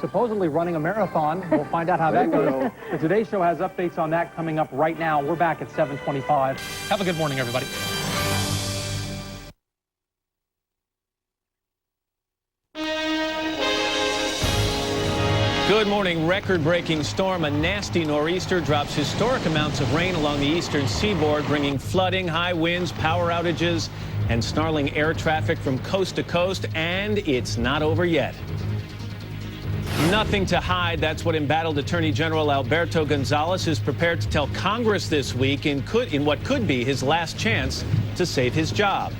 supposedly running a marathon. We'll find out how that goes. The Today Show has updates on that coming up right now. We're back at 7:25. Have a good morning, everybody. Good morning. Record-breaking storm, a nasty nor'easter, drops historic amounts of rain along the eastern seaboard, bringing flooding, high winds, power outages, and snarling air traffic from coast to coast, and it's not over yet. Nothing to hide. That's what embattled Attorney General Alberto Gonzales is prepared to tell Congress this week in what could be his last chance to save his job.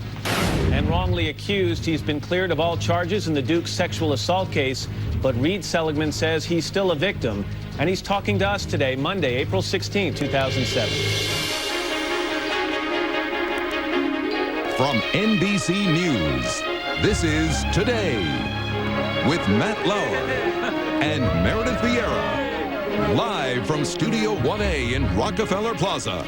And wrongly accused, he's been cleared of all charges in the Duke's sexual assault case, but Reed Seligman says he's still a victim, and he's talking to us today, Monday, April 16, 2007. From NBC News, this is Today with Matt Lauer and Meredith Vieira, live from Studio 1A in Rockefeller Plaza.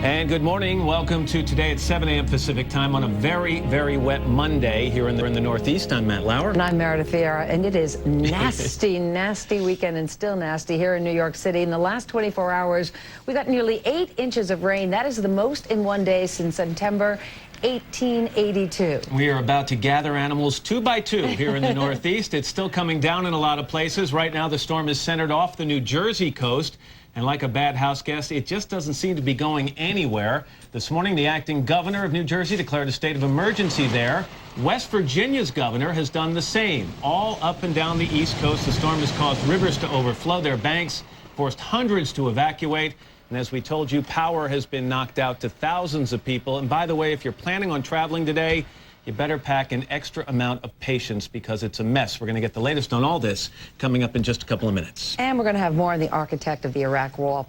And good morning. Welcome to Today at 7 a.m. Pacific time on a very, very wet Monday here in the Northeast. I'm Matt Lauer. And I'm Meredith Vieira. And it is nasty, nasty weekend and still nasty here in New York City. In the last 24 hours, we got nearly 8 inches of rain. That is the most in one day since September 1882. We are about to gather animals 2 by 2 here in the Northeast. It's still coming down in a lot of places. Right now, the storm is centered off the New Jersey coast. And like a bad house guest, it just doesn't seem to be going anywhere. This morning, the acting governor of New Jersey declared a state of emergency there. West Virginia's governor has done the same. All up and down the East Coast, the storm has caused rivers to overflow their banks, forced hundreds to evacuate. And as we told you, power has been knocked out to thousands of people. And by the way, if you're planning on traveling today, you better pack an extra amount of patience because it's a mess. We're going to get the latest on all this coming up in just a couple of minutes. And we're going to have more on the architect of the Iraq war,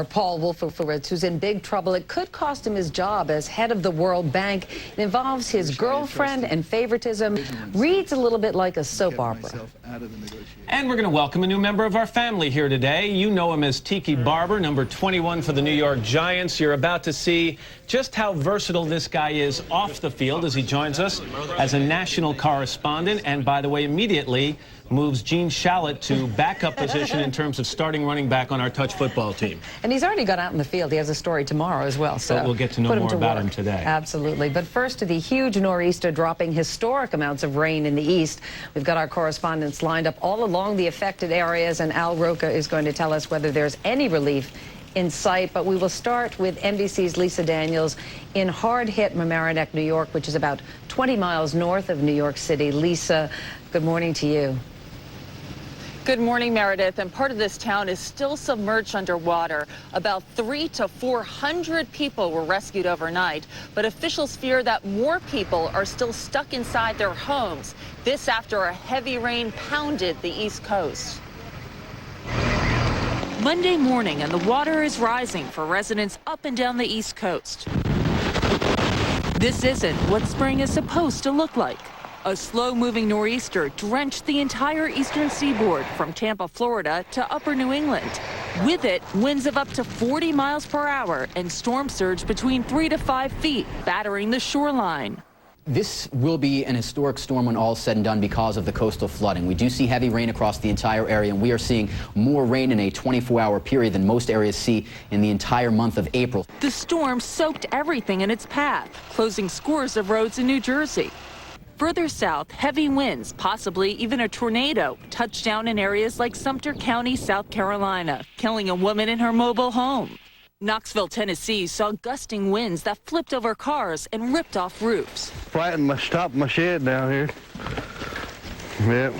Paul Wolfowitz, who's in big trouble. It could cost him his job as head of the World Bank. It involves his girlfriend and favoritism. Reads a little bit like a soap opera. And we're going to welcome a new member of our family here today. You know him as Tiki Barber, number 21 for the New York Giants. You're about to see just how versatile this guy is off the field as he joins us as a national correspondent. And by the way, immediately moves Gene Shalit to backup position in terms of starting running back on our touch football team. And he's already got out in the field. He has a story tomorrow as well. So but we'll get to know more about him today. Absolutely. But first to the huge nor'easter dropping historic amounts of rain in the east. We've got our correspondents lined up all along the affected areas, and Al Roca is going to tell us whether there's any relief in sight. But we will start with NBC's Lisa Daniels in hard-hit Mamaroneck, New York, which is about 20 miles north of New York City. Lisa, good morning to you. Good morning, Meredith. And part of this town is still submerged underwater. About 300 to 400 people were rescued overnight, but officials fear that more people are still stuck inside their homes. This after a heavy rain pounded the East Coast. Monday morning, and the water is rising for residents up and down the East Coast. This isn't what spring is supposed to look like. A slow-moving nor'easter drenched the entire eastern seaboard from Tampa, Florida to upper New England. With it, winds of up to 40 miles per hour and storm surge between 3 to 5 feet, battering the shoreline. This will be an historic storm when all is said and done because of the coastal flooding. We do see heavy rain across the entire area, and we are seeing more rain in a 24-hour period than most areas see in the entire month of April. The storm soaked everything in its path, closing scores of roads in New Jersey. Further south, heavy winds, possibly even a tornado, touched down in areas like Sumter County, South Carolina, killing a woman in her mobile home. Knoxville, Tennessee saw gusting winds that flipped over cars and ripped off roofs. Flattened my top of my shed down here. Yep.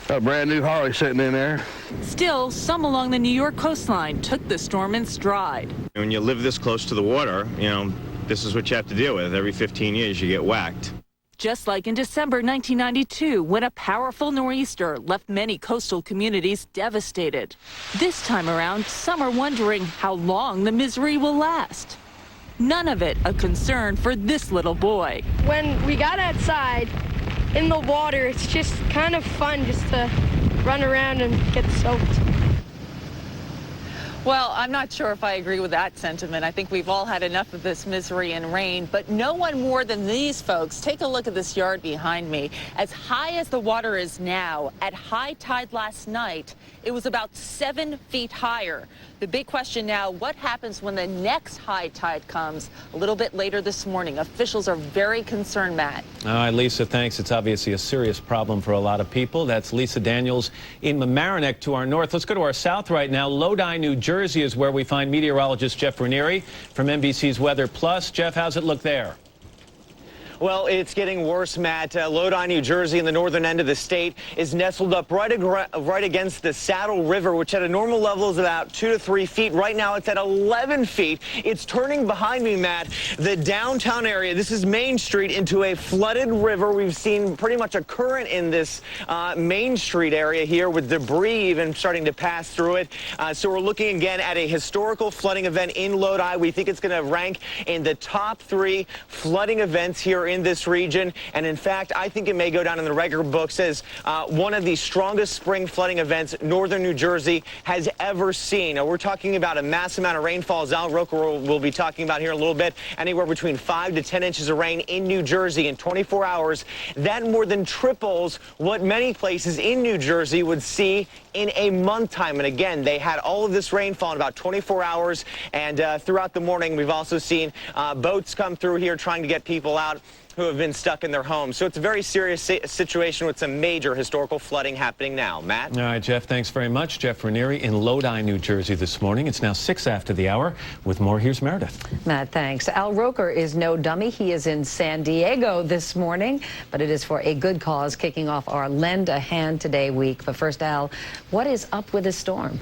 Got a brand new Harley sitting in there. Still, some along the New York coastline took the storm in stride. When you live this close to the water, you know, this is what you have to deal with. Every 15 years you get whacked. Just like in December 1992, when a powerful nor'easter left many coastal communities devastated. This time around, some are wondering how long the misery will last. None of it a concern for this little boy. When we got outside in the water, it's just kind of fun just to run around and get soaked. Well, I'm not sure if I agree with that sentiment. I think we've all had enough of this misery and rain, but no one more than these folks. Take a look at this yard behind me. As high as the water is now, at high tide last night, it was about 7 feet higher. The big question now, what happens when the next high tide comes a little bit later this morning? Officials are very concerned, Matt. All right, Lisa, thanks. It's obviously a serious problem for a lot of people. That's Lisa Daniels in Mamaroneck to our north. Let's go to our south right now. Lodi, New Jersey is where we find meteorologist Jeff Ranieri from NBC's Weather Plus. Jeff, how's it look there? Well, it's getting worse, Matt. Lodi, New Jersey, in the northern end of the state, is nestled up right against the Saddle River, which at a normal level is about 2 to 3 feet. Right now, it's at 11 feet. It's turning behind me, Matt, the downtown area. This is Main Street, into a flooded river. We've seen pretty much a current in this Main Street area here, with debris even starting to pass through it. So we're looking again at a historical flooding event in Lodi. We think it's going to rank in the top 3 flooding events here in this region, and in fact, I think it may go down in the record books as one of the strongest spring flooding events northern New Jersey has ever seen. Now, we're talking about a massive amount of rainfall, as Al Roker will be talking about here in a little bit, anywhere between 5 to 10 inches of rain in New Jersey in 24 hours. That more than triples what many places in New Jersey would see in a month time. And again, they had all of this rainfall in about 24 hours, and throughout the morning, we've also seen boats come through here trying to get people out who have been stuck in their homes. So it's a very serious situation with some major historical flooding happening now. Matt? All right, Jeff, thanks very much. Jeff Ranieri in Lodi, New Jersey this morning. It's now 6 after the hour. With more, here's Meredith. Matt, thanks. Al Roker is no dummy. He is in San Diego this morning, but it is for a good cause, kicking off our Lend a Hand Today week. But first, Al, what is up with this storm?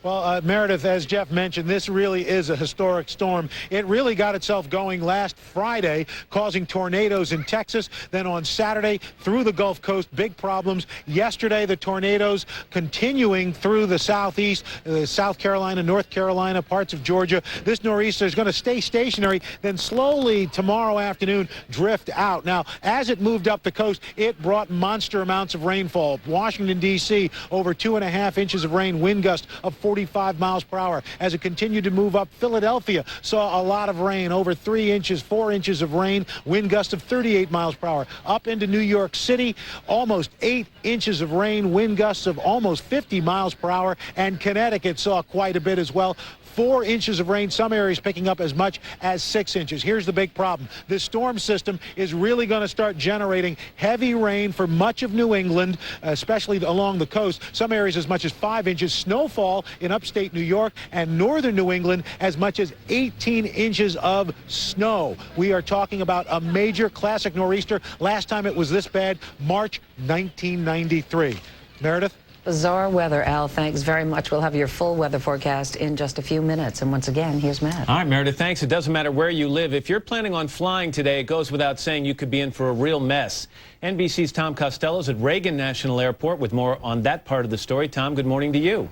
Well, Meredith, as Jeff mentioned, this really is a historic storm. It really got itself going last Friday, causing tornadoes in Texas. Then on Saturday, through the Gulf Coast, big problems. Yesterday, the tornadoes continuing through the southeast, South Carolina, North Carolina, parts of Georgia. This nor'easter is going to stay stationary, then slowly tomorrow afternoon drift out. Now, as it moved up the coast, it brought monster amounts of rainfall. Washington, D.C., over 2.5 inches of rain, wind gust of 45 miles per hour. As it continued to move up, Philadelphia saw a lot of rain, over 3 inches, 4 inches of rain, wind gust of 38 miles per hour. Up into New York City, almost 8 inches of rain, wind gusts of almost 50 miles per hour, and Connecticut saw quite a bit as well. 4 inches of rain, some areas picking up as much as 6 inches. Here's the big problem. This storm system is really going to start generating heavy rain for much of New England, especially along the coast. Some areas as much as 5 inches. Snowfall in upstate New York and northern New England as much as 18 inches of snow. We are talking about a major classic nor'easter. Last time it was this bad, March 1993. Meredith? Bizarre weather, Al. Thanks very much. We'll have your full weather forecast in just a few minutes. And once again, here's Matt. All right, Meredith, thanks. It doesn't matter where you live. If you're planning on flying today, it goes without saying you could be in for a real mess. NBC's Tom Costello is at Reagan National Airport with more on that part of the story. Tom, good morning to you.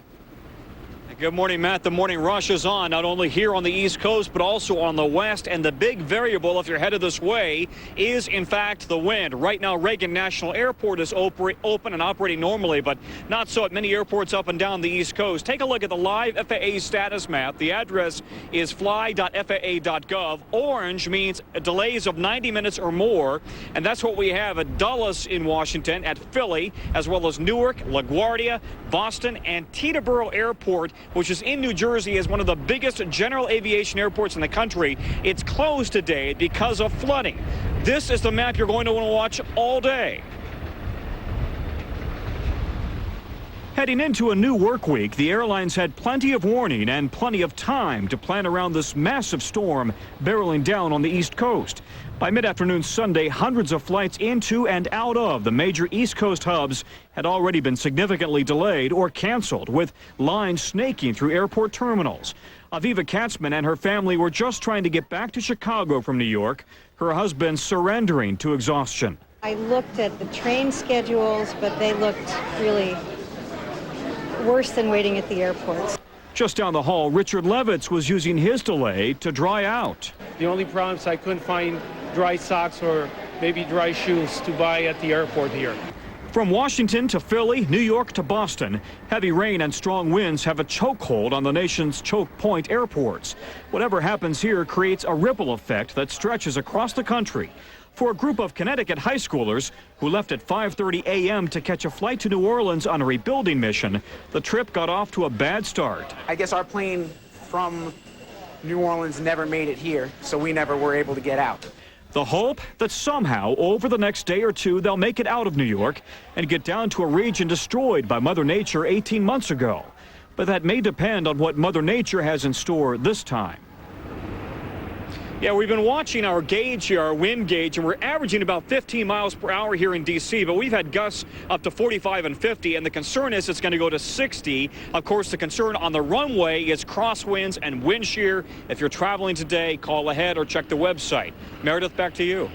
Good morning, Matt. The morning rush is on, not only here on the East Coast, but also on the West. And the big variable, if you're headed this way, is, in fact, the wind. Right now, Reagan National Airport is open and operating normally, but not so at many airports up and down the East Coast. Take a look at the live FAA status map. The address is fly.faa.gov. Orange means delays of 90 minutes or more, and that's what we have at Dulles in Washington, at Philly, as well as Newark, LaGuardia, Boston, and Teterboro Airport, which is in New Jersey, is one of the biggest general aviation airports in the country. It's closed today because of flooding. This is the map you're going to want to watch all day. Heading into a new work week, the airlines had plenty of warning and plenty of time to plan around this massive storm barreling down on the East Coast. By mid-afternoon Sunday, hundreds of flights into and out of the major East Coast hubs had already been significantly delayed or canceled, with lines snaking through airport terminals. Aviva Katzman and her family were just trying to get back to Chicago from New York, her husband surrendering to exhaustion. I looked at the train schedules, but they looked really worse than waiting at the airports. Just down the hall, Richard Levitz was using his delay to dry out. The only problem is I couldn't find dry socks or maybe dry shoes to buy at the airport here. From Washington to Philly, New York to Boston, heavy rain and strong winds have a chokehold on the nation's choke point airports. Whatever happens here creates a ripple effect that stretches across the country. For a group of Connecticut high schoolers who left at 5:30 a.m. to catch a flight to New Orleans on a rebuilding mission, the trip got off to a bad start. I guess our plane from New Orleans never made it here, so we never were able to get out. The hope that somehow over the next day or two they'll make it out of New York and get down to a region destroyed by Mother Nature 18 months ago. But that may depend on what Mother Nature has in store this time. Yeah, we've been watching our gauge here, our wind gauge, and we're averaging about 15 miles per hour here in D.C., but we've had gusts up to 45 and 50, and the concern is it's going to go to 60. Of course, the concern on the runway is crosswinds and wind shear. If you're traveling today, call ahead or check the website. Meredith, back to you.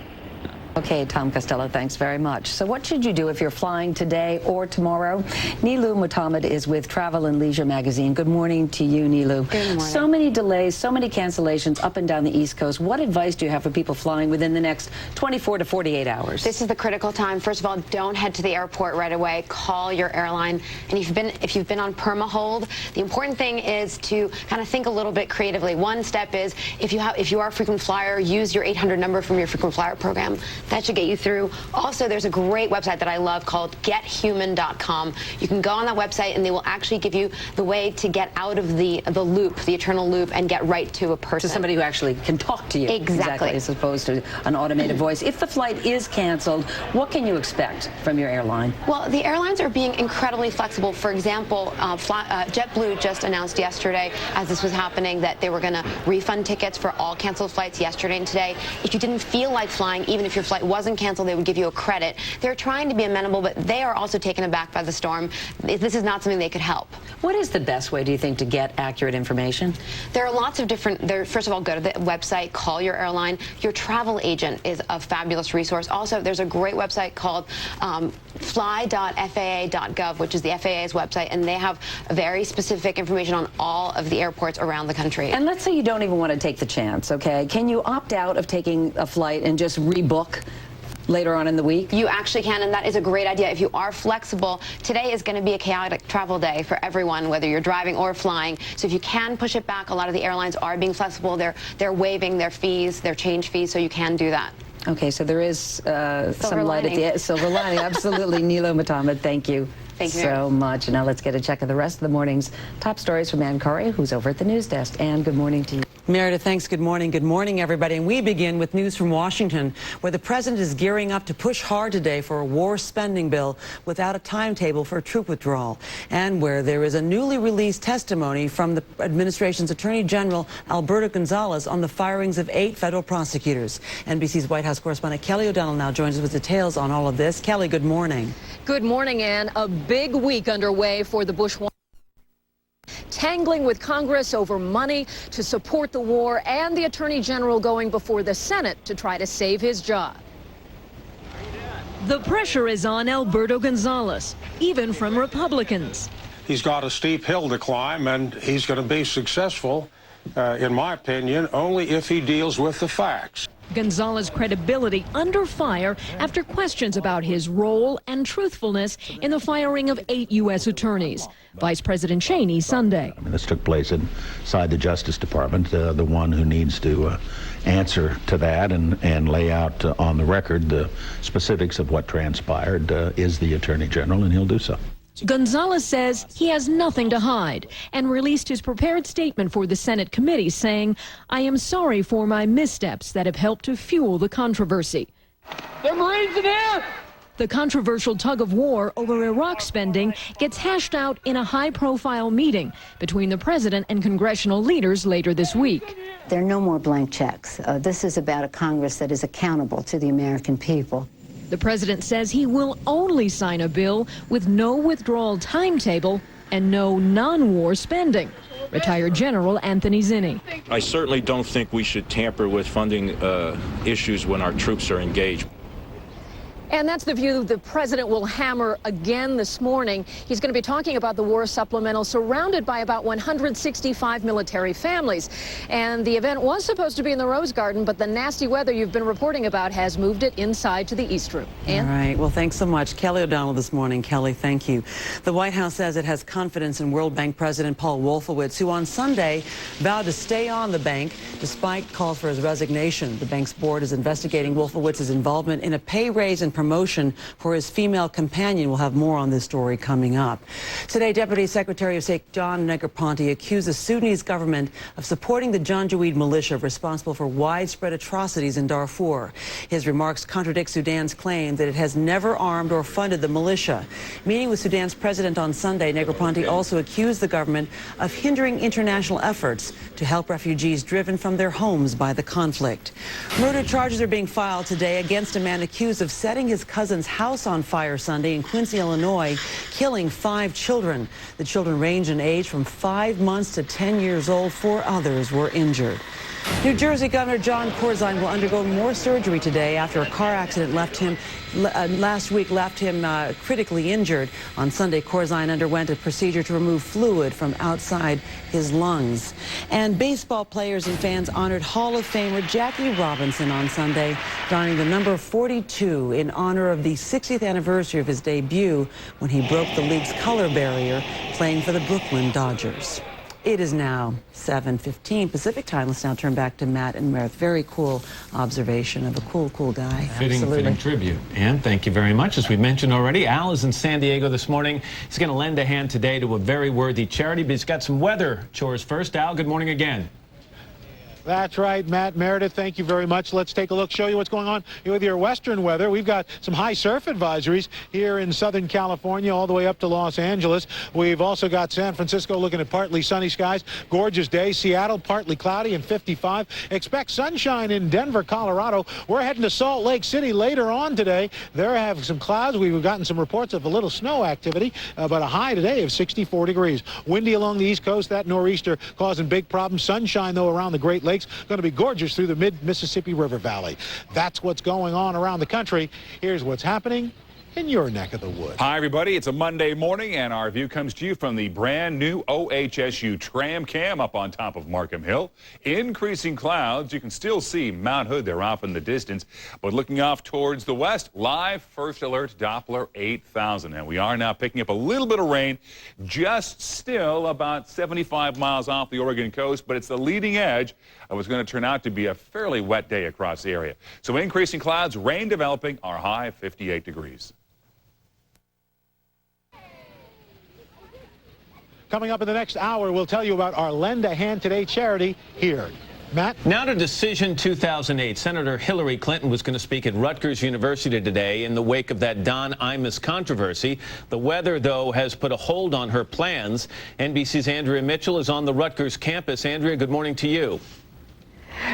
Okay, Tom Costello, thanks very much. So what should you do if you're flying today or tomorrow? Nilu Muhammad is with Travel and Leisure magazine. Good morning to you, Nilu. Good morning. So many delays, so many cancellations up and down the East Coast. What advice do you have for people flying within the next 24 to 48 hours? This is the critical time. First of all, don't head to the airport right away. Call your airline. And if you've been on perma hold, the important thing is to kind of think a little bit creatively. One step is if you are a frequent flyer, use your 800 number from your frequent flyer program. That should get you through. Also, there's a great website that I love called gethuman.com. You can go on that website and they will actually give you the way to get out of the loop, the eternal loop, and get right to a person. To somebody who actually can talk to you. Exactly. As opposed to an automated voice. If the flight is canceled, what can you expect from your airline? Well, the airlines are being incredibly flexible. For example, JetBlue just announced yesterday, as this was happening, that they were going to refund tickets for all canceled flights yesterday and today. If you didn't feel like flying, even if your flight wasn't canceled, they would give you a credit. They're trying to be amenable, but they are also taken aback by the storm. This is not something they could help. What is the best way, do you think, to get accurate information? There are lots of different, first of all, go to the website, call your airline. Your travel agent is a fabulous resource. Also, there's a great website called fly.faa.gov, which is the FAA's website, and they have very specific information on all of the airports around the country. And let's say you don't even want to take the chance, okay? Can you opt out of taking a flight and just rebook later on in the week? You actually can, and that is a great idea. If you are flexible, today is going to be a chaotic travel day for everyone, whether you're driving or flying. So if you can push it back, a lot of the airlines are being flexible. They're waiving their fees, their change fees, so you can do that. Okay, so there is some light at the end. Silver lining, absolutely. Nilu Muhammad, thank you. Thank you so much. Now let's get a check of the rest of the morning's top stories from Ann Curry, who's over at the news desk. Ann, good morning to you. Meredith, thanks. Good morning. Good morning, everybody. And we begin with news from Washington, where the president is gearing up to push hard today for a war spending bill without a timetable for a troop withdrawal, and where there is a newly released testimony from the administration's Attorney General Alberto Gonzales on the firings of 8 federal prosecutors. NBC's White House correspondent Kelly O'Donnell now joins us with details on all of this. Kelly, good morning. Good morning, Ann. A big week underway for the Bush tangling with Congress over money to support the war, and the Attorney General going before the Senate to try to save his job. The pressure is on Alberto Gonzales, even from Republicans. He's got a steep hill to climb, and he's going to be successful, in my opinion, only if he deals with the facts. Gonzales' credibility under fire after questions about his role and truthfulness in the firing of 8 U.S. attorneys. Vice President Cheney Sunday. This took place inside the Justice Department. The one who needs to answer to that and lay out on the record the specifics of what transpired is the Attorney General, and he'll do so. Gonzales says he has nothing to hide and released his prepared statement for the Senate committee saying, "I am sorry for my missteps that have helped to fuel the controversy." The Marines in here! The controversial tug of war over Iraq spending gets hashed out in a high-profile meeting between the president and congressional leaders later this week. There are no more blank checks. This is about a Congress that is accountable to the American people. The president says he will only sign a bill with no withdrawal timetable and no non-war spending. Retired General Anthony Zinni. I certainly don't think we should tamper with funding issues when our troops are engaged. And that's the view the president will hammer again this morning. He's going to be talking about the war supplemental surrounded by about 165 military families. And the event was supposed to be in the Rose Garden, but the nasty weather you've been reporting about has moved it inside to the East Room. All right. Well, thanks so much. Kelly O'Donnell this morning. Kelly, thank you. The White House says it has confidence in World Bank President Paul Wolfowitz, who on Sunday vowed to stay on the bank despite calls for his resignation. The bank's board is investigating Wolfowitz's involvement in a pay raise and promotion for his female companion. We'll have more on this story coming up. Today, Deputy Secretary of State John Negroponte accused the Sudanese government of supporting the Janjaweed militia responsible for widespread atrocities in Darfur. His remarks contradict Sudan's claim that it has never armed or funded the militia. Meeting with Sudan's president on Sunday, Negroponte also accused the government of hindering international efforts to help refugees driven from their homes by the conflict. Murder charges are being filed today against a man accused of setting his cousin's house on fire Sunday in Quincy, Illinois, killing 5 children. The children range in age from 5 months to 10 years old. 4 others were injured. New Jersey Governor John Corzine will undergo more surgery today after a car accident last week left him critically injured. On Sunday, Corzine underwent a procedure to remove fluid from outside his lungs. And baseball players and fans honored Hall of Famer Jackie Robinson on Sunday, donning the number 42 in honor of the 60th anniversary of his debut when he broke the league's color barrier playing for the Brooklyn Dodgers. It is now 7:15 Pacific time. Let's now turn back to Matt and Meredith. Very cool observation of a cool guy. Fitting tribute. And thank you very much. As we mentioned already, Al is in San Diego this morning. He's going to lend a hand today to a very worthy charity, but he's got some weather chores first. Al, good morning again. That's right, Matt, Meredith, thank you very much. Let's take a look, show you what's going on with your western weather. We've got some high surf advisories here in Southern California all the way up to Los Angeles. We've also got San Francisco looking at partly sunny skies, gorgeous day. Seattle, partly cloudy and 55. Expect sunshine in Denver, Colorado. We're heading to Salt Lake City later on today. There have some clouds. We've gotten some reports of a little snow activity, but a high today of 64 degrees. Windy along the East Coast, that nor'easter causing big problems. Sunshine, though, around the Great Lakes. Going to be gorgeous through the mid-Mississippi River Valley. That's what's going on around the country. Here's what's happening in your neck of the woods. Hi, everybody. It's a Monday morning, and our view comes to you from the brand new OHSU Tram Cam up on top of Markham Hill. Increasing clouds. You can still see Mount Hood there off in the distance, but looking off towards the west, live first alert Doppler 8000. And we are now picking up a little bit of rain, just still about 75 miles off the Oregon coast, but it's the leading edge of what's going to turn out to be a fairly wet day across the area. So increasing clouds, rain developing, our high 58 degrees. Coming up in the next hour, we'll tell you about our Lend a Hand Today charity here. Matt? Now to Decision 2008. Senator Hillary Clinton was going to speak at Rutgers University today in the wake of that Don Imus controversy. The weather, though, has put a hold on her plans. NBC's Andrea Mitchell is on the Rutgers campus. Andrea, good morning to you.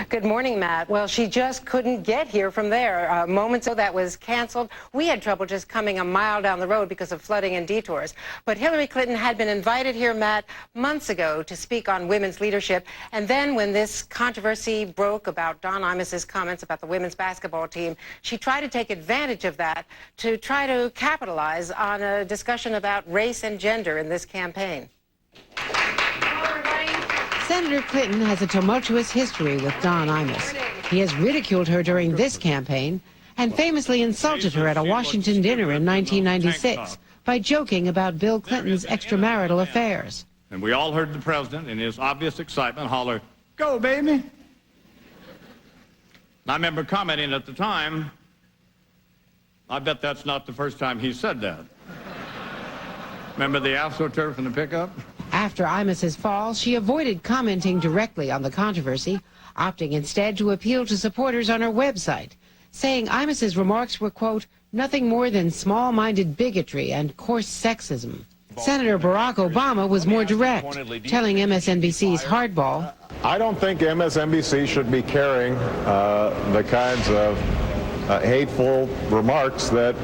Good morning, Matt. Well, she just couldn't get here from there. Moments ago, that was canceled. We had trouble just coming a mile down the road because of flooding and detours. But Hillary Clinton had been invited here, Matt, months ago to speak on women's leadership. And then when this controversy broke about Don Imus's comments about the women's basketball team, she tried to take advantage of that to try to capitalize on a discussion about race and gender in this campaign. Senator Clinton has a tumultuous history with Don Imus. He has ridiculed her during this campaign and famously insulted her at a Washington dinner in 1996 by joking about Bill Clinton's extramarital affairs. And we all heard the president, in his obvious excitement, holler, "Go, baby!" And I remember commenting at the time, I bet that's not the first time he said that. Remember the AstroTurf and the pickup? After Imus's fall, she avoided commenting directly on the controversy, opting instead to appeal to supporters on her website, saying Imus's remarks were, quote, nothing more than small-minded bigotry and coarse sexism. Senator Barack Obama was more direct, telling MSNBC's Hardball, I don't think MSNBC should be carrying the kinds of hateful remarks that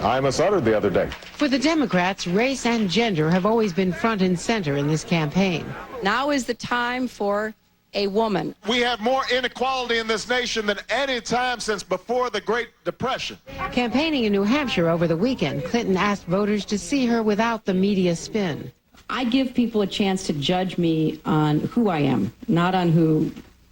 Imus uttered the other day. For the Democrats, race and gender have always been front and center in this campaign. Now is the time for a woman. We have more inequality in this nation than any time since before the Great Depression. Campaigning in New Hampshire over the weekend, Clinton asked voters to see her without the media spin. I give people a chance to judge me on who I am, not on who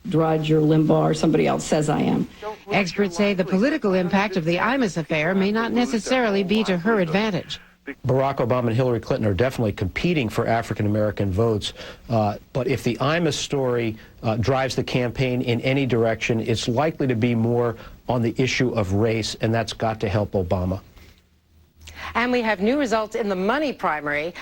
Drudge or Limbaugh or somebody else says I am. Experts say the political impact of the Imus affair may not necessarily be to her advantage. Barack Obama and Hillary Clinton are definitely competing for African-American votes, but if the Imus story drives the campaign in any direction, it's likely to be more on the issue of race, and that's got to help Obama. And we have new results in the money primary.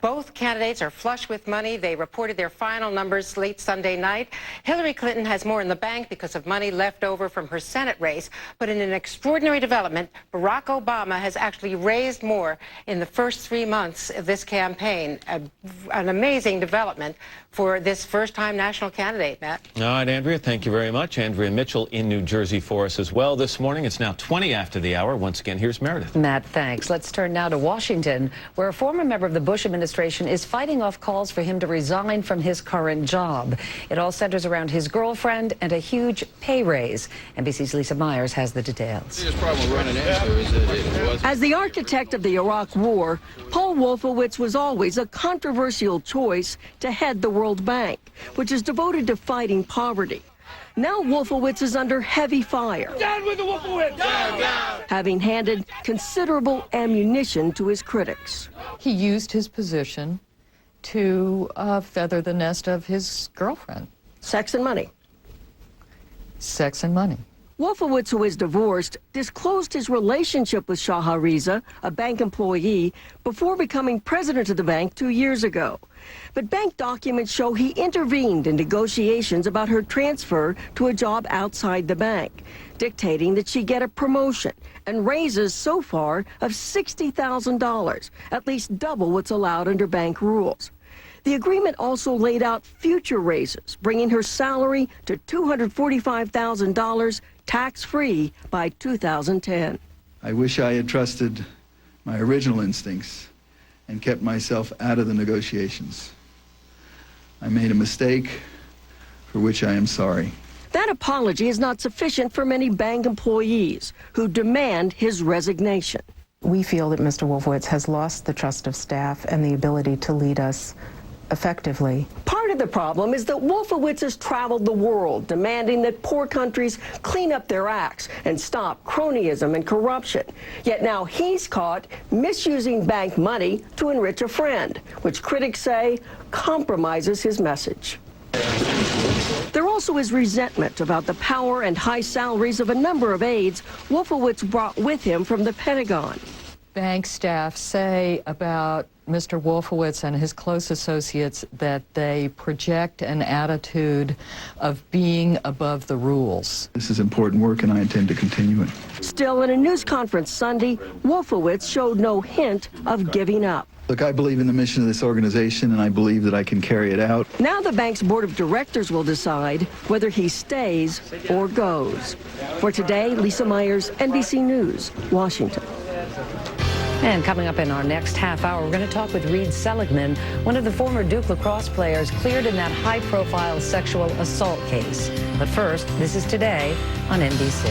Both candidates are flush with money. They reported their final numbers late Sunday night. Hillary Clinton has more in the bank because of money left over from her Senate race. But in an extraordinary development, Barack Obama has actually raised more in the first 3 months of this campaign. An amazing development for this first-time national candidate, Matt. All right, Andrea, thank you very much. Andrea Mitchell in New Jersey for us as well this morning. It's now 20 after the hour. Once again, here's Meredith. Matt, thanks. Let's turn now to Washington, where a former member of the Bush administration is fighting off calls for him to resign from his current job. It all centers around his girlfriend and a huge pay raise. NBC's Lisa Myers has the details. As the architect of the Iraq War, Paul Wolfowitz was always a controversial choice to head the World Bank, which is devoted to fighting poverty. Now Wolfowitz is under heavy fire, Down with the Wolfowitz! Down, down! having handed considerable ammunition to his critics. He used his position to feather the nest of his girlfriend. Sex and money. Sex and money. Wolfowitz, who is divorced, disclosed his relationship with Shahariza, a bank employee, before becoming president of the bank 2 years ago. But bank documents show he intervened in negotiations about her transfer to a job outside the bank, dictating that she get a promotion and raises so far of $60,000, at least double what's allowed under bank rules. The agreement also laid out future raises, bringing her salary to $245,000 tax-free by 2010. I wish I had trusted my original instincts and kept myself out of the negotiations. I made a mistake for which I am sorry. That apology is not sufficient for many bank employees who demand his resignation. We feel that Mr. Wolfowitz has lost the trust of staff and the ability to lead us effectively. Part of the problem is that Wolfowitz has traveled the world demanding that poor countries clean up their acts and stop cronyism and corruption. Yet now he's caught misusing bank money to enrich a friend, which critics say compromises his message. There also is resentment about the power and high salaries of a number of aides Wolfowitz brought with him from the Pentagon. Bank staff say about Mr. Wolfowitz and his close associates that they project an attitude of being above the rules. This is important work and I intend to continue it. Still, in a news conference Sunday, Wolfowitz showed no hint of giving up. Look, I believe in the mission of this organization and I believe that I can carry it out. Now the bank's board of directors will decide whether he stays or goes. For today, Lisa Myers, NBC News, Washington. And coming up in our next half hour, we're going to talk with Reed Seligman, one of the former Duke lacrosse players cleared in that high-profile sexual assault case. But first, this is Today on NBC.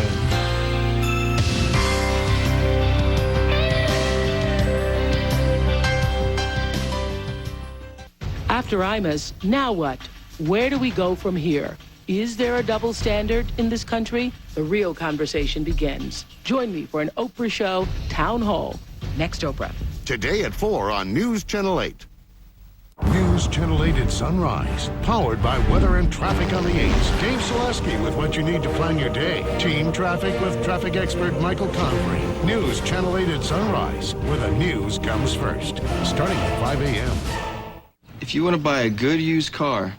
After Imus, now what? Where do we go from here? Is there a double standard in this country? The real conversation begins. Join me for an Oprah Show Town Hall. Next Oprah. Today at 4 on News Channel 8. News Channel 8 at sunrise. Powered by weather and traffic on the 8s. Dave Selesky with what you need to plan your day. Team traffic with traffic expert Michael Convery. News Channel 8 at sunrise, where the news comes first. Starting at 5 a.m. If you want to buy a good used car,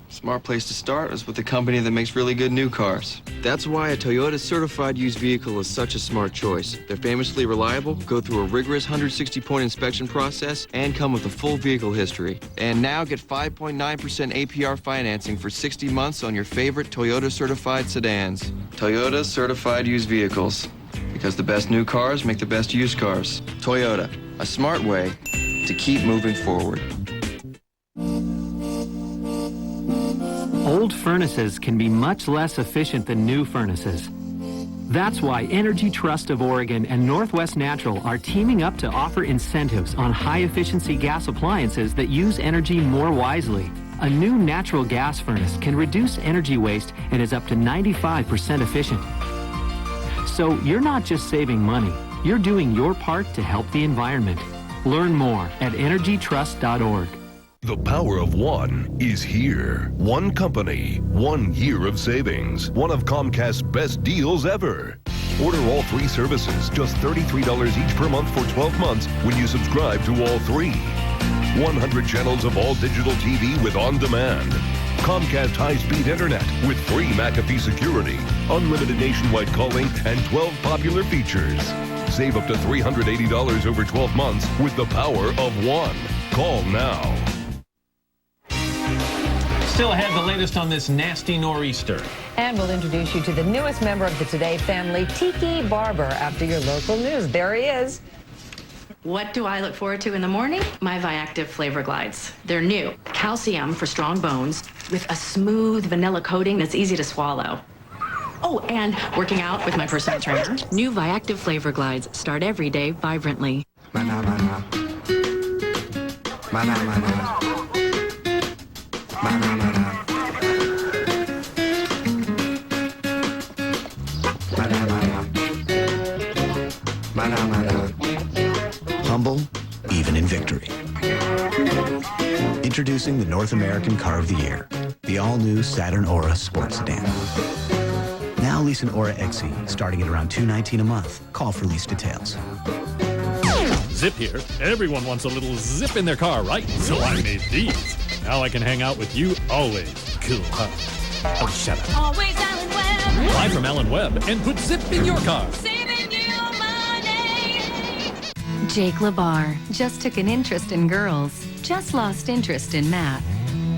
a smart place to start is with a company that makes really good new cars. That's why a Toyota certified used vehicle is such a smart choice. They're famously reliable, go through a rigorous 160-point inspection process, and come with a full vehicle history. And now get 5.9% APR financing for 60 months on your favorite Toyota certified sedans. Toyota certified used vehicles. Because the best new cars make the best used cars. Toyota, a smart way to keep moving forward. old furnaces can be much less efficient than new furnaces. That's why Energy Trust of Oregon and Northwest Natural are teaming up to offer incentives on high-efficiency gas appliances that use energy more wisely. A new natural gas furnace can reduce energy waste and is up to 95% efficient. So you're not just saving money, you're doing your part to help the environment. Learn more at energytrust.org. The power of one is here. One company, 1 year of savings. One of Comcast's best deals ever. Order all 3 services, just $33 each per month for 12 months when you subscribe to all 3. 100 channels of all digital TV with on-demand. Comcast high-speed internet with free McAfee security, unlimited nationwide calling, and 12 popular features. Save up to $380 over 12 months with the power of one. Call now. Still ahead, the latest on this nasty nor'easter. And we'll introduce you to the newest member of the Today family, Tiki Barber, after your local news. There he is. What do I look forward to in the morning? My Viactive Flavor Glides. They're new. Calcium for strong bones with a smooth vanilla coating that's easy to swallow. Oh, and working out with my personal trainer. New Viactive Flavor Glides start every day vibrantly. Mana, mana. Mana, mana. Mana, mana. Mana, mana. Mana, mana. Humble, even in victory. Introducing the North American Car of the Year, the all-new Saturn Aura Sports Sedan. Now lease an Aura XE, starting at around $219 a month. Call for lease details. Zip here. Everyone wants a little zip in their car, right? So I made these. Now I can hang out with you always. Cool, huh? Oh, shut up. Always Alan Webb. Buy from Alan Webb and put zip in your car. Saving you money. Jake LaBar just took an interest in girls, just lost interest in math.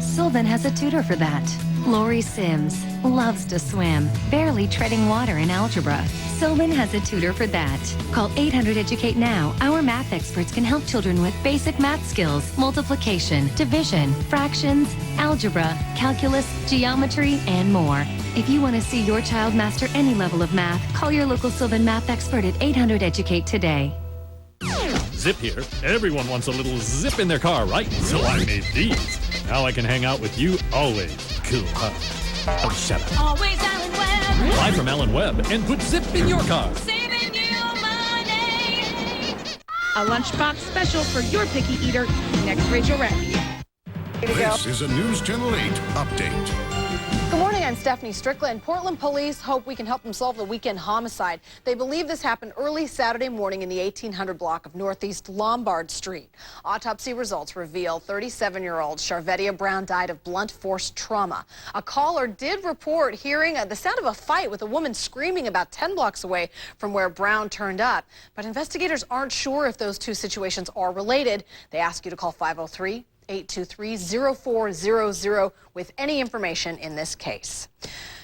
Sylvan has a tutor for that. Lori Sims loves to swim, barely treading water in algebra. Sylvan has a tutor for that. Call 800-EDUCATE now. Our math experts can help children with basic math skills, multiplication, division, fractions, algebra, calculus, geometry, and more. If you want to see your child master any level of math, call your local Sylvan math expert at 800-EDUCATE today. Zip here. Everyone wants a little zip in their car, right? So I made these. Now I can hang out with you always. Cool, huh? Oh, shut up. Always Alan Webb. Buy from Alan Webb and put zip in your car. Saving you money. A lunchbox special for your picky eater. Next, Rachel Randy. This is a News Channel 8 update. Good morning, I'm Stephanie Strickland. Portland police hope we can help them solve the weekend homicide. They believe this happened early Saturday morning in the 1800 block of Northeast Lombard Street. Autopsy results reveal 37-year-old Charvettia Brown died of blunt force trauma. A caller did report hearing the sound of a fight with a woman screaming about 10 blocks away from where Brown turned up. But investigators aren't sure if those two situations are related. They ask you to call 503-823-0400 with any information in this case.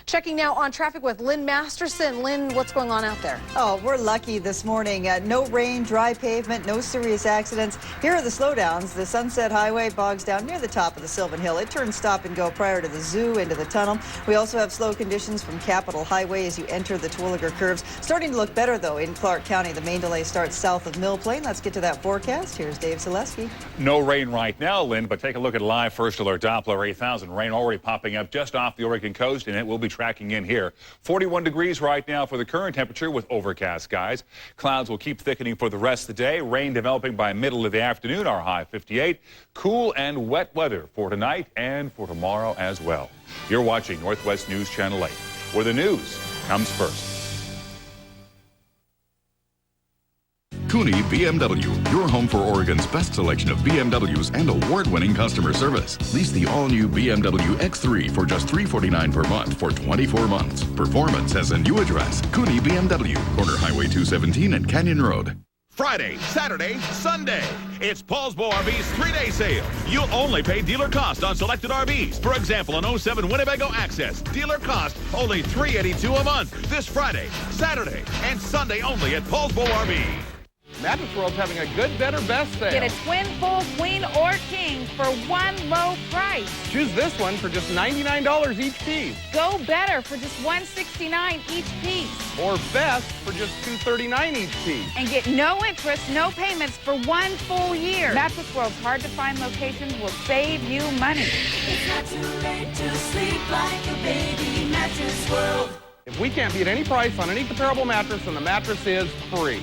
Checking now on traffic with Lynn Masterson. Lynn, what's going on out there? Oh, we're lucky this morning. No rain, dry pavement, no serious accidents. Here are the slowdowns. The Sunset Highway bogs down near the top of the Sylvan Hill. It turns stop and go prior to the zoo into the tunnel. We also have slow conditions from Capitol Highway as you enter the Terwilliger curves. Starting to look better, though, in Clark County. The main delay starts south of Mill Plain. Let's get to that forecast. Here's Dave Zaleski. No rain right now, Lynn, but take a look at live first alert Doppler 8000. Rain already popping up just off the Oregon coast, and it will be tracking in here. 41 degrees right now for the current temperature with overcast skies. Clouds will keep thickening for the rest of the day. Rain developing by middle of the afternoon, our high 58. Cool and wet weather for tonight and for tomorrow as well. You're watching Northwest News Channel 8, where the news comes first. Cooney BMW, your home for Oregon's best selection of BMWs and award-winning customer service. Lease the all-new BMW X3 for just $349 per month for 24 months. Performance has a new address. Cooney BMW, corner Highway 217 and Canyon Road. Friday, Saturday, Sunday. It's Paul's Bow RV's 3-day sale. You'll only pay dealer cost on selected RVs. For example, an 07 Winnebago Access. Dealer cost only $382 a month. This Friday, Saturday, and Sunday only at Paul's Bow RV. Mattress World's having a good, better, best sale. Get a twin, full, queen, or king for one low price. Choose this one for just $99 each piece. Go better for just $169 each piece. Or best for just $239 each piece. And get no interest, no payments for 1 full year. Mattress World's hard-to-find locations will save you money. It's not too late to sleep like a baby. Mattress World. If we can't beat any price on any comparable mattress, then the mattress is free.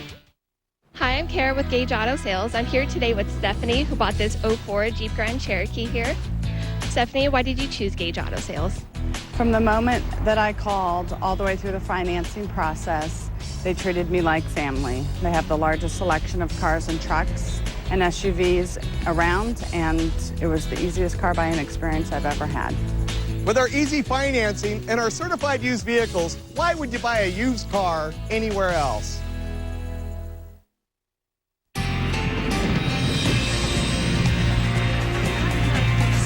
Hi, I'm Kara with Gage Auto Sales. I'm here today with Stephanie, who bought this 04 Jeep Grand Cherokee here. Stephanie, why did you choose Gage Auto Sales? From the moment that I called all the way through the financing process, they treated me like family. They have the largest selection of cars and trucks and SUVs around, and it was the easiest car buying experience I've ever had. With our easy financing and our certified used vehicles, why would you buy a used car anywhere else?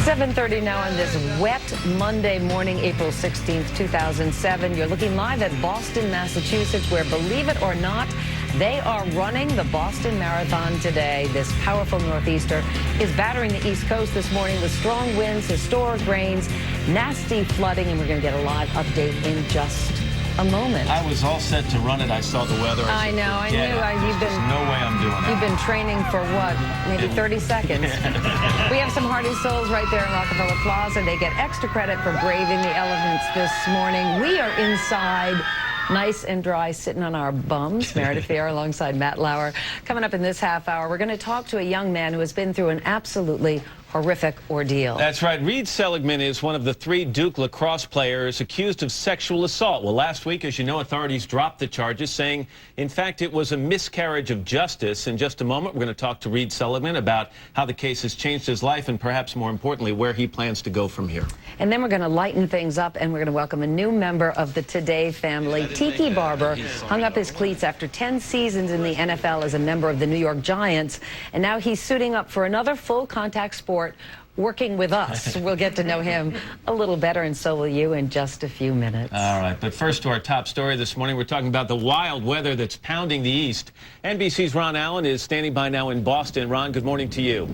7:30 now on this wet Monday morning, April 16th, 2007. You're looking live at Boston, Massachusetts, where, believe it or not, they are running the Boston Marathon today. This powerful northeaster is battering the East Coast this morning with strong winds, historic rains, nasty flooding, and we're going to get a live update in just a moment. I was all set to run it. I saw the weather. I know. I knew. You've been. No way I'm doing it. You've been training for what? Maybe 30 seconds. We have some hardy souls right there in Rockefeller Plaza. They get extra credit for braving the elements this morning. We are inside, nice and dry, sitting on our bums. Meredith Vieira alongside Matt Lauer. Coming up in this half hour, we're going to talk to a young man who has been through an absolutely horrific ordeal. That's right. Reed Seligman is one of the 3 Duke lacrosse players accused of sexual assault. Well, last week, as you know, authorities dropped the charges, saying, in fact, it was a miscarriage of justice. In just a moment, we're going to talk to Reed Seligman about how the case has changed his life and, perhaps more importantly, where he plans to go from here. And then we're going to lighten things up, and we're going to welcome a new member of the Today family. Tiki Barber hung up his cleats after 10 seasons in the NFL as a member of the New York Giants, and now he's suiting up for another full-contact sport working with us. We'll get to know him a little better, and so will you, in just a few minutes. All right, but first to our top story this morning. We're talking about the wild weather that's pounding the east. NBC's Ron Allen is standing by now in Boston. Ron, good morning to you.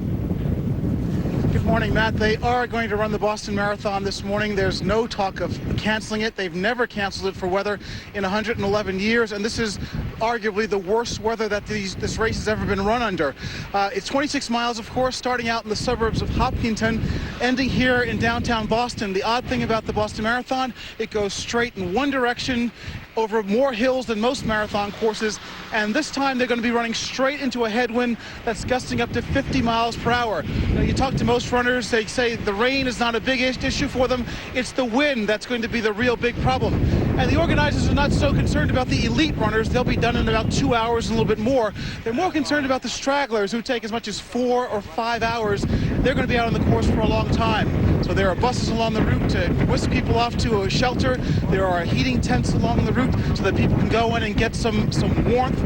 Good morning, Matt. They are going to run the Boston Marathon this morning. There's no talk of canceling it. They've never canceled it for weather in 111 years, and this is arguably the worst weather that this race has ever been run under. It's 26 miles, of course, starting out in the suburbs of Hopkinton, ending here in downtown Boston. The odd thing about the Boston Marathon, it goes straight in one direction over more hills than most marathon courses, and this time they're going to be running straight into a headwind that's gusting up to 50 miles per hour. Now, you talk to most runners, they say the rain is not a big issue for them. It's the wind that's going to be the real big problem. And the organizers are not so concerned about the elite runners. They'll be done in about 2 hours and a little bit more. They're more concerned about the stragglers who take as much as 4 or 5 hours. They're going to be out on the course for a long time. So there are buses along the route to whisk people off to a shelter. There are heating tents along the route so that people can go in and get some warmth.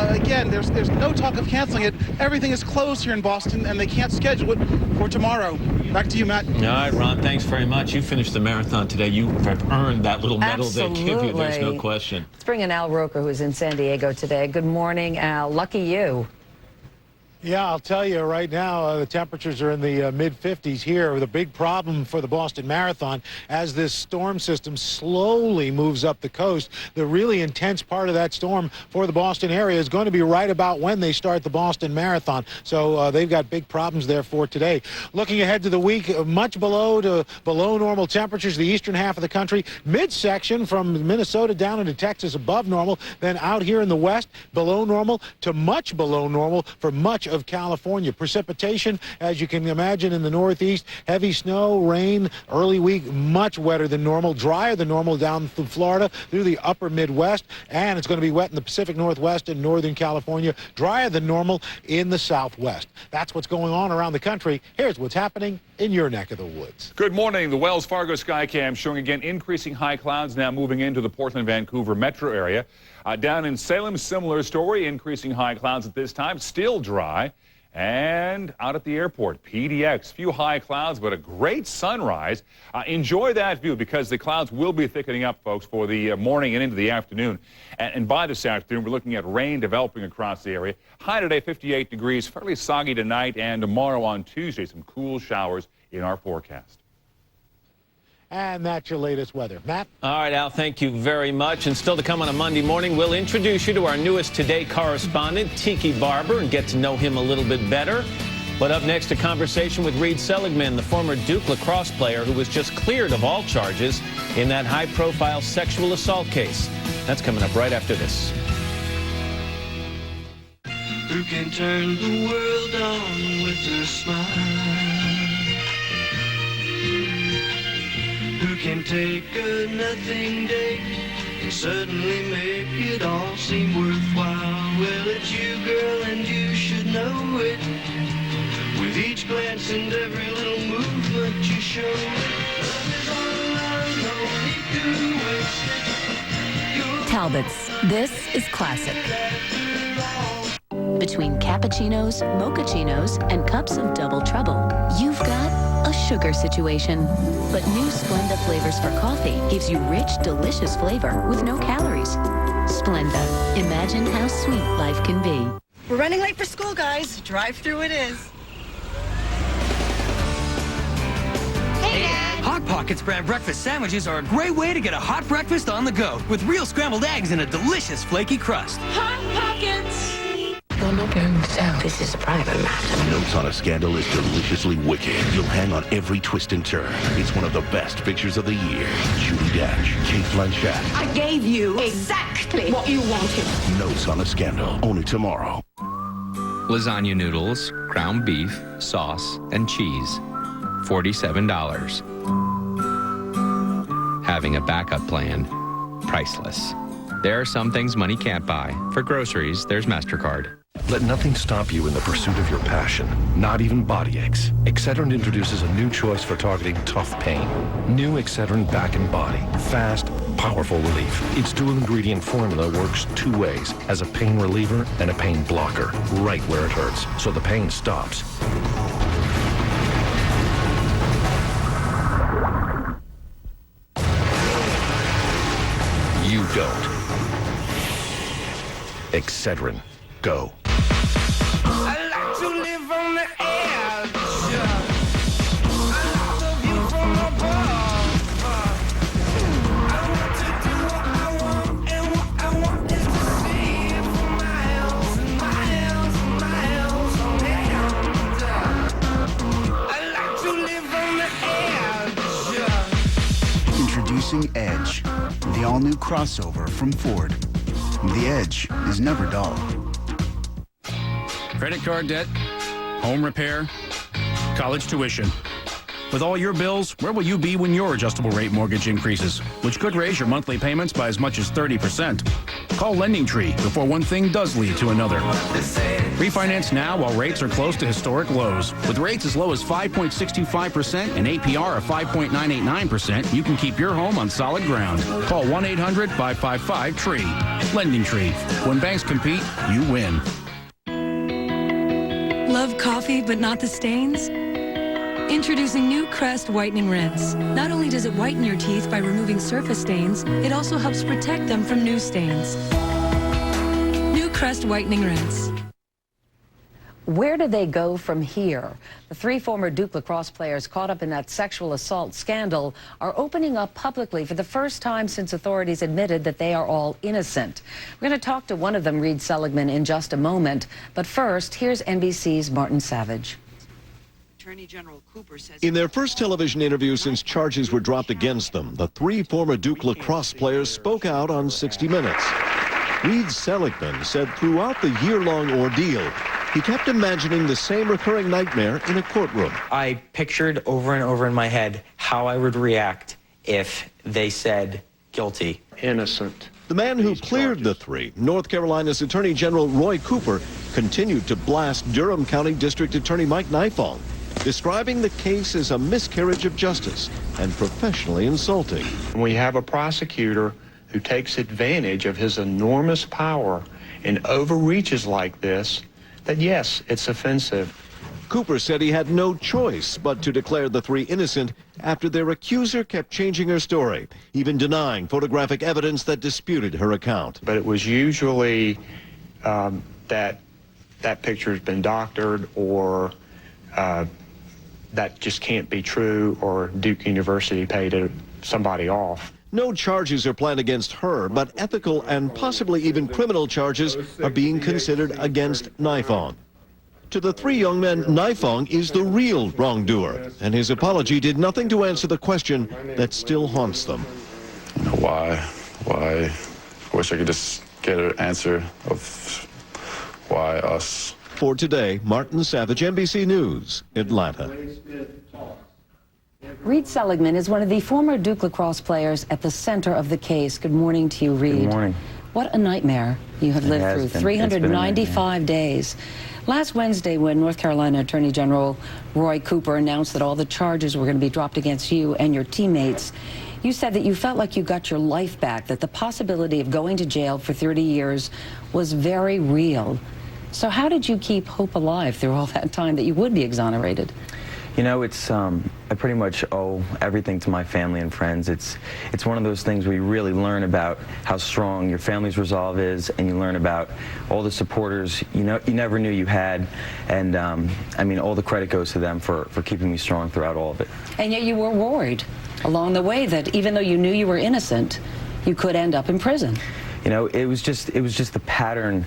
Again, there's no talk of canceling it. Everything is closed here in Boston, and they can't schedule it for tomorrow. Back to you, Matt. All right, Ron, thanks very much. You finished the marathon today. You have earned that little medal they give you. There's no question. Let's bring in Al Roker, who's in San Diego today. Good morning, Al. Lucky you. Yeah, I'll tell you right now, the temperatures are in the mid-50s here. The big problem for the Boston Marathon, as this storm system slowly moves up the coast, the really intense part of that storm for the Boston area is going to be right about when they start the Boston Marathon. So they've got big problems there for today. Looking ahead to the week, much below normal temperatures, the eastern half of the country, midsection from Minnesota down into Texas above normal, then out here in the west, below normal to much below normal for much of California. Precipitation, as you can imagine, in the northeast, heavy snow, rain, early week, much wetter than normal, drier than normal down through Florida, through the upper Midwest, and it's going to be wet in the Pacific Northwest and Northern California, drier than normal in the Southwest. That's what's going on around the country. Here's what's happening in your neck of the woods. Good morning. The Wells Fargo Skycam showing again increasing high clouds now moving into the Portland-Vancouver metro area. Down in Salem, similar story, increasing high clouds at this time, still dry. And out at the airport, PDX, few high clouds, but a great sunrise. Enjoy that view because the clouds will be thickening up, folks, for the morning and into the afternoon. And by this afternoon, we're looking at rain developing across the area. High today, 58 degrees, fairly soggy tonight, and tomorrow on Tuesday, some cool showers in our forecast. And that's your latest weather. Matt? All right, Al, thank you very much. And still to come on a Monday morning, we'll introduce you to our newest Today correspondent, Tiki Barber, and get to know him a little bit better. But up next, a conversation with Reed Seligman, the former Duke lacrosse player who was just cleared of all charges in that high-profile sexual assault case. That's coming up right after this. Who can turn the world on with a smile? Who can take a nothing day and suddenly make it all seem worthwhile? Well, it's you, girl, and you should know it. With each glance and every little movement you show, love is all around, no need to waste it. Talbot's. This is classic. Between cappuccinos, mochachinos, and cups of double trouble, you've got a sugar situation. But new Splenda flavors for coffee gives you rich, delicious flavor with no calories. Splenda. Imagine how sweet life can be. We're running late for school, guys. Drive-through it is. Hey, Dad! Hot Pockets brand breakfast sandwiches are a great way to get a hot breakfast on the go with real scrambled eggs and a delicious flaky crust. Hot Pockets! You're not going to tell. This is a private matter. Notes on a Scandal is deliciously wicked. You'll hang on every twist and turn. It's one of the best pictures of the year. Judi Dench, Kate Blanchett. I gave you exactly what you wanted. Notes on a Scandal. Only tomorrow. Lasagna noodles, ground beef, sauce, and cheese. $47. Having a backup plan, priceless. There are some things money can't buy. For groceries, there's MasterCard. Let nothing stop you in the pursuit of your passion, not even body aches. Excedrin introduces a new choice for targeting tough pain. New Excedrin Back and Body. Fast, powerful relief. Its dual-ingredient formula works two ways, as a pain reliever and a pain blocker, right where it hurts, so the pain stops. You don't. Excedrin. Go. I like to live on the edge. I like the view from above. I want to do what I want, and what I want is to see it for miles and miles and miles on end. I like to live on the edge. Introducing Edge, the all-new crossover from Ford. The Edge is never dull. Credit card debt, home repair, college tuition. With all your bills, where will you be when your adjustable rate mortgage increases, which could raise your monthly payments by as much as 30%? Call LendingTree before one thing does lead to another. Refinance now while rates are close to historic lows. With rates as low as 5.625% and APR of 5.989%, you can keep your home on solid ground. Call 1-800-555-TREE. LendingTree. When banks compete, you win. Love coffee but not the stains? Introducing new Crest Whitening Rinse. Not only does it whiten your teeth by removing surface stains, it also helps protect them from new stains. New Crest Whitening Rinse. Where do they go from here? The three former Duke lacrosse players caught up in that sexual assault scandal are opening up publicly for the first time since authorities admitted that they are all innocent. We're going to talk to one of them, Reed Seligman, in just a moment. But first, here's NBC's Martin Savage. Attorney General Cooper says in their first television interview since charges were dropped against them, the three former Duke lacrosse players spoke out on 60 Minutes. Reed Seligman said throughout the year-long ordeal, he kept imagining the same recurring nightmare in a courtroom. I pictured over and over in my head how I would react if they said guilty. Innocent. The man who cleared the three, North Carolina's Attorney General Roy Cooper, continued to blast Durham County District Attorney Mike Nifong, describing the case as a miscarriage of justice and professionally insulting. We have a prosecutor who takes advantage of his enormous power and overreaches like this. that yes, it's offensive. Cooper said he had no choice but to declare the three innocent after their accuser kept changing her story, even denying photographic evidence that disputed her account. But it was usually that picture's been doctored, or that just can't be true, or Duke University paid somebody off. No charges are planned against her, but ethical and possibly even criminal charges are being considered against Nifong. To the three young men, Nifong is the real wrongdoer, and his apology did nothing to answer the question that still haunts them. Why? I wish I could just get an answer of why us. For today, Martin Savage, NBC News, Atlanta. Reed Seligman is one of the former Duke lacrosse players at the center of the case. Good morning to you, Reed. Good morning. What a nightmare you have lived through. 395 days. Last Wednesday, when North Carolina Attorney General Roy Cooper announced that all the charges were going to be dropped against you and your teammates, you said that you felt like you got your life back, that the possibility of going to jail for 30 years was very real. So how did you keep hope alive through all that time that you would be exonerated? You know, it's I pretty much owe everything to my family and friends. It's one of those things where you really learn about how strong your family's resolve is, and you learn about all the supporters you never knew you had, and I mean, all the credit goes to them for keeping me strong throughout all of it. And yet you were worried along the way that even though you knew you were innocent, you could end up in prison. You know, it was just the pattern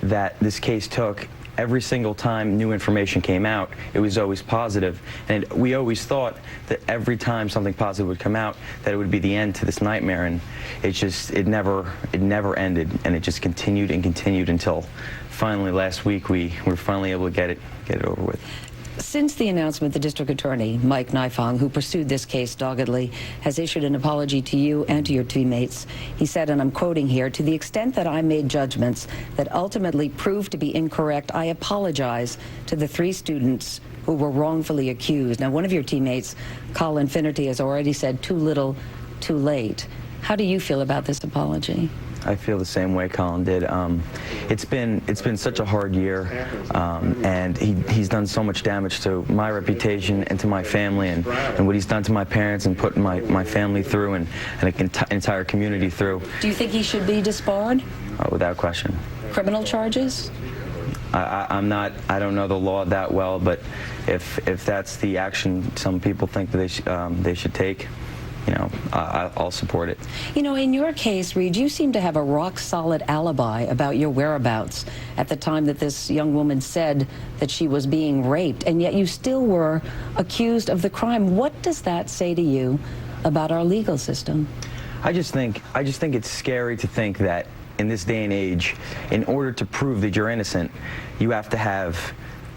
that this case took. Every single time new information came out, it was always positive, and we always thought that every time something positive would come out, that it would be the end to this nightmare, and it never ended, and it just continued and continued until finally last week we were finally able to get it over with. Since the announcement, the district attorney, Mike Nifong, who pursued this case doggedly, has issued an apology to you and to your teammates. He said, and I'm quoting here, "To the extent that I made judgments that ultimately proved to be incorrect, I apologize to the three students who were wrongfully accused." Now, one of your teammates, Colin Finnerty, has already said too little, too late. How do you feel about this apology? I feel the same way Colin did. It's been such a hard year, and he's done so much damage to my reputation and to my family, and what he's done to my parents and put my family through, and an entire community through. Do you think he should be disbarred? Without question. Criminal charges? I don't know the law that well, but if that's the action some people think that they should take, you know, I'll support it. You know, in your case, Reed, you seem to have a rock-solid alibi about your whereabouts at the time that this young woman said that she was being raped, and yet you still were accused of the crime. What does that say to you about our legal system? I just think it's scary to think that in this day and age, in order to prove that you're innocent, you have to have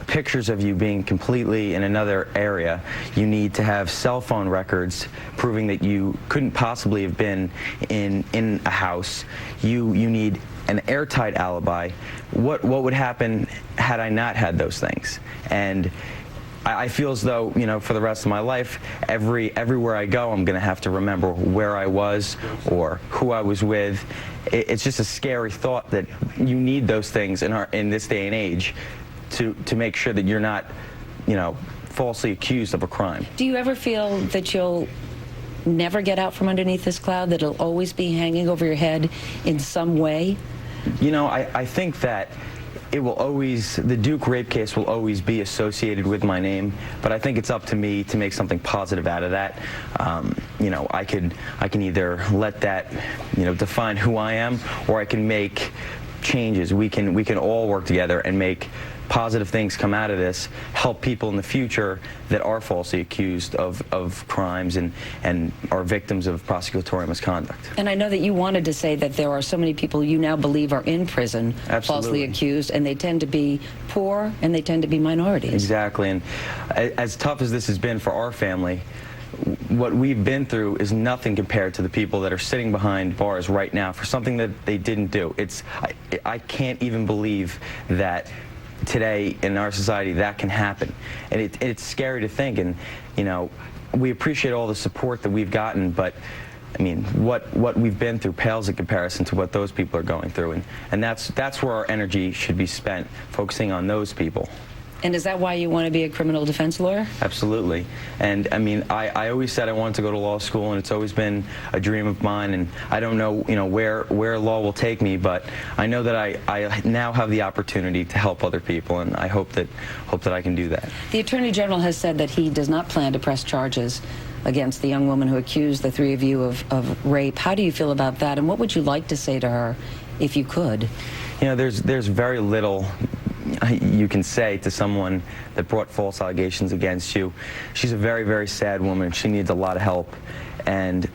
pictures of you being completely in another area. You need to have cell phone records proving that you couldn't possibly have been in a house. You need an airtight alibi. What would happen had I not had those things? And I feel as though, you know, for the rest of my life, everywhere I go, I'm going to have to remember where I was or who I was with. It's just a scary thought that you need those things in this day and age to make sure that you're not, you know, falsely accused of a crime. Do you ever feel that you'll never get out from underneath this cloud, that it'll always be hanging over your head in some way? You know, I think that it will always, the Duke rape case will always be associated with my name, but I think it's up to me to make something positive out of that. You know, I can either let that, you know, define who I am, or I can make changes. We can all work together and make positive things come out of this, help people in the future that are falsely accused of crimes and are victims of prosecutorial misconduct. And I know that you wanted to say that there are so many people you now believe are in prison, falsely accused, and they tend to be poor and they tend to be minorities. Exactly, and as tough as this has been for our family, what we've been through is nothing compared to the people that are sitting behind bars right now for something that they didn't do. I can't even believe that today in our society that can happen, and it's scary to think. And you know, we appreciate all the support that we've gotten, but I mean, what we've been through pales in comparison to what those people are going through, and that's where our energy should be spent, focusing on those people. And is that why you want to be a criminal defense lawyer? Absolutely. And I mean, I always said I wanted to go to law school, and it's always been a dream of mine. And I don't know, where law will take me, but I know that I now have the opportunity to help other people, and I hope that I can do that. The Attorney General has said that he does not plan to press charges against the young woman who accused the three of you of rape. How do you feel about that, and what would you like to say to her if you could? You know, there's very little you can say to someone that brought false allegations against you. She's a very, very sad woman. She needs a lot of help, and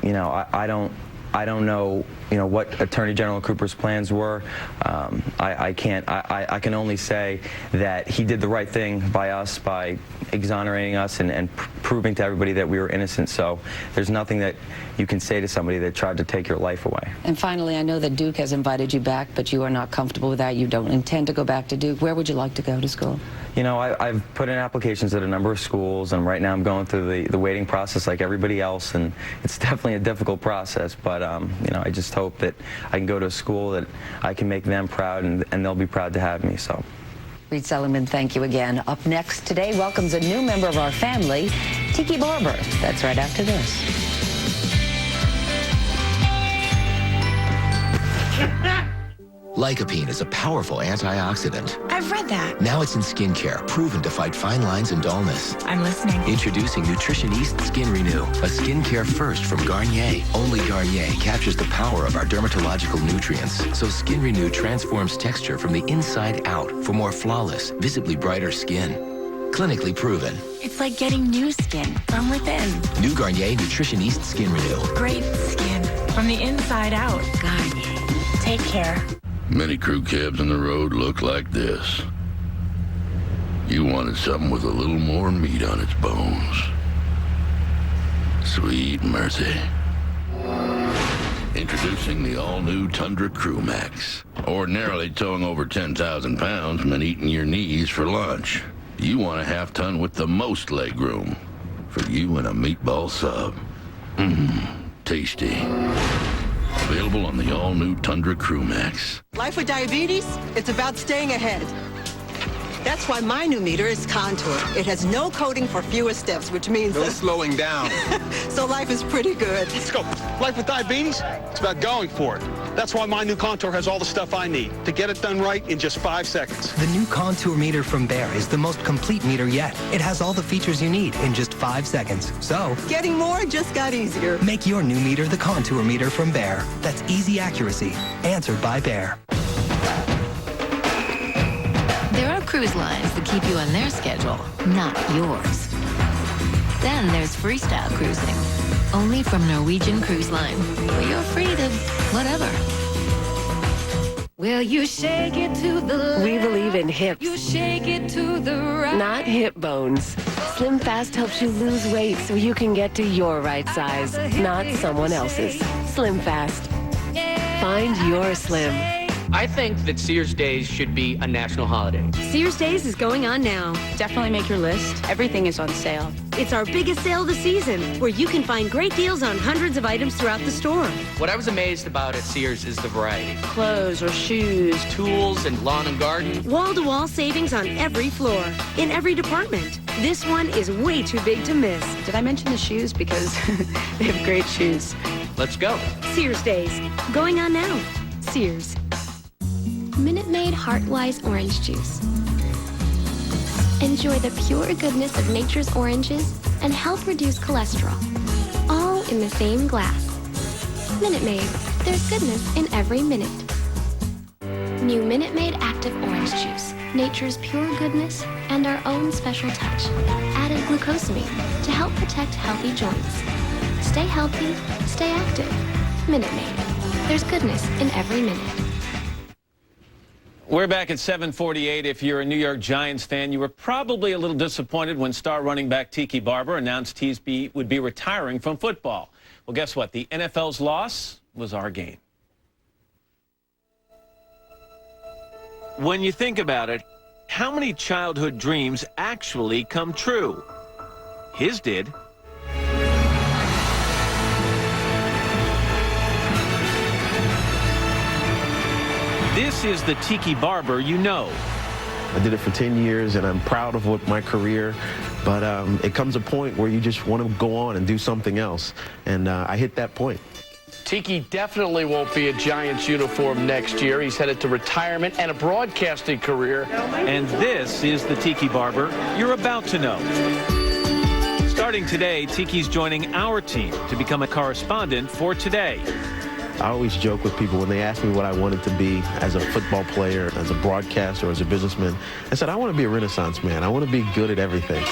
I don't know what Attorney General Cooper's plans were. I can only say that he did the right thing by us, by exonerating us and proving to everybody that we were innocent. So there's nothing that you can say to somebody that tried to take your life away. And finally, I know that Duke has invited you back, but you are not comfortable with that. You don't intend to go back to Duke. Where would you like to go to school? You know, I've put in applications at a number of schools, and right now I'm going through the waiting process like everybody else, and it's definitely a difficult process, but I just hope that I can go to a school that I can make them proud, and they'll be proud to have me. So, Reed Seligman, thank you again. Up next today welcomes a new member of our family, Tiki Barber. That's right after this. Lycopene is a powerful antioxidant. I've read that. Now it's in skincare, proven to fight fine lines and dullness. I'm listening. Introducing Nutrition East Skin Renew, a skincare first from Garnier. Only Garnier captures the power of our dermatological nutrients, so Skin Renew transforms texture from the inside out for more flawless, visibly brighter skin. Clinically proven. It's like getting new skin from within. New Garnier Nutrition East Skin Renew. Great skin from the inside out. Garnier. Take care. Many crew cabs on the road look like this. You wanted something with a little more meat on its bones. Sweet mercy. Introducing the all-new Tundra Crew Max. Ordinarily towing over 10,000 pounds meant eating your knees for lunch. You want a half-ton with the most leg room. For you and a meatball sub. Tasty. Available on the all-new Tundra Crew Max. Life with diabetes, it's about staying ahead. That's why my new meter is Contour. It has no coding for fewer steps, which means... No slowing down. So life is pretty good. Let's go. Life with diabetes, it's about going for it. That's why my new Contour has all the stuff I need to get it done right in just 5 seconds. The new Contour meter from Bayer is the most complete meter yet. It has all the features you need in just 5 seconds. So, getting more just got easier. Make your new meter the Contour meter from Bayer. That's easy accuracy, answered by Bayer. There are cruise lines that keep you on their schedule, not yours. Then there's freestyle cruising, only from Norwegian Cruise Line, where you're free to whatever. Well, you shake it to the left. We believe in hips. You shake it to the right. Not hip bones. Slim Fast helps you lose weight so you can get to your right size, not someone else's. Slim Fast. Find your slim. I think that Sears Days should be a national holiday. Sears Days is going on now. Definitely make your list. Everything is on sale. It's our biggest sale of the season, where you can find great deals on hundreds of items throughout the store. What I was amazed about at Sears is the variety. Clothes or shoes. Tools and lawn and garden. Wall-to-wall savings on every floor, in every department. This one is way too big to miss. Did I mention the shoes? Because they have great shoes. Let's go. Sears Days, going on now. Sears. Minute Maid Heartwise Orange Juice. Enjoy the pure goodness of nature's oranges and help reduce cholesterol. All in the same glass. Minute Maid. There's goodness in every minute. New Minute Maid Active Orange Juice. Nature's pure goodness and our own special touch. Added glucosamine to help protect healthy joints. Stay healthy, stay active. Minute Maid. There's goodness in every minute. We're back at 7:48. If you're a New York Giants fan, you were probably a little disappointed when star running back Tiki Barber announced he would be retiring from football. Well, guess what? The NFL's loss was our gain. When you think about it, how many childhood dreams actually come true? His did. This is the Tiki Barber you know. I did it for 10 years, and I'm proud of my career, but it comes a point where you just want to go on and do something else, and I hit that point. Tiki definitely won't be a Giants uniform next year. He's headed to retirement and a broadcasting career. And this is the Tiki Barber you're about to know. Starting today, Tiki's joining our team to become a correspondent for Today. I always joke with people when they ask me what I wanted to be as a football player, as a broadcaster, as a businessman. I said, I want to be a Renaissance man. I want to be good at everything.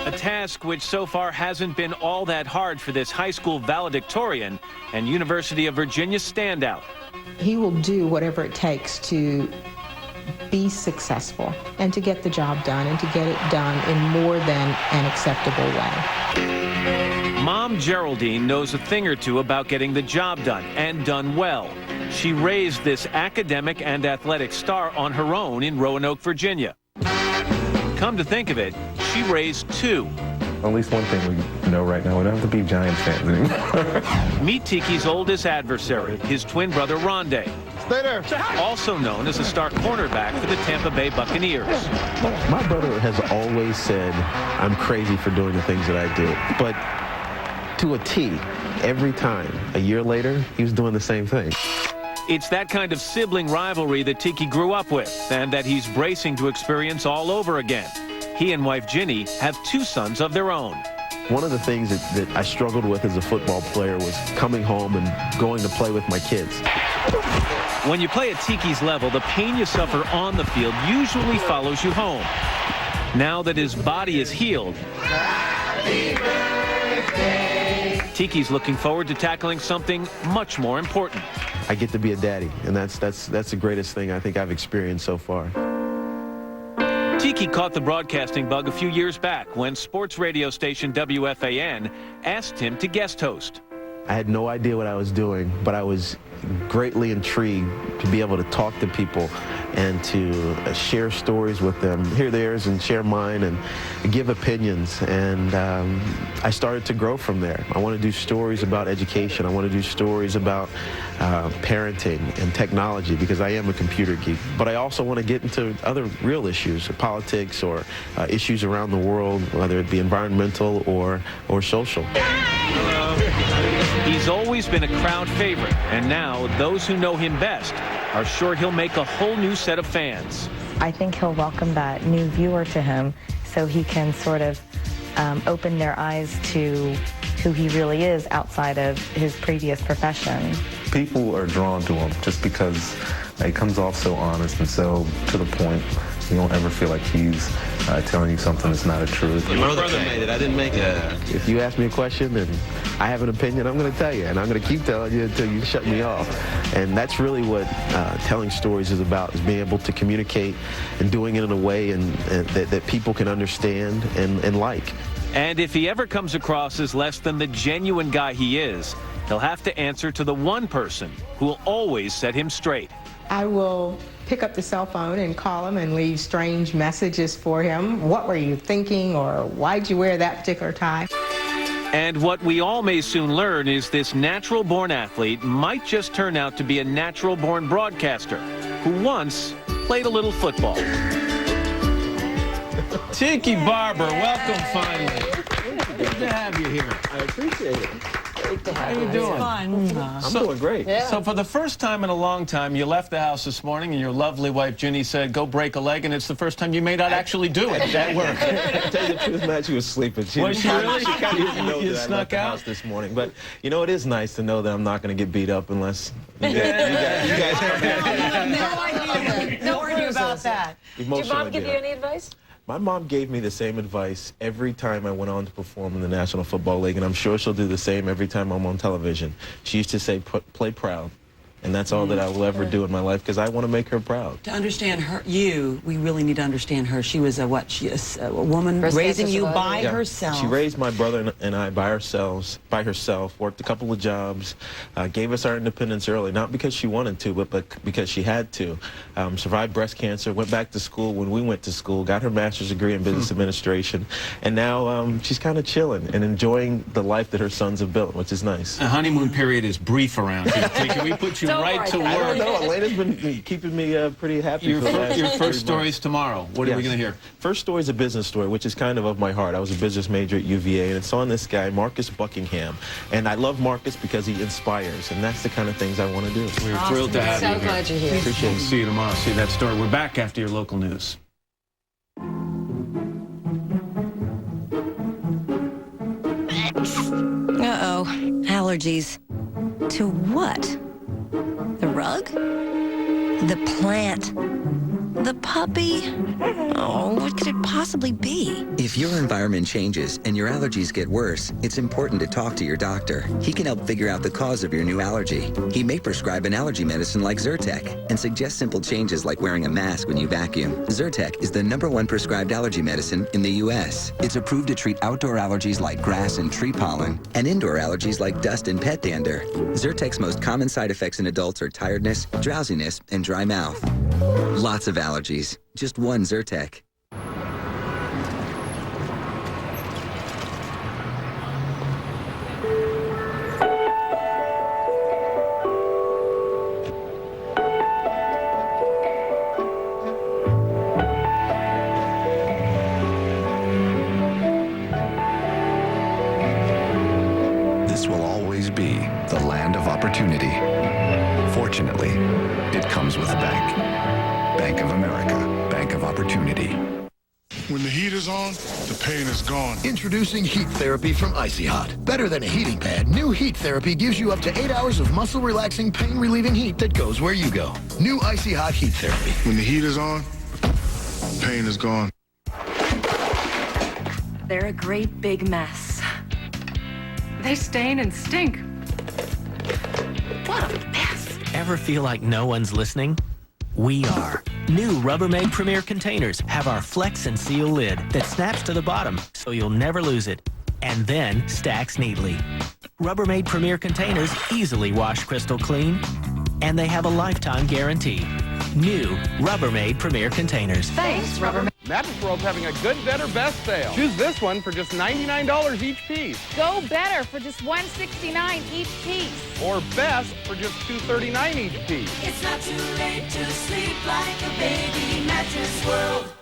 A task which so far hasn't been all that hard for this high school valedictorian and University of Virginia standout. He will do whatever it takes to be successful and to get the job done and to get it done in more than an acceptable way. Mom Geraldine knows a thing or two about getting the job done, and done well. She raised this academic and athletic star on her own in Roanoke, Virginia. Come to think of it, she raised two. At least one thing we know right now, we don't have to be Giants fans anymore. Meet Tiki's oldest adversary, his twin brother Rondé. Stay there. Also known as a star cornerback for the Tampa Bay Buccaneers. My brother has always said I'm crazy for doing the things that I do, but to a T, every time, a year later, he was doing the same thing. It's that kind of sibling rivalry that Tiki grew up with and that he's bracing to experience all over again. He and wife Ginny have two sons of their own. One of the things that I struggled with as a football player was coming home and going to play with my kids. When you play at Tiki's level, the pain you suffer on the field usually follows you home. Now that his body is healed, Tiki's looking forward to tackling something much more important. I get to be a daddy, and that's the greatest thing I think I've experienced so far. Tiki caught the broadcasting bug a few years back when sports radio station WFAN asked him to guest host. I had no idea what I was doing, but I was greatly intrigued to be able to talk to people and to share stories with them, hear theirs and share mine and give opinions. And I started to grow from there. I want to do stories about education. I want to do stories about parenting and technology because I am a computer geek. But I also want to get into other real issues, politics or issues around the world, whether it be environmental or social. He's always been a crowd favorite, and now those who know him best are sure he'll make a whole new set of fans. I think he'll welcome that new viewer to him so he can sort of open their eyes to who he really is outside of his previous profession. People are drawn to him just because he comes off so honest and so to the point. You don't ever feel like he's telling you something that's not a truth. My brother made it. I didn't make it. If you ask me a question and I have an opinion, I'm going to tell you, and I'm going to keep telling you until you shut me off. And that's really what telling stories is about, is being able to communicate and doing it in a way that people can understand and like. And if he ever comes across as less than the genuine guy he is, he'll have to answer to the one person who will always set him straight. I will pick up the cell phone and call him and leave strange messages for him. What were you thinking, or why'd you wear that particular tie? And what we all may soon learn is this natural-born athlete might just turn out to be a natural-born broadcaster who once played a little football. Tiki Barber, welcome finally. Good to have you here. I appreciate it. How you doing? I'm doing great. Yeah. So for the first time in a long time, you left the house this morning and your lovely wife, Ginny, said, go break a leg, and it's the first time you may not actually do it at work. Tell you the truth, Matt, she was sleeping. Was she really? She kind of didn't know You that I snuck left the out? house this morning. But, you know, it is nice to know that I'm not going to get beat up unless you guys come back. No worry about that. Did your mom give you any advice? My mom gave me the same advice every time I went on to perform in the National Football League, and I'm sure she'll do the same every time I'm on television. She used to say, play proud. And that's all that I will ever do in my life, because I want to make her proud. To understand her, we really need to understand her. She was a woman raising you by herself. She raised my brother and I by herself, worked a couple of jobs, gave us our independence early, not because she wanted to, but because she had to. Survived breast cancer, went back to school when we went to school, got her master's degree in business administration, and now she's kind of chilling and enjoying the life that her sons have built, which is nice. The honeymoon period is brief around here. Can we put you right to work. I don't know. Elena's been keeping me pretty happy. Your for the last first 3 story is months. tomorrow. What are we going to hear? First story is a business story, which is kind of my heart. I was a business major at UVA, and it's on this guy, Marcus Buckingham. And I love Marcus because he inspires, and that's the kind of things I want to do. We're thrilled to have you here. So glad you're here. Appreciate it. See you tomorrow. See that story. We're back after your local news. Uh-oh. Allergies. To what? The rug? The plant? The puppy? Oh, what could it possibly be? If your environment changes and your allergies get worse, it's important to talk to your doctor. He can help figure out the cause of your new allergy. He may prescribe an allergy medicine like Zyrtec and suggest simple changes like wearing a mask when you vacuum. Zyrtec is the #1 prescribed allergy medicine in the U.S. It's approved to treat outdoor allergies like grass and tree pollen and indoor allergies like dust and pet dander. Zyrtec's most common side effects in adults are tiredness, drowsiness, and dry mouth. Lots of allergies. Just one Zyrtec. This will always be the land of opportunity. Fortunately, it comes with a bank. Bank of America, Bank of Opportunity. When the heat is on, the pain is gone. Introducing Heat Therapy from Icy Hot. Better than a heating pad, new Heat Therapy gives you up to 8 hours of muscle-relaxing, pain-relieving heat that goes where you go. New Icy Hot Heat Therapy. When the heat is on, pain is gone. They're a great big mess. They stain and stink. What a mess. Ever feel like no one's listening? We are. New Rubbermaid Premier Containers have our Flex and Seal lid that snaps to the bottom so you'll never lose it, and then stacks neatly. Rubbermaid Premier Containers easily wash crystal clean, and they have a lifetime guarantee. New Rubbermaid Premier Containers. Thanks, Rubbermaid. Mattress World's having a good, better, best sale. Choose this one for just $99 each piece. Go better for just $169 each piece. Or best for just $239 each piece. It's not too late to sleep like a baby. Mattress World.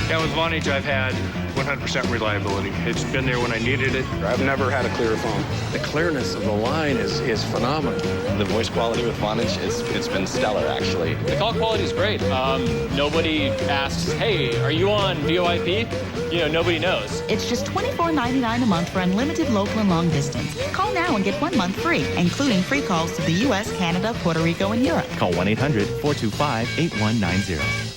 Yeah, with Vonage, I've had 100% reliability. It's been there when I needed it. I've never had a clear phone. The clearness of the line is phenomenal. The voice quality with Vonage, it's been stellar, actually. The call quality is great. Nobody asks, hey, are you on VoIP? You know, nobody knows. It's just $24.99 a month for unlimited local and long distance. Call now and get 1 month free, including free calls to the U.S., Canada, Puerto Rico, and Europe. Call 1-800-425-8190.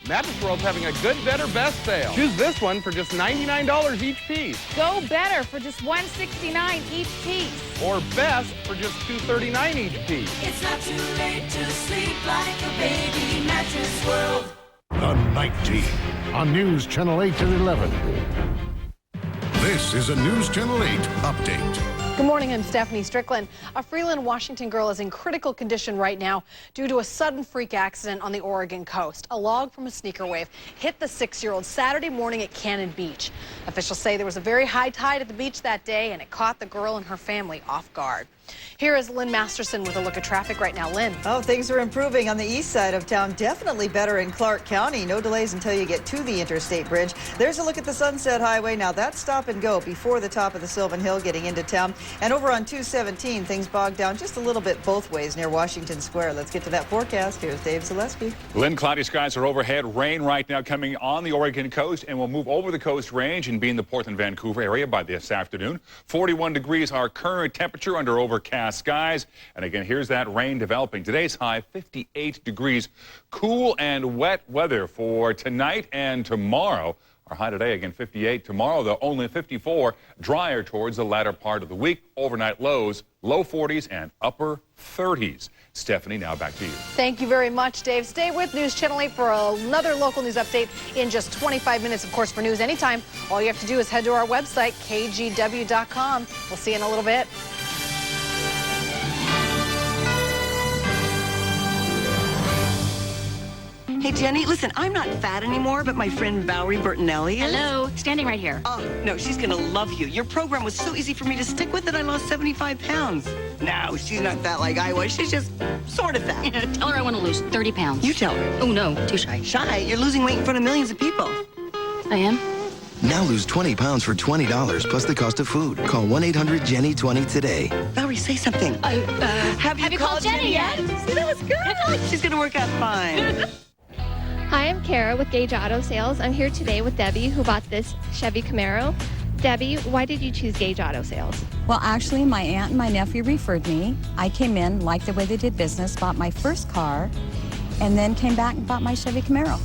Mattress World's having a good, better, best sale. Choose this one for just $99 each piece. Go better for just $169 each piece. Or best for just $239 each piece. It's not too late to sleep like a baby. Mattress World. The Night Team on News Channel 8 and 11. This is a News Channel 8 update. Good morning, I'm Stephanie Strickland. A Freeland, Washington girl is in critical condition right now due to a sudden freak accident on the Oregon coast. A log from a sneaker wave hit the 6-year-old Saturday morning at Cannon Beach. Officials say there was a very high tide at the beach that day and it caught the girl and her family off guard. Here is Lynn Masterson with a look at traffic right now. Lynn. Oh, things are improving on the east side of town. Definitely better in Clark County. No delays until you get to the Interstate Bridge. There's a look at the Sunset Highway. Now that's stop and go before the top of the Sylvan Hill getting into town. And over on 217, things bogged down just a little bit both ways near Washington Square. Let's get to that forecast. Here's Dave Zaleski. Lynn, cloudy skies are overhead. Rain right now coming on the Oregon coast and will move over the Coast Range and be in the Portland, Vancouver area by this afternoon. 41 degrees our current temperature under overcast skies. And again, here's that rain developing. Today's high, 58 degrees. Cool and wet weather for tonight and tomorrow. Our high today, again, 58. Tomorrow, though, only 54. Drier towards the latter part of the week. Overnight lows, low 40s and upper 30s. Stephanie, now back to you. Thank you very much, Dave. Stay with News Channel 8 for another local news update in just 25 minutes. Of course, for news anytime, all you have to do is head to our website, kgw.com. We'll see you in a little bit. Hey, Jenny, listen, I'm not fat anymore, but my friend Valerie Bertinelli is. Hello, standing right here. Oh, no, she's going to love you. Your program was so easy for me to stick with that I lost 75 pounds. No, she's not fat like I was. She's just sort of fat. Tell her I want to lose 30 pounds. You tell her. Oh, no, too shy. Shy? You're losing weight in front of millions of people. I am? Now lose 20 pounds for $20 plus the cost of food. Call 1-800-JENNY-20 today. Valerie, say something. Have you called Jenny yet? See, that was good. She's going to work out fine. Hi, I'm Kara with Gage Auto Sales. I'm here today with Debbie, who bought this Chevy Camaro. Debbie, why did you choose Gage Auto Sales? Well, actually, my aunt and my nephew referred me. I came in, liked the way they did business, bought my first car, and then came back and bought my Chevy Camaro.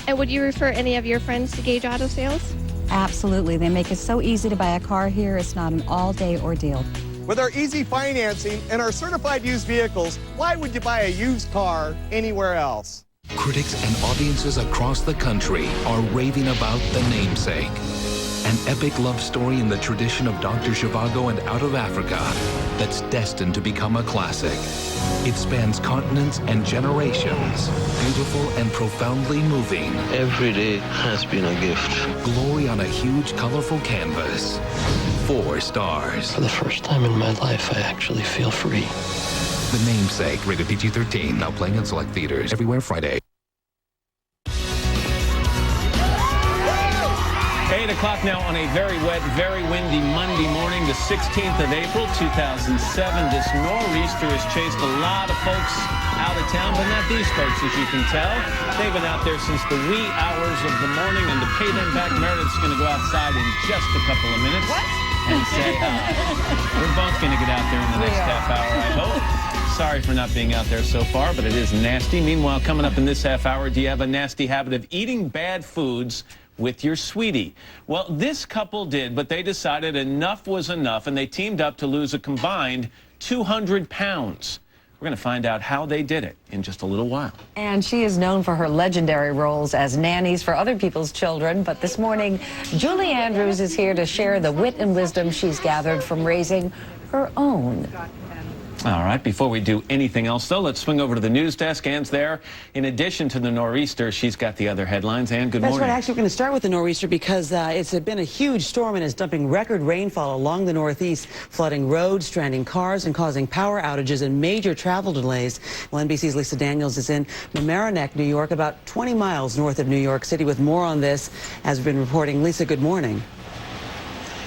And would you refer any of your friends to Gage Auto Sales? Absolutely. They make it so easy to buy a car here. It's not an all-day ordeal. With our easy financing and our certified used vehicles, why would you buy a used car anywhere else? Critics and audiences across the country are raving about The Namesake, an epic love story in the tradition of Dr. Zhivago and Out of Africa that's destined to become a classic. It spans continents and generations, beautiful and profoundly moving. Every day has been a gift. Glory on a huge, colorful canvas. 4 stars. For the first time in my life, I actually feel free. The Namesake, rated PG-13, now playing in select theaters everywhere Friday. 8 o'clock now on a very wet, very windy Monday morning, the 16th of April, 2007. This nor'easter has chased a lot of folks out of town, but not these folks, as you can tell. They've been out there since the wee hours of the morning, and to pay them back, Meredith's going to go outside in just a couple of minutes. What? And say hi. We're both going to get out there in the next half hour, I hope. Sorry for not being out there so far, but it is nasty. Meanwhile, coming up in this half hour, do you have a nasty habit of eating bad foods with your sweetie? Well, this couple did, but they decided enough was enough, and they teamed up to lose a combined 200 pounds. We're going to find out how they did it in just a little while. And she is known for her legendary roles as nannies for other people's children. But this morning, Julie Andrews is here to share the wit and wisdom she's gathered from raising her own. All right, before we do anything else, though, let's swing over to the news desk. Anne's there. In addition to the nor'easter, she's got the other headlines. Anne, good morning. That's right. Actually, we're going to start with the nor'easter because it's been a huge storm and is dumping record rainfall along the Northeast, flooding roads, stranding cars, and causing power outages and major travel delays. Well, NBC's Lisa Daniels is in Mamaroneck, New York, about 20 miles north of New York City, with more on this, as we've been reporting. Lisa, good morning.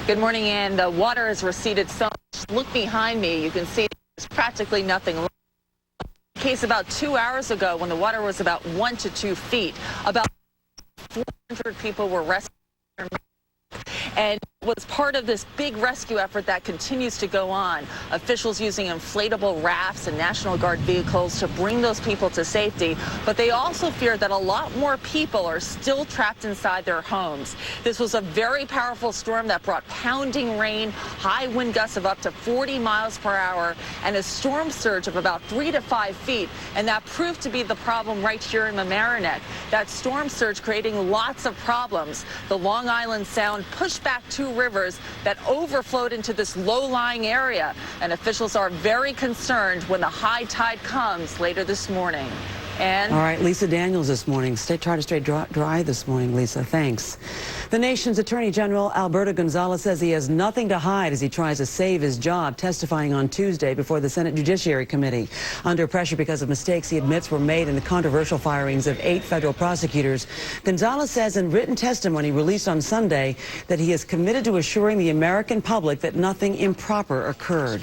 Good morning, Anne. The water has receded so much. Look behind me. You can see there's practically nothing left. Case about 2 hours ago when the water was about 1 to 2 feet. About 400 people were rescued and was part of this big rescue effort that continues to go on. Officials using inflatable rafts and National Guard vehicles to bring those people to safety, but they also fear that a lot more people are still trapped inside their homes. This was a very powerful storm that brought pounding rain, high wind gusts of up to 40 miles per hour, and a storm surge of about 3 to 5 feet, and that proved to be the problem right here in Mamaroneck. That storm surge creating lots of problems. The Long Island Sound pushed back 2 rivers that overflowed into this low-lying area, and officials are very concerned when the high tide comes later this morning. And all right, Lisa Daniels this morning. Try to stay dry this morning, Lisa. Thanks. The nation's Attorney General Alberto Gonzales says he has nothing to hide as he tries to save his job, testifying on Tuesday before the Senate Judiciary Committee. Under pressure because of mistakes he admits were made in the controversial firings of 8 federal prosecutors, Gonzales says in written testimony released on Sunday that he is committed to assuring the American public that nothing improper occurred.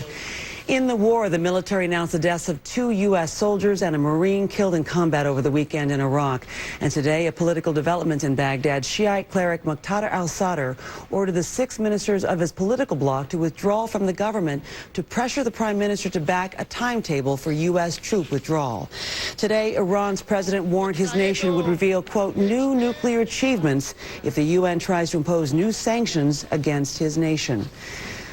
In the war, the military announced the deaths of 2 U.S. soldiers and a Marine killed in combat over the weekend in Iraq. And today, a political development in Baghdad. Shiite cleric Muqtada al-Sadr ordered the 6 ministers of his political bloc to withdraw from the government to pressure the prime minister to back a timetable for U.S. troop withdrawal. Today, Iran's president warned his nation would reveal, quote, new nuclear achievements if the UN tries to impose new sanctions against his nation.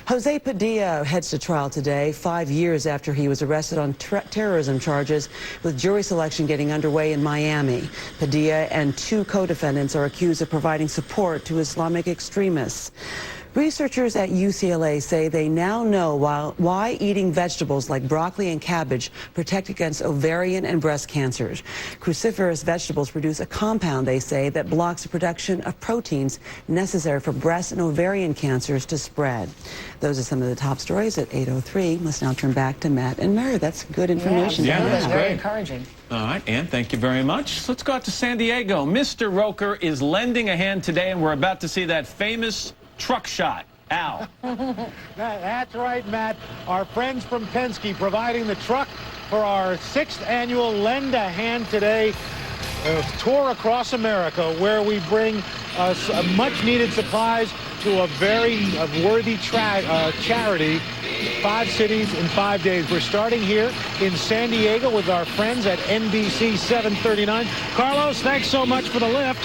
Jose Padilla heads to trial today, 5 years after he was arrested on terrorism charges, with jury selection getting underway in Miami. Padilla and 2 co-defendants are accused of providing support to Islamic extremists. Researchers at UCLA say they now know why eating vegetables like broccoli and cabbage protect against ovarian and breast cancers. Cruciferous vegetables produce a compound, they say, that blocks the production of proteins necessary for breast and ovarian cancers to spread. Those are some of the top stories at 8:03. Let's now turn back to Matt and Mary. That's good information. Yeah, that's very great. encouraging. All right, Ann, thank you very much. Let's go out to San Diego. Mr. Roker is lending a hand today, and we're about to see that famous truck shot. Al. That's right, Matt. Our friends from Penske providing the truck for our 6th annual Lend a Hand Today tour across America, where we bring much-needed supplies to a very worthy charity. 5 cities in 5 days. We're starting here in San Diego with our friends at NBC 739. Carlos, thanks so much for the lift.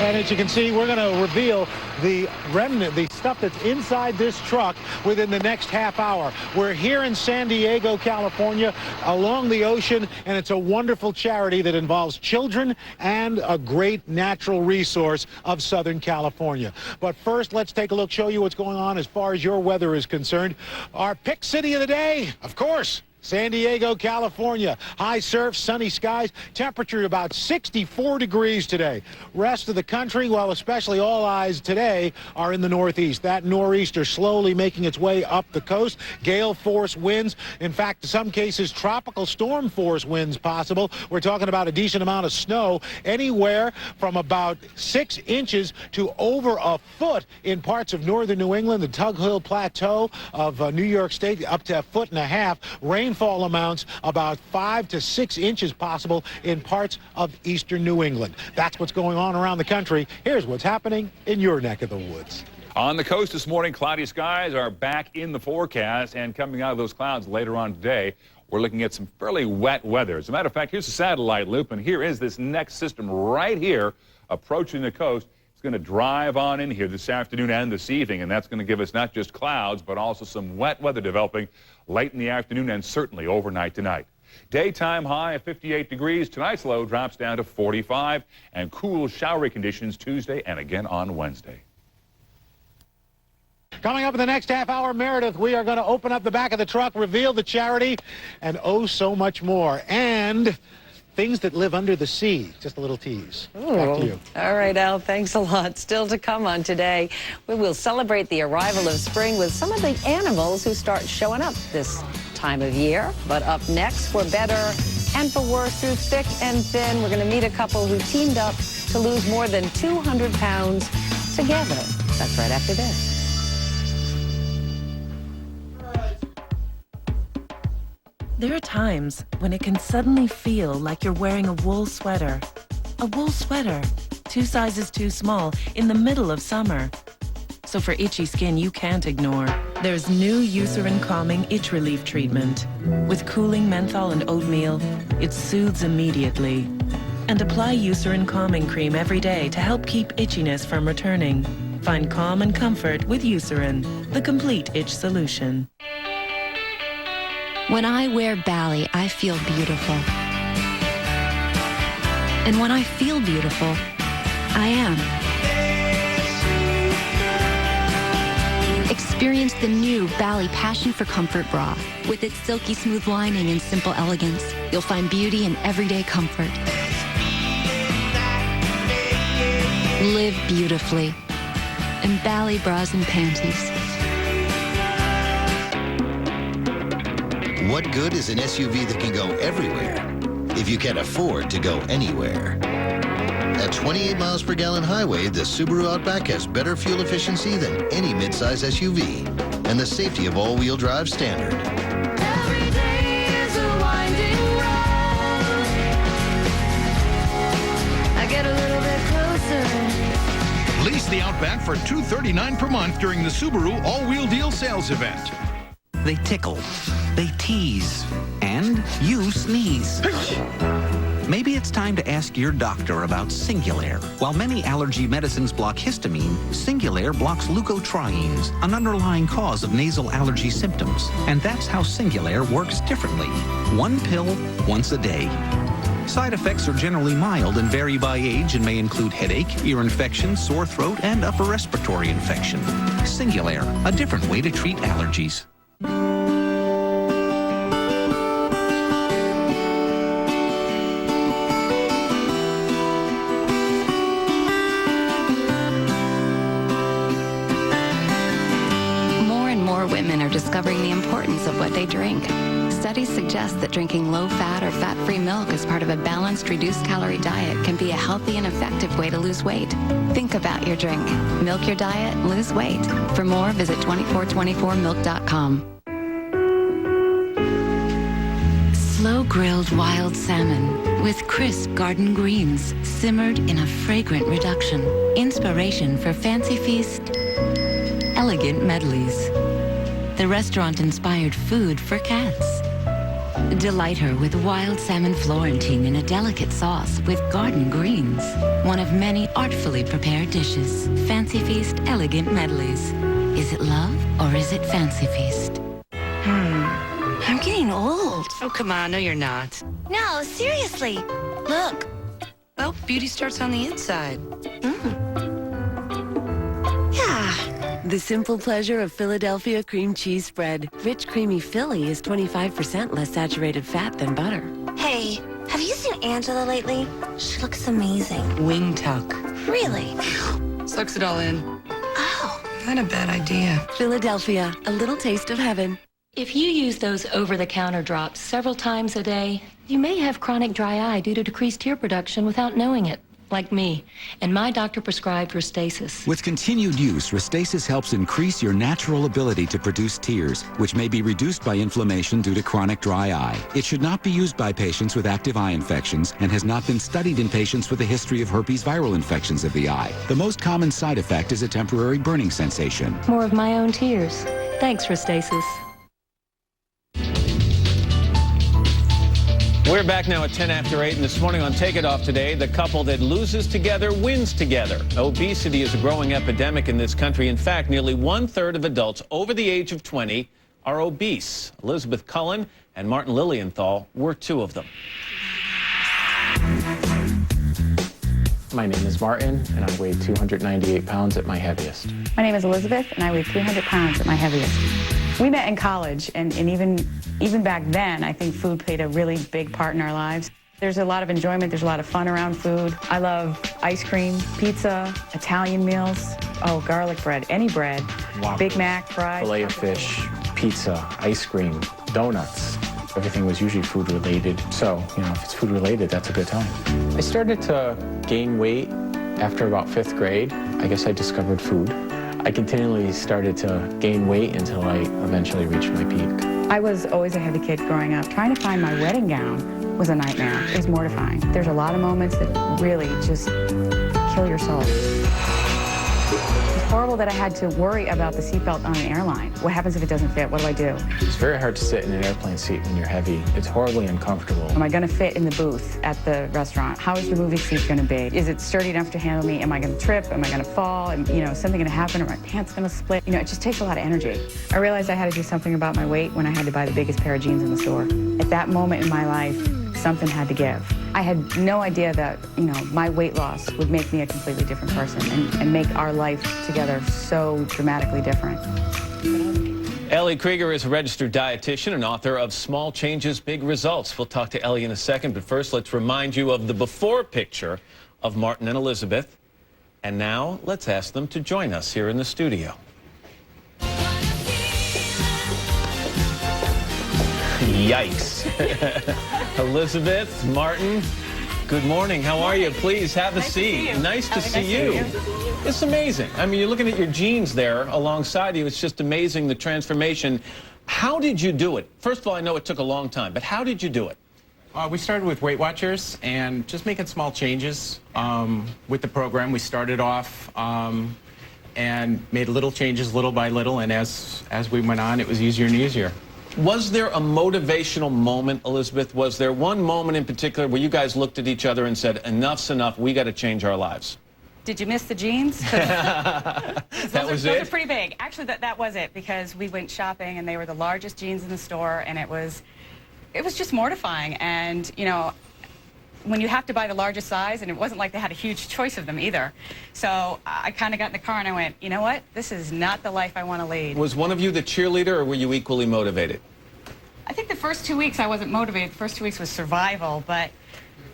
And as you can see, we're going to reveal the remnant, the stuff that's inside this truck within the next half hour. We're here in San Diego, California, along the ocean, and it's a wonderful charity that involves children and a great natural resource of Southern California. But first, let's take a look, show you what's going on as far as your weather is concerned. Our pick city of the day, of course, San Diego, California. High surf, sunny skies, temperature about 64 degrees today. Rest of the country, well, especially all eyes today, are in the northeast. That nor'easter slowly making its way up the coast. Gale force winds. In fact, in some cases, tropical storm force winds possible. We're talking about a decent amount of snow, anywhere from about 6 inches to over a foot in parts of northern New England, the Tug Hill Plateau of New York State, up to 1.5 feet. Rainfall amounts about 5 to 6 inches possible in parts of eastern New England. That's what's going on around the country. Here's what's happening in your neck of the woods. On the coast this morning, cloudy skies are back in the forecast, and coming out of those clouds later on today, we're looking at some fairly wet weather. As a matter of fact, here's a satellite loop, and here is this next system right here approaching the coast. It's going to drive on in here this afternoon and this evening, and that's going to give us not just clouds, but also some wet weather developing late in the afternoon and certainly overnight tonight. Daytime high of 58 degrees. Tonight's low drops down to 45, and cool, showery conditions Tuesday and again on Wednesday. Coming up in the next half hour, Meredith, we are going to open up the back of the truck, reveal the charity, and oh, so much more. And things that live under the sea. Just a little tease. Back to you. All right, Al, thanks a lot. Still to come on today, we will celebrate the arrival of spring with some of the animals who start showing up this time of year. But up next, for better and for worse, through thick and thin, we're going to meet a couple who teamed up to lose more than 200 pounds together. That's right after this. There are times when it can suddenly feel like you're wearing a wool sweater. A wool sweater, 2 sizes too small, in the middle of summer. So for itchy skin you can't ignore, there's new Eucerin Calming Itch Relief Treatment. With cooling menthol and oatmeal, it soothes immediately. And apply Eucerin Calming Cream every day to help keep itchiness from returning. Find calm and comfort with Eucerin, the complete itch solution. When I wear Bally, I feel beautiful. And when I feel beautiful, I am. Experience the new Bally Passion for Comfort bra. With its silky smooth lining and simple elegance, you'll find beauty in everyday comfort. Live beautifully in Bally bras and panties. What good is an SUV that can go everywhere if you can't afford to go anywhere? At 28 miles per gallon highway, the Subaru Outback has better fuel efficiency than any midsize SUV and the safety of all-wheel drive standard. Every day is a winding road. I get a little bit closer. Lease the Outback for $239 per month during the Subaru All-Wheel Deal sales event. They tickle, they tease, and you sneeze. Maybe it's time to ask your doctor about Singulair. While many allergy medicines block histamine, Singulair blocks leukotrienes, an underlying cause of nasal allergy symptoms. And that's how Singulair works differently. 1 pill once a day. Side effects are generally mild and vary by age and may include headache, ear infection, sore throat, and upper respiratory infection. Singulair, a different way to treat allergies. More and more women are discovering the importance of what they drink. Studies suggest that drinking low-fat or fat-free milk as part of a balanced, reduced-calorie diet can be a healthy and effective way to lose weight. Think about your drink. Milk your diet, lose weight. For more, visit 2424milk.com. Slow-grilled wild salmon with crisp garden greens simmered in a fragrant reduction. Inspiration for Fancy Feast elegant medleys. The restaurant-inspired food for cats. Delight her with wild salmon Florentine in a delicate sauce with garden greens. One of many artfully prepared dishes. Fancy Feast elegant medleys. Is it love or is it Fancy Feast? I'm getting old. Oh, come on. No, you're not. No, seriously. Look. Well, beauty starts on the inside. Yeah. The simple pleasure of Philadelphia cream cheese spread. Rich, creamy Philly is 25% less saturated fat than butter. Hey, have you seen Angela lately? She looks amazing. Wing tuck. Really? Sucks it all in. Oh. Not a bad idea. Philadelphia, a little taste of heaven. If you use those over-the-counter drops several times a day, you may have chronic dry eye due to decreased tear production without knowing it, like me. And my doctor prescribed Restasis. With continued use, Restasis helps increase your natural ability to produce tears, which may be reduced by inflammation due to chronic dry eye. It should not be used by patients with active eye infections and has not been studied in patients with a history of herpes viral infections of the eye. The most common side effect is a temporary burning sensation. More of my own tears. Thanks, Restasis. We're back now at 10 after 8, and this morning on Take It Off Today, the couple that loses together wins together. Obesity is a growing epidemic in this country. In fact, nearly 1/3 of adults over the age of 20 are obese. Elizabeth Cullen and Martin Lilienthal were two of them. My name is Martin, and I weigh 298 pounds at my heaviest. My name is Elizabeth, and I weigh 300 pounds at my heaviest. We met in college, and even back then, I think food played a really big part in our lives. There's a lot of enjoyment, there's a lot of fun around food. I love ice cream, pizza, Italian meals, garlic bread, any bread, Whoppers, Big Mac, fries. Filet of fish, pizza, ice cream, donuts. Everything was usually food related. So, if it's food related, that's a good time. I started to gain weight after about 5th grade. I guess I discovered food. I continually started to gain weight until I eventually reached my peak. I was always a heavy kid growing up. Trying to find my wedding gown was a nightmare. It was mortifying. There's a lot of moments that really just kill your soul. It's horrible that I had to worry about the seatbelt on an airline. What happens if it doesn't fit? What do I do? It's very hard to sit in an airplane seat when you're heavy. It's horribly uncomfortable. Am I going to fit in the booth at the restaurant? How is the movie seat going to be? Is it sturdy enough to handle me? Am I going to trip? Am I going to fall? And, something going to happen? Are my pants going to split? It just takes a lot of energy. I realized I had to do something about my weight when I had to buy the biggest pair of jeans in the store. At that moment in my life, something had to give. I had no idea that, my weight loss would make me a completely different person and make our life together so dramatically different. Ellie Krieger is a registered dietitian and author of Small Changes, Big Results. We'll talk to Ellie in a second, but first let's remind you of the before picture of Martin and Elizabeth. And now let's ask them to join us here in the studio. Yikes. Elizabeth, Martin, good morning. How are you? Please have a seat. Nice to see you. It's amazing. I mean, you're looking at your jeans there alongside you. It's just amazing, the transformation. How did you do it? First of all, I know it took a long time, but how did you do it? We started with Weight Watchers and just making small changes with the program. We started off and made little changes little by little, and as we went on, it was easier and easier. Was there a motivational moment, Elizabeth? Was there one moment in particular where you guys looked at each other and said, enough's enough, we got to change our lives? Did you miss the jeans? That was it? Those are pretty big. Actually, that was it, because we went shopping and they were the largest jeans in the store, and it was just mortifying. And, when you have to buy the largest size, and it wasn't like they had a huge choice of them either. So I kind of got in the car and I went, you know what? This is not the life I want to lead. Was one of you the cheerleader, or were you equally motivated? I think the first 2 weeks I wasn't motivated. The first 2 weeks was survival, but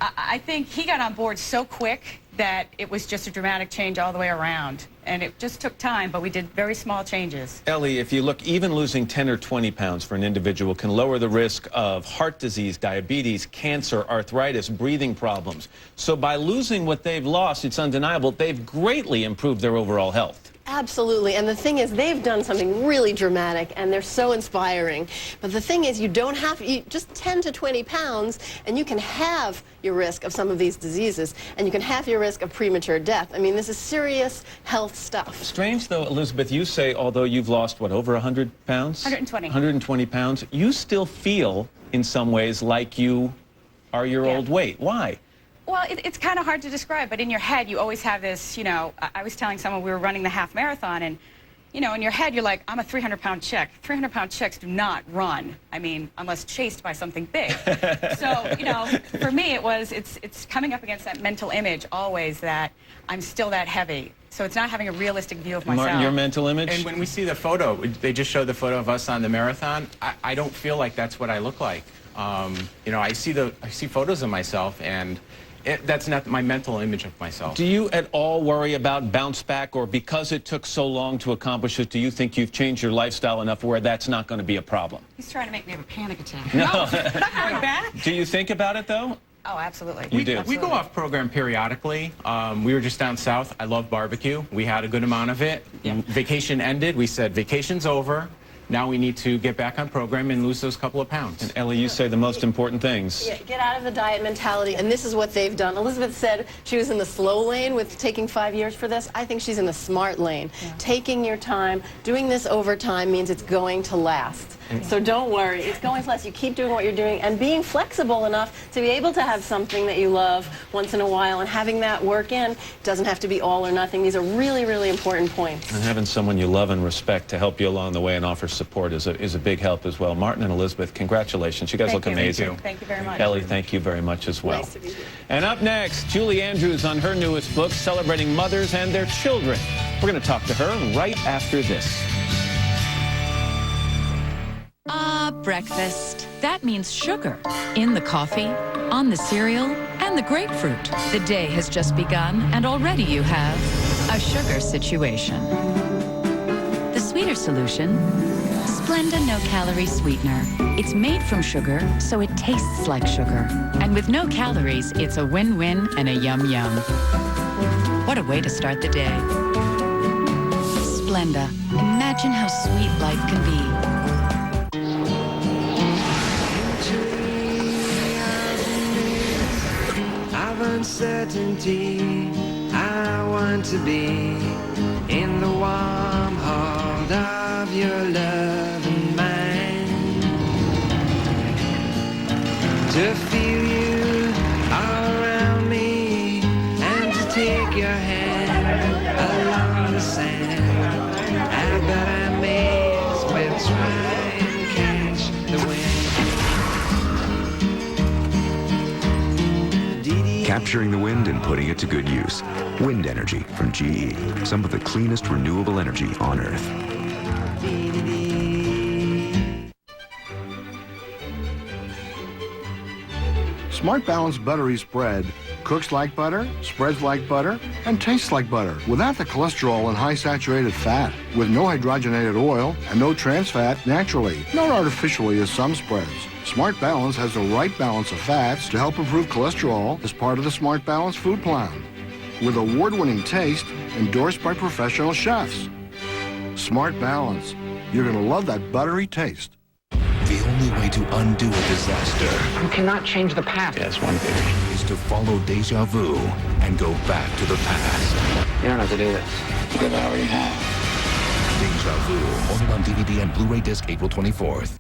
I think he got on board so quick that it was just a dramatic change all the way around. And it just took time, but we did very small changes. Ellie, if you look, even losing 10 or 20 pounds for an individual can lower the risk of heart disease, diabetes, cancer, arthritis, breathing problems. So by losing what they've lost, it's undeniable, they've greatly improved their overall health. Absolutely, and the thing is, they've done something really dramatic, and they're so inspiring. But the thing is, you don't have just 10 to 20 pounds, and you can halve your risk of some of these diseases, and you can halve your risk of premature death. I mean, this is serious health stuff. Strange, though, Elizabeth, you say, although you've lost, what, over 100 pounds? 120. 120 pounds, you still feel, in some ways, like you are your old weight. Why? Well, it's kind of hard to describe, but in your head, you always have this, you know, I was telling someone we were running the half marathon, and, you know, in your head, you're like, I'm a 300-pound chick. 300-pound chicks do not run. I mean, unless chased by something big. So, you know, for me, it's coming up against that mental image always that I'm still that heavy. So it's not having a realistic view of myself. Martin, your mental image? And when we see the photo, they just showed the photo of us on the marathon. I don't feel like that's what I look like. You know, I see photos of myself, and that's not my mental image of myself. Do you at all worry about bounce back, or because it took so long to accomplish it, do you think you've changed your lifestyle enough where that's not going to be a problem? He's trying to make me have a panic attack. No. No, we're not going back. Do you think about it, though? Oh, absolutely. You do? We go off program periodically. We were just down south. I love barbecue. We had a good amount of it. Yeah. Vacation ended. We said, vacation's over. Now we need to get back on program and lose those couple of pounds. And Ellie, you say the most important things. Yeah, get out of the diet mentality, and this is what they've done. Elizabeth said she was in the slow lane with taking 5 years for this. I think she's in the smart lane. Yeah. Taking your time, doing this over time means it's going to last. So don't worry, it's going to last. You keep doing what you're doing and being flexible enough to be able to have something that you love once in a while, and having that work in doesn't have to be all or nothing. These are really, really important points. And having someone you love and respect to help you along the way and offer support is a big help as well. Martin and Elizabeth, congratulations. You guys look amazing. Thank you very much. Ellie, thank you very much as well. Nice to be here. And up next, Julie Andrews on her newest book, celebrating mothers and their children. We're going to talk to her right after this. Breakfast. That means sugar. In the coffee, on the cereal, and the grapefruit. The day has just begun, and already you have a sugar situation. The sweeter solution, Splenda no-calorie sweetener. It's made from sugar, so it tastes like sugar. And with no calories, it's a win-win and a yum-yum. What a way to start the day. Splenda. Imagine how sweet life can be. Uncertainty, I want to be in the warm hold of your love and mine, to feel you all around me and to take your hand along the sand. I bet I may as well try and catch the wind. Capturing the wind and putting it to good use. Wind energy from GE. Some of the cleanest renewable energy on Earth. Smart Balance Buttery Spread cooks like butter, spreads like butter, and tastes like butter without the cholesterol and high saturated fat, with no hydrogenated oil and no trans fat naturally, not artificially as some spreads. Smart Balance has the right balance of fats to help improve cholesterol as part of the Smart Balance food plan, with award-winning taste endorsed by professional chefs. Smart Balance. You're going to love that buttery taste. The only way to undo a disaster, You cannot change the past. that's one theory, is to follow deja vu and go back to the past. You don't have to do this. Because I already have. Deja Vu, only on DVD and Blu-ray disc April 24th.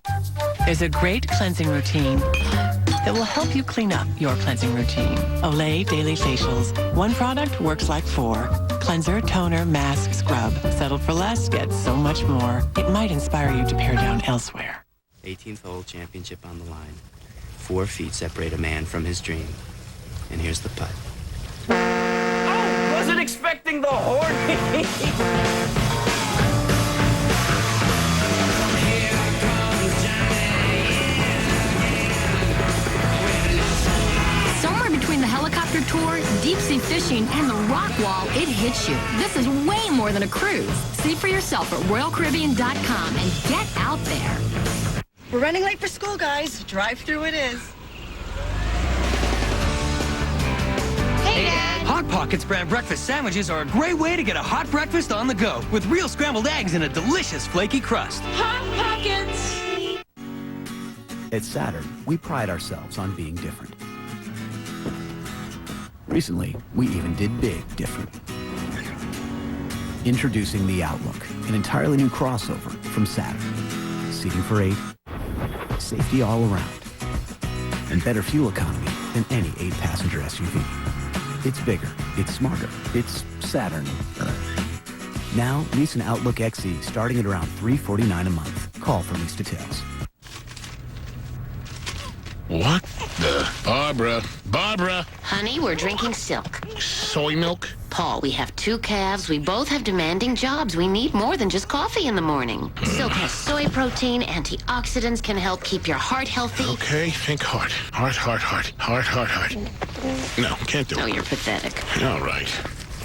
There's a great cleansing routine that will help you clean up your cleansing routine. Olay Daily Facials. One product works like four. Cleanser, toner, mask, scrub. Settle for less, get so much more. It might inspire you to pare down elsewhere. 18th hole, championship on the line. 4 feet separate a man from his dream. And here's the putt. Oh, wasn't expecting the horn. Somewhere between the helicopter tour, deep sea fishing, and the rock wall, it hits you. This is way more than a cruise. See for yourself at RoyalCaribbean.com and get out there. We're running late for school, guys. Drive through it is. Hey, Dad. Hot Pockets brand breakfast sandwiches are a great way to get a hot breakfast on the go with real scrambled eggs and a delicious flaky crust. Hot Pockets! At Saturn, we pride ourselves on being different. Recently, we even did big different. Introducing the Outlook, an entirely new crossover from Saturn. Seating for 8, safety all around, and better fuel economy than any 8-passenger SUV. It's bigger, it's smarter, it's Saturn. Now, lease an Outlook XE starting at around $349 a month. Call for lease details. What the? Barbara. Honey, we're drinking Silk. Soy milk? Paul, we have 2 calves. We both have demanding jobs. We need more than just coffee in the morning. Silk has soy protein, antioxidants, can help keep your heart healthy. Okay, think heart. Heart. No, can't do it. Oh, you're pathetic. All right.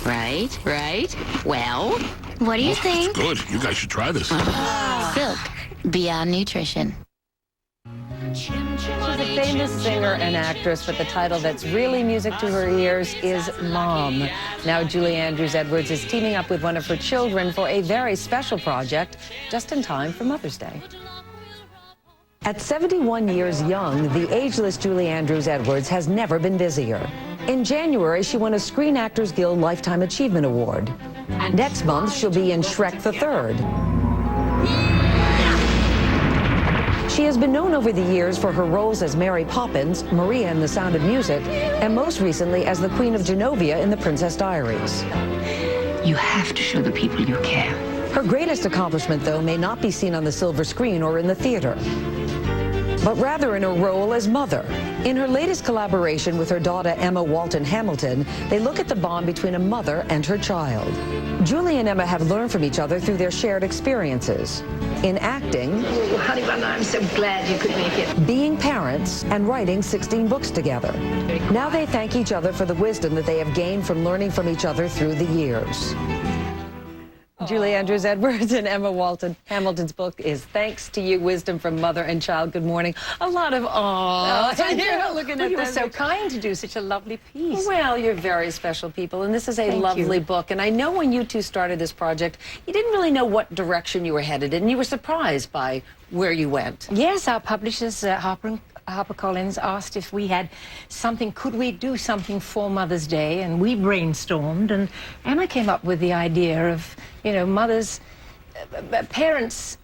Right. Well, what do you think? It's good. You guys should try this. Silk, Beyond Nutrition. She's a famous singer and actress, but the title that's really music to her ears is Mom. Now Julie Andrews Edwards is teaming up with one of her children for a very special project, just in time for Mother's Day. At 71 years young, the ageless Julie Andrews Edwards has never been busier. In January, she won a Screen Actors Guild Lifetime Achievement Award. Next month, she'll be in Shrek the Third. She has been known over the years for her roles as Mary Poppins, Maria in The Sound of Music, and most recently as the Queen of Genovia in The Princess Diaries. You have to show the people you care. Her greatest accomplishment, though, may not be seen on the silver screen or in the theater, but rather in her role as mother. In her latest collaboration with her daughter Emma Walton Hamilton, they look at the bond between a mother and her child. Julie and Emma have learned from each other through their shared experiences. In acting, Oh, honey bun, I'm so glad you could make it. being parents, and writing 16 books together. Now they thank each other for the wisdom that they have gained from learning from each other through the years. Julie Andrews Edwards and Emma Walton Hamilton's book is Thanks to You, Wisdom from Mother and Child. Good morning. A lot of aw. Oh, looking at you were this. so kind to do such a lovely piece. Well, you're very special people, and this is a Thank lovely you. book. And I know when you two started this project, you didn't really know what direction you were headed in, and you were surprised by where you went. Yes, our publishers, HarperCollins, asked if we had something, could we do something for Mother's Day? And we brainstormed, and Emma came up with the idea of, mothers, parents,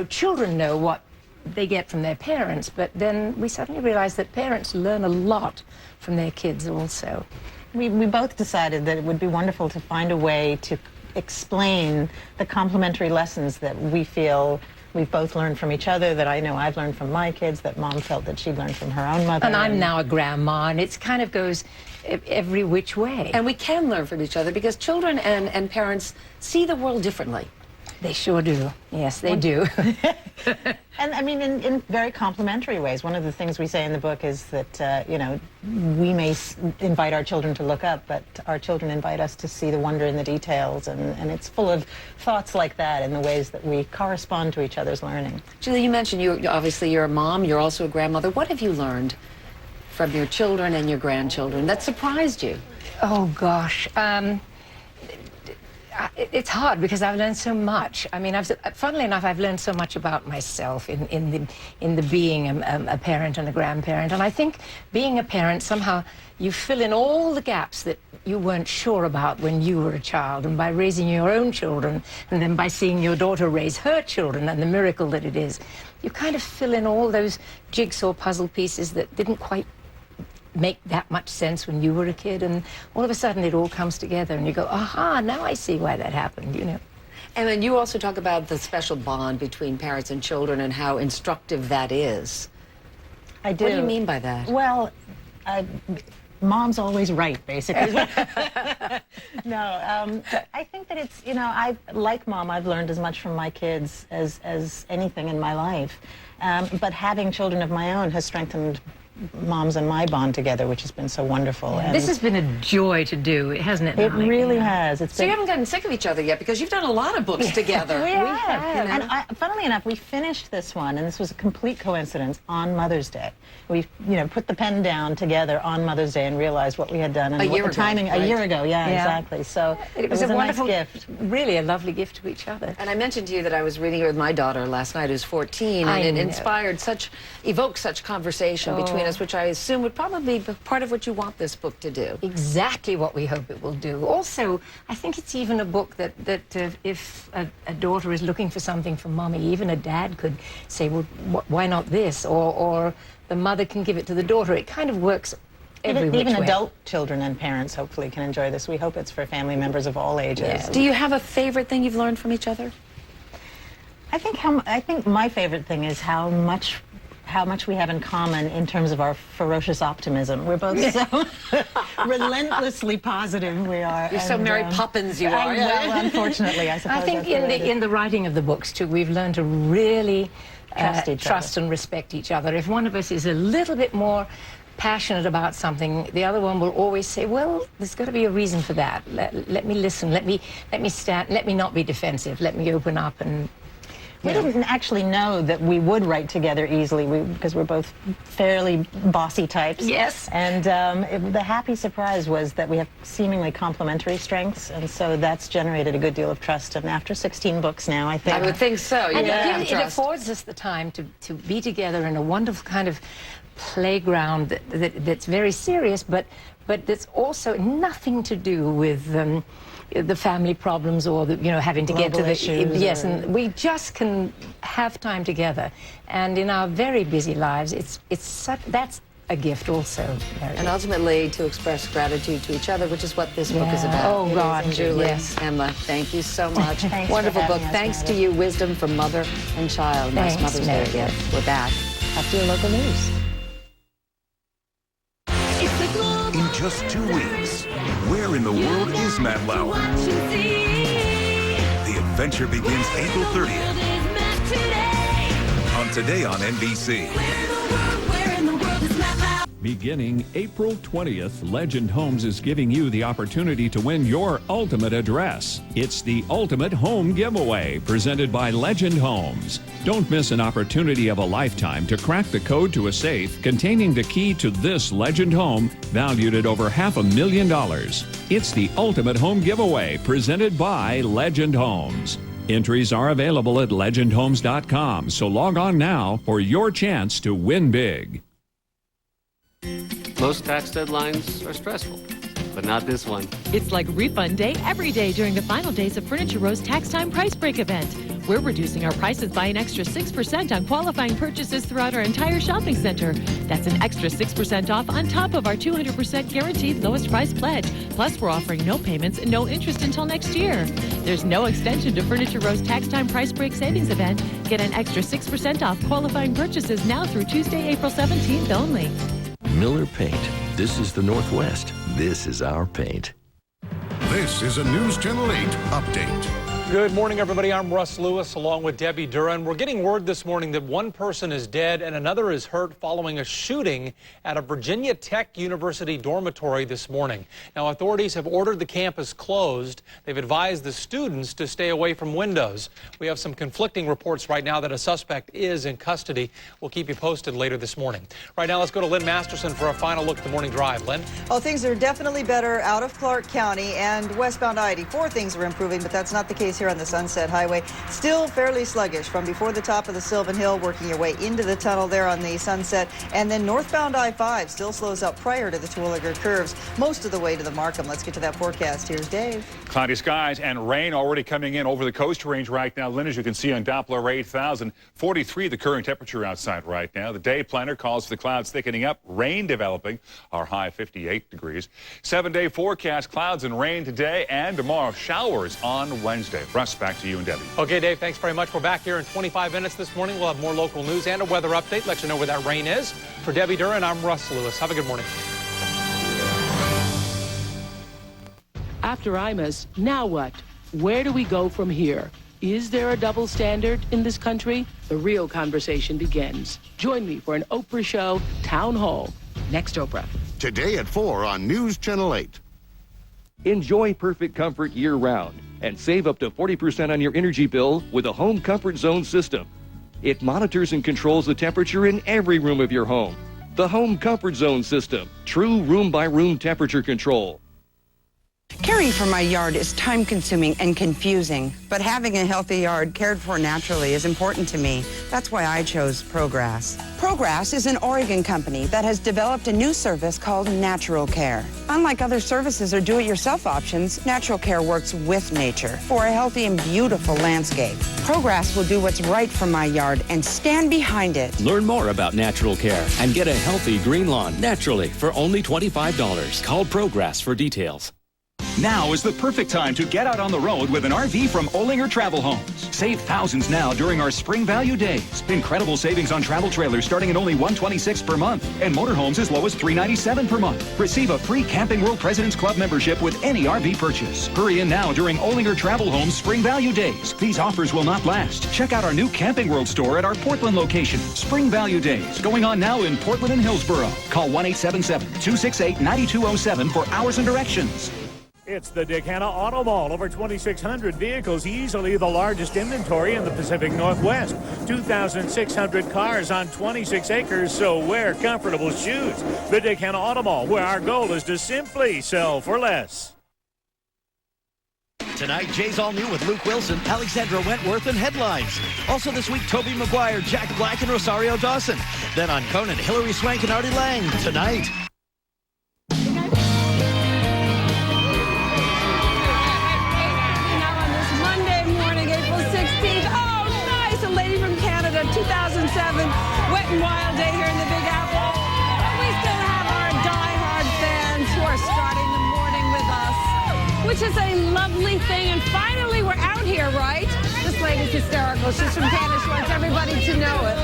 children know what they get from their parents, but then we suddenly realized that parents learn a lot from their kids also. We both decided that it would be wonderful to find a way to explain the complementary lessons that we feel we've both learned from each other, that I know I've learned from my kids, that Mom felt that she'd learned from her own mother. And I'm now a grandma, and it kind of goes every which way. And we can learn from each other because children and parents see the world differently. They sure do. Yes, they do. And I mean, in very complimentary ways. One of the things we say in the book is that, we may invite our children to look up, but our children invite us to see the wonder in the details. And it's full of thoughts like that in the ways that we correspond to each other's learning. Julie, you mentioned obviously you're a mom, you're also a grandmother. What have you learned from your children and your grandchildren that surprised you? Oh, gosh. It's hard because I've learned so much. I mean, funnily enough, I've learned so much about myself in the being a parent and a grandparent. And I think being a parent, somehow you fill in all the gaps that you weren't sure about when you were a child. And by raising your own children, and then by seeing your daughter raise her children and the miracle that it is, you kind of fill in all those jigsaw puzzle pieces that didn't quite make that much sense when you were a kid, and all of a sudden it all comes together and you go, aha, now I see why that happened, And then you also talk about the special bond between parents and children and how instructive that is. I do. What do you mean by that? Well, mom's always right, basically. No, I think that it's, like Mom, I've learned as much from my kids as anything in my life. But having children of my own has strengthened Mom's and my bond together, which has been so wonderful. Yeah. And this has been a joy to do, hasn't it? It really has. So you haven't gotten sick of each other yet, because you've done a lot of books together. We have. And funnily enough, we finished this one, and this was a complete coincidence, on Mother's Day. We, put the pen down together on Mother's Day and realized what we had done and A what year the ago, timing. right? A year ago, yeah, exactly. So it was a wonderful nice gift. Really a lovely gift to each other. And I mentioned to you that I was reading it with my daughter last night, who's 14, and it evoked such conversation between us, which I assume would probably be part of what you want this book to do. Exactly what we hope it will do. Also, I think it's even a book that if a daughter is looking for something from mommy, even a dad could say, well, why not this? Or the mother can give it to the daughter. It kind of works every which Even way. adult children and parents hopefully can enjoy this. We hope it's for family members of all ages. Yeah. Do you have a favorite thing you've learned from each other? I think my favorite thing is how much we have in common in terms of our ferocious optimism. We're both so relentlessly positive. We are. You're so Mary Poppins, you are. Well, unfortunately, I suppose. I think in the writing of the books too, we've learned to really trust and respect each other. If one of us is a little bit more passionate about something, the other one will always say, well, there's got to be a reason for that. Let me listen. Let me stand. Let me not be defensive. Let me open up and. We didn't actually know that we would write together easily because we're both fairly bossy types. Yes. And the happy surprise was that we have seemingly complementary strengths, and so that's generated a good deal of trust. And after 16 books now, I think... I would think so. And it affords us the time to be together in a wonderful kind of playground that's very serious, but that's also nothing to do with... the family problems or having to get to the issues and we just can have time together, and in our very busy lives that's a gift also. And ultimately to express gratitude to each other, which is what this book is about. Oh God, Julie, yes. Emma, thank you so much. Thanks Wonderful for book. having us, Thanks to Meredith. you, Wisdom from Mother and Child. Nice Thanks, Mother's Day Meredith. gift. We're back. After your local news. In just 2 weeks, where in the world is Matt Lauer? The adventure begins April 30th. On Today on NBC. Beginning April 20th, Legend Homes is giving you the opportunity to win your ultimate address. It's the Ultimate Home Giveaway, presented by Legend Homes. Don't miss an opportunity of a lifetime to crack the code to a safe containing the key to this Legend home, valued at over $500,000. It's the Ultimate Home Giveaway, presented by Legend Homes. Entries are available at legendhomes.com, so log on now for your chance to win big. Most tax deadlines are stressful, but not this one. It's like refund day every day during the final days of Furniture Row's Tax Time Price Break event. We're reducing our prices by an extra 6% on qualifying purchases throughout our entire shopping center. That's an extra 6% off on top of our 200% guaranteed lowest price pledge. Plus, we're offering no payments and no interest until next year. There's no extension to Furniture Row's Tax Time Price Break savings event. Get an extra 6% off qualifying purchases now through Tuesday, April 17th only. Miller Paint. This is the Northwest. This is our paint. This is a News Channel 8 update. Good morning, everybody. I'm Russ Lewis along with Debbie Duran. We're getting word this morning that one person is dead and another is hurt following a shooting at a Virginia Tech University dormitory this morning. Now, authorities have ordered the campus closed. They've advised the students to stay away from windows. We have some conflicting reports right now that a suspect is in custody. We'll keep you posted later this morning. Right now, let's go to Lynn Masterson for a final look at the morning drive. Lynn? Oh, things are definitely better out of Clark County and westbound I-84. Things are improving, but that's not the case here on the Sunset Highway. Still fairly sluggish from before the top of the Sylvan Hill, working your way into the tunnel there on the Sunset. And then northbound I-5 still slows up prior to the Terwilliger curves most of the way to the Markham. Let's get to that forecast. Here's Dave. Cloudy skies and rain already coming in over the coast range right now. Lynn, as you can see on Doppler 8000, 43 the current temperature outside right now. The day planner calls for the clouds thickening up, rain developing, our high 58 degrees. 7-day forecast, clouds and rain today and tomorrow, showers on Wednesday. Russ, back to you and Debbie. Okay, Dave, thanks very much. We're back here in 25 minutes this morning. We'll have more local news and a weather update, let you know where that rain is. For Debbie Duran, I'm Russ Lewis. Have a good morning. After Imus, now what? Where do we go from here? Is there a double standard in this country? The real conversation begins. Join me for an Oprah Show Town Hall. Next Oprah. Today at 4 on News Channel 8. Enjoy perfect comfort year-round and save up to 40% on your energy bill with a Home Comfort Zone system. It monitors and controls the temperature in every room of your home. The Home Comfort Zone system, true room-by-room temperature control. Caring for my yard is time-consuming and confusing, but having a healthy yard cared for naturally is important to me. That's why I chose ProGrass. ProGrass is an Oregon company that has developed a new service called Natural Care. Unlike other services or do-it-yourself options, Natural Care works with nature for a healthy and beautiful landscape. ProGrass will do what's right for my yard and stand behind it. Learn more about Natural Care and get a healthy green lawn naturally for only $25. Call ProGrass for details. Now is the perfect time to get out on the road with an RV from Olinger Travel Homes. Save thousands now during our Spring Value Days. Incredible savings on travel trailers starting at only $126 per month and motorhomes as low as $397 per month. Receive a free Camping World President's Club membership with any RV purchase. Hurry in now during Olinger Travel Homes Spring Value Days. These offers will not last. Check out our new Camping World store at our Portland location. Spring Value Days going on now in Portland and Hillsborough. Call 1-877-268-9207 for hours and directions. It's the Dick Hanna Auto Mall. Over 2,600 vehicles, easily the largest inventory in the Pacific Northwest. 2,600 cars on 26 acres, so wear comfortable shoes. The Dick Hanna Auto Mall, where our goal is to simply sell for less. Tonight, Jay's All New with Luke Wilson, Alexandra Wentworth, and headlines. Also this week, Toby Maguire, Jack Black, and Rosario Dawson. Then on Conan, Hilary Swank and Artie Lang. Tonight. Oh, nice! A lady from Canada, 2007, Wet and Wild Day here in the Big Apple. We still have our die-hard fans who are starting the morning with us, which is a lovely thing. And finally, we're out here, right? This lady's hysterical. She's from Canada. She wants everybody to know it.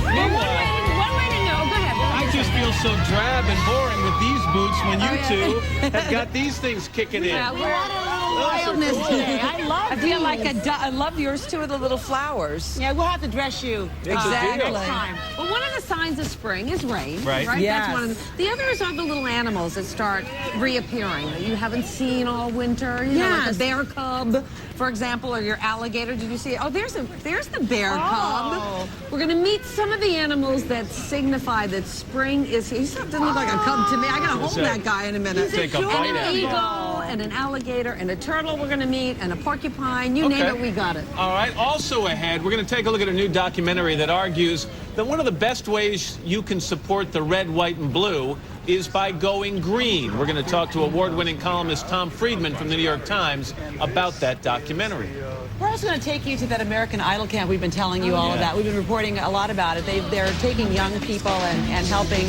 Well, one way to know. Go ahead. I just feel so drab and boring with these boots when you two have got these things kicking in. Yeah, we're at a little wildness today. I feel like I love yours too with the little flowers. Yeah, we'll have to dress you exactly. next time. Well, one of the signs of spring is rain, right? Yes. That's one of them. The others are the little animals that start reappearing that you haven't seen all winter. You know, like a bear cub, for example, or your alligator. Did you see it? Oh, there's the bear cub. We're going to meet some of the animals that signify that spring is here. He doesn't look like a cub to me. I got to hold that guy in a minute. Take a bite and out an of him. eagle, and an alligator, and a turtle we're going to meet, and a porcupine. You name it, we got it. All right. Also ahead, we're going to take a look at a new documentary that argues that one of the best ways you can support the red, white, and blue is by going green. We're going to talk to award-winning columnist Tom Friedman from the New York Times about that documentary. We're also going to take you to that American Idol camp we've been telling you all about. We've been reporting a lot about it. They're taking young people and helping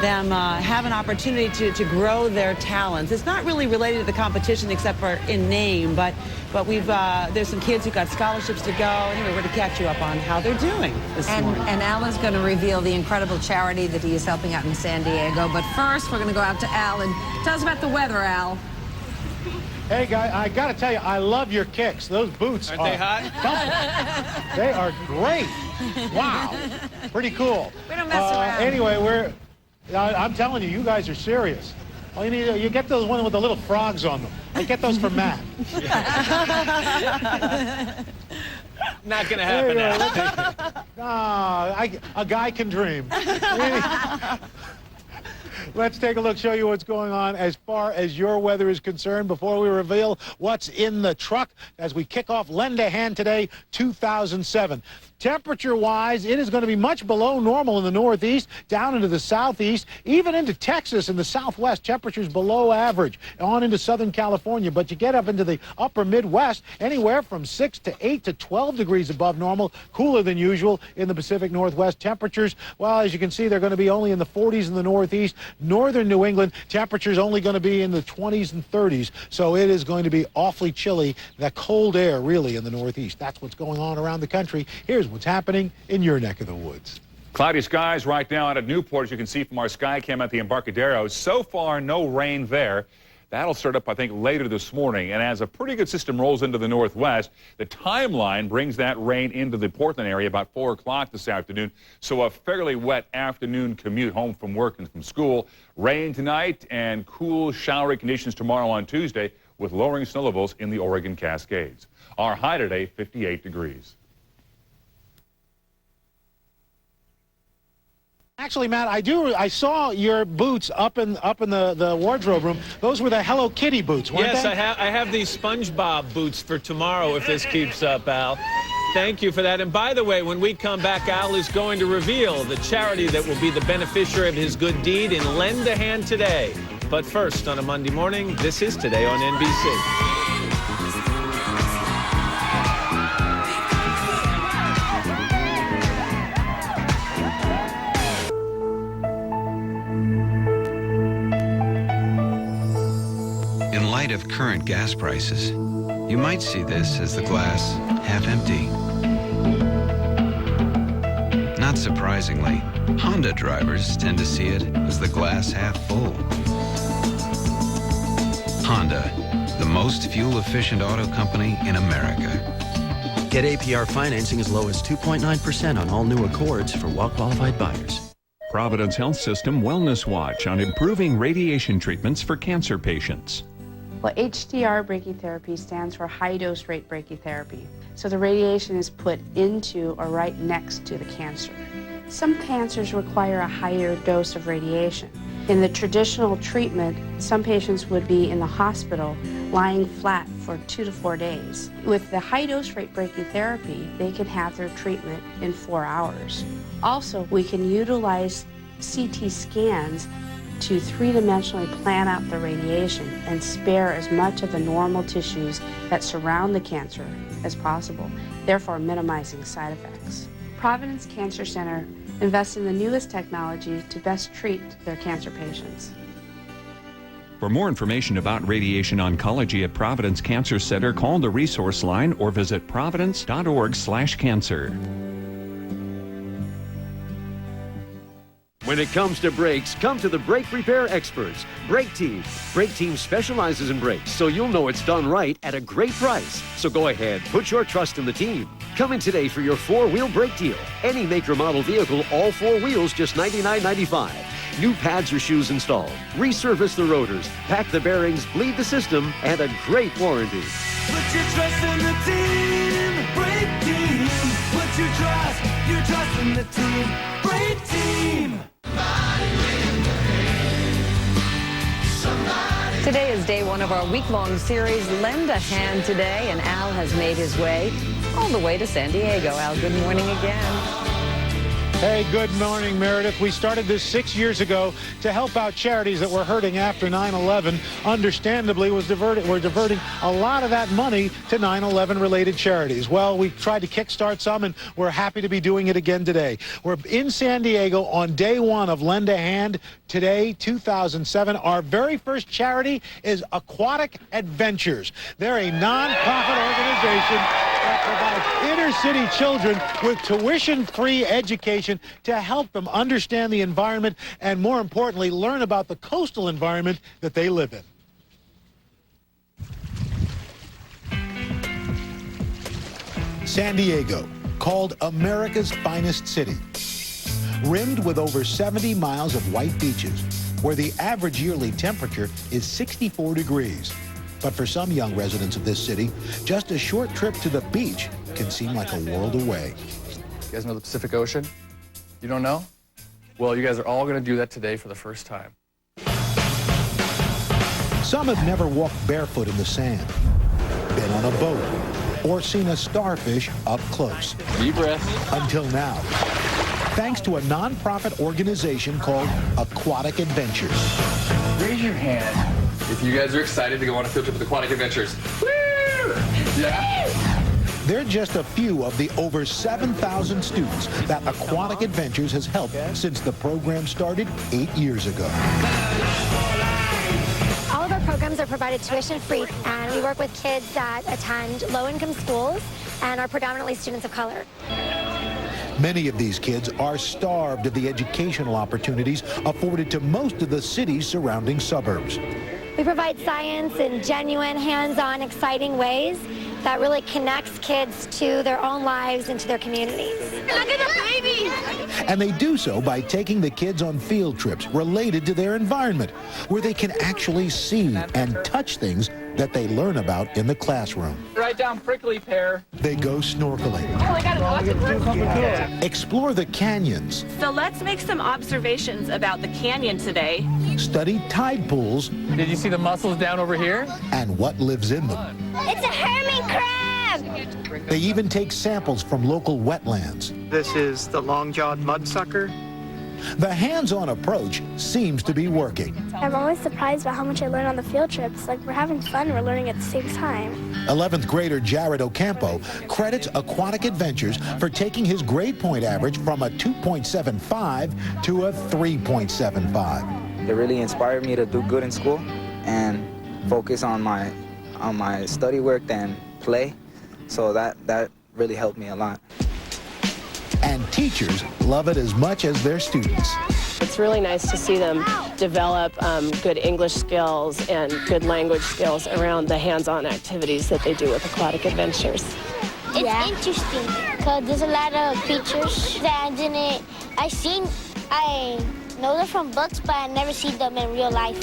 them have an opportunity to grow their talents. It's not really related to the competition except for in name, but there's some kids who got scholarships to go. Anyway, we're going to catch you up on how they're doing this morning. And Al is going to reveal the incredible charity that he is helping out in San Diego. But first, we're going to go out to Al and tell us about the weather, Al. Hey, guy, I got to tell you, I love your kicks. Those boots Aren't they hot? They are great. Wow. Pretty cool. We don't mess around. Anyway, I'm telling you, you guys are serious. All you need, you get those one with the little frogs on them. I get those for Matt. Not going to happen now. A guy can dream. Let's take a look, show you what's going on as far as your weather is concerned before we reveal what's in the truck as we kick off Lend a Hand today, 2007. Temperature-wise, it is going to be much below normal in the northeast, down into the southeast, even into Texas and the southwest. Temperatures below average, on into Southern California. But you get up into the upper Midwest, anywhere from 6 to 8 to 12 degrees above normal, cooler than usual in the Pacific Northwest. Temperatures, well, as you can see, they're going to be only in the 40s in the northeast. Northern New England, temperatures only going to be in the 20s and 30s. So it is going to be awfully chilly, that cold air, really, in the northeast. That's what's going on around the country. Here's what's happening in your neck of the woods. Cloudy skies right now out at Newport, as you can see from our sky cam at the Embarcadero. So far, no rain there. That'll start up, I think, later this morning. And as a pretty good system rolls into the northwest, the timeline brings that rain into the Portland area about 4 o'clock this afternoon. So a fairly wet afternoon commute home from work and from school. Rain tonight and cool, showery conditions tomorrow on Tuesday with lowering snow levels in the Oregon Cascades. Our high today, 58 degrees. Actually, Matt, I saw your boots up in the wardrobe room. Those were the Hello Kitty boots, weren't yes, they? I have these SpongeBob boots for tomorrow if this keeps up, Al. Thank you for that. And by the way, when we come back, Al is going to reveal the charity that will be the beneficiary of his good deed in Lend a Hand Today. But first, on a Monday morning, this is Today on NBC. In light of current gas prices, you might see this as the glass half empty. Not surprisingly, Honda drivers tend to see it as the glass half full. Honda, the most fuel-efficient auto company in America. Get APR financing as low as 2.9% on all new Accords for well-qualified buyers. Providence Health System Wellness Watch on improving radiation treatments for cancer patients. Well, HDR brachytherapy stands for high-dose rate brachytherapy. So the radiation is put into or right next to the cancer. Some cancers require a higher dose of radiation. In the traditional treatment, some patients would be in the hospital lying flat for 2 to 4 days. With the high-dose rate brachytherapy, they can have their treatment in 4 hours. Also, we can utilize CT scans to three-dimensionally plan out the radiation and spare as much of the normal tissues that surround the cancer as possible, therefore minimizing side effects. Providence Cancer Center invests in the newest technology to best treat their cancer patients. For more information about radiation oncology at Providence Cancer Center, call the resource line or visit providence.org/cancer. When it comes to brakes, come to the brake repair experts, Brake Team. Brake Team specializes in brakes, so you'll know it's done right at a great price. So go ahead, put your trust in the team. Come in today for your 4-wheel brake deal. Any make or model vehicle, all 4 wheels, just $99.95. New pads or shoes installed. Resurface the rotors, pack the bearings, bleed the system, and a great warranty. Put your trust in the team, Brake Team. Put your trust in the team, Brake Team. Today is day 1 of our week-long series, Lend a Hand Today, and Al has made his way all the way to San Diego. Al, good morning again. Hey, good morning, Meredith. We started this 6 years ago to help out charities that were hurting after 9/11. Understandably, we're diverting a lot of that money to 9/11 related charities. Well, we tried to kickstart some, and we're happy to be doing it again today. We're in San Diego on day 1 of Lend a Hand Today, 2007. Our very first charity is Aquatic Adventures. They're a nonprofit organization that provides inner-city children with tuition-free education to help them understand the environment and, more importantly, learn about the coastal environment that they live in. San Diego, called America's finest city, rimmed with over 70 miles of white beaches, where the average yearly temperature is 64 degrees. But for some young residents of this city, just a short trip to the beach can seem like a world away. You guys know the Pacific Ocean? You don't know? Well, you guys are all going to do that today for the first time. Some have never walked barefoot in the sand, been on a boat, or seen a starfish up close. Deep breath. Until now, thanks to a nonprofit organization called Aquatic Adventures. Raise your hand if you guys are excited to go on a field trip with Aquatic Adventures. Woo! Yeah? They're just a few of the over 7,000 students that Aquatic Adventures has helped since the program started 8 years ago. All of our programs are provided tuition-free, and we work with kids that attend low-income schools and are predominantly students of color. Many of these kids are starved of the educational opportunities afforded to most of the city's surrounding suburbs. We provide science in genuine, hands-on, exciting ways that really connects kids to their own lives and to their communities. Look at the baby! And they do so by taking the kids on field trips related to their environment, where they can actually see and touch things that they learn about in the classroom. Write down prickly pear. They go snorkeling. Oh, I got it. Explore the canyons. So let's make some observations about the canyon today. Study tide pools. Did you see the mussels down over here? And what lives in them. It's a hermit crab! They even take samples from local wetlands. This is the long-jawed mudsucker. The hands-on approach seems to be working. I'm always surprised by how much I learn on the field trips. Like, we're having fun, we're learning at the same time. 11th grader Jared Ocampo credits Aquatic Adventures for taking his grade point average from a 2.75 to a 3.75. It really inspired me to do good in school and focus on my study work than play. So that really helped me a lot. And teachers love it as much as their students. It's really nice to see them develop good English skills and good language skills around the hands-on activities that they do with Aquatic Adventures. It's interesting because there's a lot of creatures that I know them from books, but I never seen them in real life.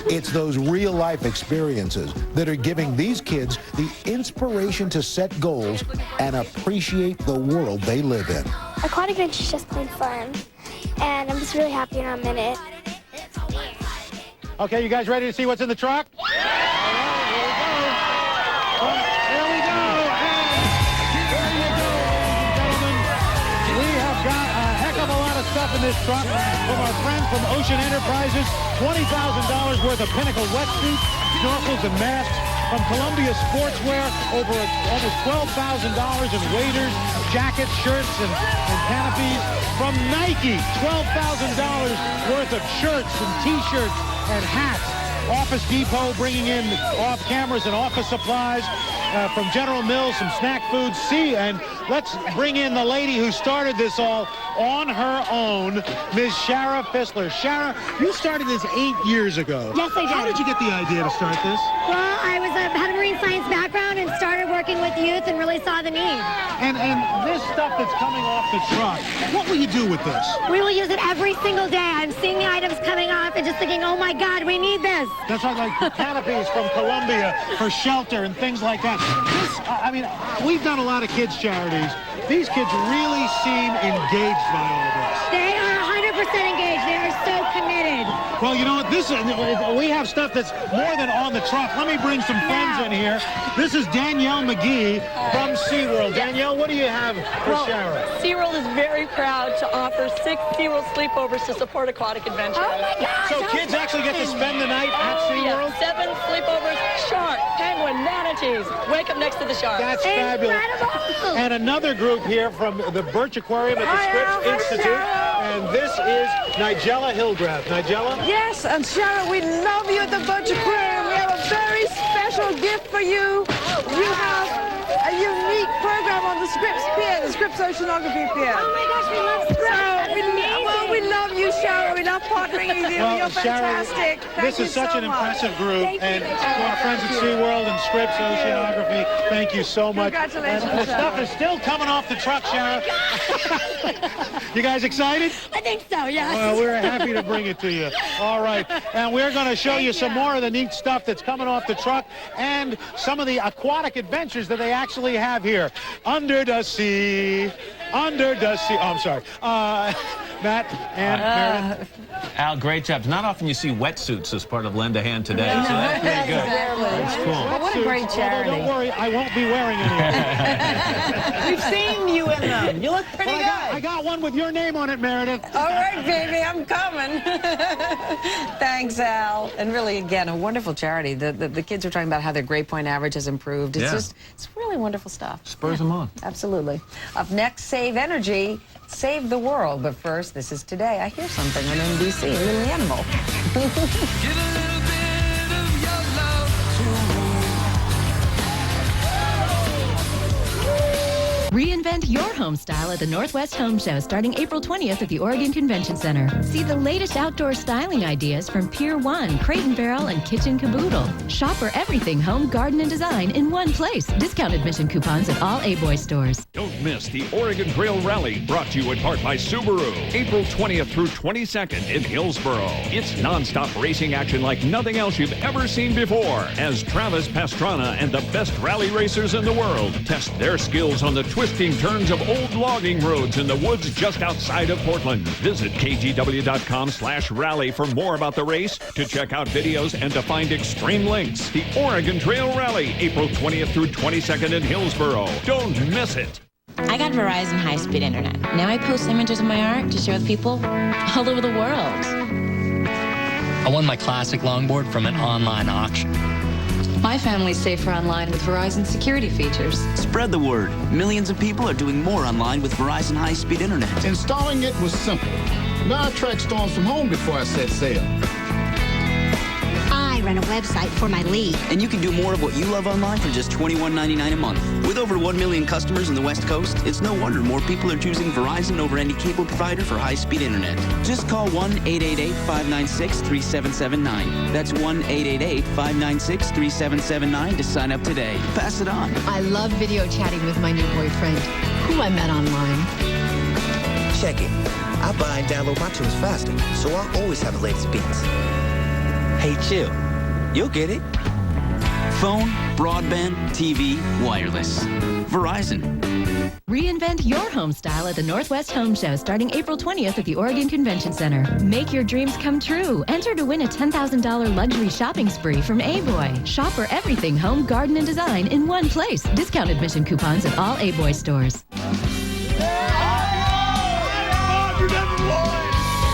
It's those real-life experiences that are giving these kids the inspiration to set goals and appreciate the world they live in. Aquatic Adventure is just plain fun, and I'm just really happy and I'm in it. Okay, you guys ready to see what's in the truck? Stuff in this truck from our friends from Ocean Enterprises. $20,000 worth of Pinnacle wetsuits, snorkels, and masks. From Columbia Sportswear, over almost $12,000 in waders, jackets, shirts, and canopies. From Nike, $12,000 worth of shirts and T-shirts and hats. Office Depot bringing in off cameras and office supplies. From General Mills, some snack foods. And let's bring in the lady who started this all on her own, Ms. Shara Fissler. Shara, you started this 8 years ago. Yes, I did. How did you get the idea to start this? Well, I had a marine science background and started working with youth and really saw the need. And this stuff that's coming off the truck, what will you do with this? We will use it every single day. I'm seeing the items coming off and just thinking, oh my God, we need this. That's like canopies from Columbia for shelter and things like that. We've done a lot of kids' charities. These kids really seem engaged by all this. They are 100% engaged. They are so committed. Well, you know what? We have stuff that's more than on the truck. Let me bring some friends in here. This is Danielle McGee from SeaWorld. Danielle, what do you have for Shara? SeaWorld is very proud to offer 6 SeaWorld sleepovers to support Aquatic Adventure. Oh my gosh! So kids actually get to spend the night at SeaWorld? Yeah. 7 sleepovers, shark, penguin, manatees. Wake up next to the shark. That's fabulous. And another group here from the Birch Aquarium at the Scripps Institute. And this is Nigella Hillgrath. Nigella? Yes, and Shara, we love you at the Birch Aquarium. We have a very special gift for you. You have a unique program on the Scripps Pier, the Scripps Oceanography Pier. Oh my gosh, we love Scripps. Well, we love you, Shara. We love partnering with you. Well, You're fantastic. Shara, this is such an impressive group. And to our friends at SeaWorld and Scripps Oceanography, thank you so much. Congratulations, and the stuff is still coming off the truck, Shara. You guys excited? I think so, yes. Well, we're happy to bring it to you. All right. And we're going to show you some more of the neat stuff that's coming off the truck and some of the aquatic adventures that they actually have here. Under the sea. Under the sea. Oh, I'm sorry. Matt and Meredith. Al, great job. Not often you see wetsuits as part of Lend a Hand today, so that's pretty good. That's cool. Well, what a great charity. Don't worry, I won't be wearing any. We've seen you in them. You look pretty good. I got one with your name on it, Meredith. All right, baby, I'm coming. Thanks, Al. And really, again, a wonderful charity. The kids are talking about how their grade point average has improved. It's it's really wonderful stuff. Spurs them on. Absolutely. Up next, Save Energy, Save the World. But first, this is Today. I Hear Something on NBC, a little animal. Reinvent Reinvent your home style at the Northwest Home Show starting April 20th at the Oregon Convention Center. See the latest outdoor styling ideas from Pier 1, Crate and Barrel, and Kitchen Caboodle. Shop for everything home, garden, and design in one place. Discount admission coupons at all A-Boy stores. Don't miss the Oregon Trail Rally, brought to you in part by Subaru. April 20th through 22nd in Hillsboro. It's nonstop racing action like nothing else you've ever seen before, as Travis Pastrana and the best rally racers in the world test their skills on the twisting turns of old logging roads in the woods just outside of Portland. Visit kgw.com/rally for more about the race, to check out videos, and to find extreme links. The Oregon Trail Rally, April 20th through 22nd in Hillsboro. Don't miss it. I got Verizon high-speed internet. Now I post images of my art to share with people all over the world. I won my classic longboard from an online auction. My family's safer online with Verizon security features. Spread the word. Millions of people are doing more online with Verizon high-speed internet. Installing it was simple. Now I track storms from home before I set sail. I run a website for my league. And you can do more of what you love online for just $21.99 a month. With over 1 million customers in the West Coast, it's no wonder more people are choosing Verizon over any cable provider for high-speed internet. Just call 1-888-596-3779. That's 1-888-596-3779 to sign up today. Pass it on. I love video chatting with my new boyfriend, who I met online. Check it. I buy and download my tunes faster, so I'll always have the latest beats. Hey, chill. You'll get it. Phone, broadband, TV, wireless. Verizon. Reinvent your home style at the Northwest Home Show starting April 20th at the Oregon Convention Center. Make your dreams come true. Enter to win a $10,000 luxury shopping spree from A-Boy. Shop for everything home, garden, and design in one place. Discount admission coupons at all A-Boy stores.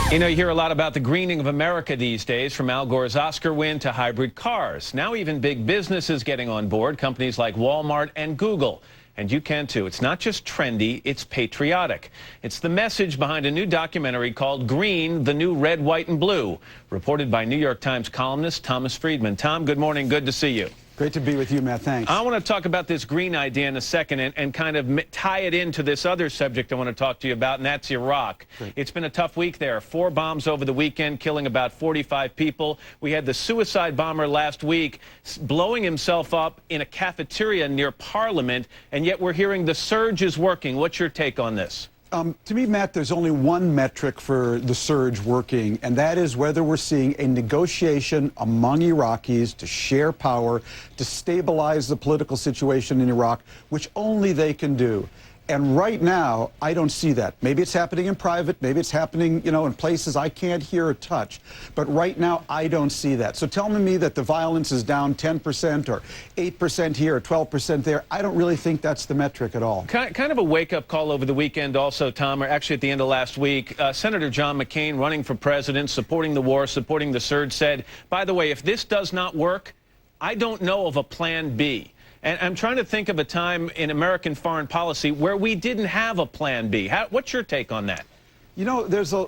You know, you hear a lot about the greening of America these days, from Al Gore's Oscar win to hybrid cars. Now even big business is getting on board, companies like Walmart and Google. And you can too. It's not just trendy, it's patriotic. It's the message behind a new documentary called Green, the New Red, White, and Blue, reported by New York Times columnist Thomas Friedman. Tom, good morning. Good to see you. Great to be with you, Matt. Thanks. I want to talk about this green idea in a second and kind of tie it into this other subject I want to talk to you about, and that's Iraq. Great. It's been a tough week there. 4 bombs over the weekend, killing about 45 people. We had the suicide bomber last week blowing himself up in a cafeteria near Parliament, and yet we're hearing the surge is working. What's your take on this? To me, Matt, there's only one metric for the surge working, and that is whether we're seeing a negotiation among Iraqis to share power, to stabilize the political situation in Iraq, which only they can do. And right now, I don't see that. Maybe it's happening in private, maybe it's happening, you know, in places I can't hear or touch. But right now, I don't see that. So tell me that the violence is down 10% or 8% here or 12% there. I don't really think that's the metric at all. Kind of a wake-up call over the weekend also, Tom, or actually at the end of last week. Senator John McCain, running for president, supporting the war, supporting the surge, said, by the way, if this does not work, I don't know of a plan B. And I'm trying to think of a time in American foreign policy where we didn't have a plan B. What's your take on that? You know, there's a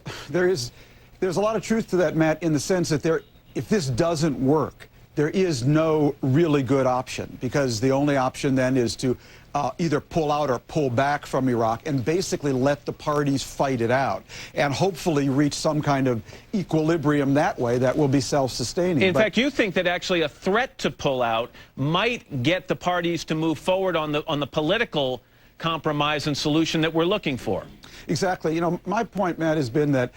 lot of truth to that, Matt, in the sense that if this doesn't work, there is no really good option, because the only option then is to either pull out or pull back from Iraq and basically let the parties fight it out and hopefully reach some kind of equilibrium that way that will be self-sustaining. In fact, you think that actually a threat to pull out might get the parties to move forward on the political compromise and solution that we're looking for. Exactly. You know, my point, Matt, has been that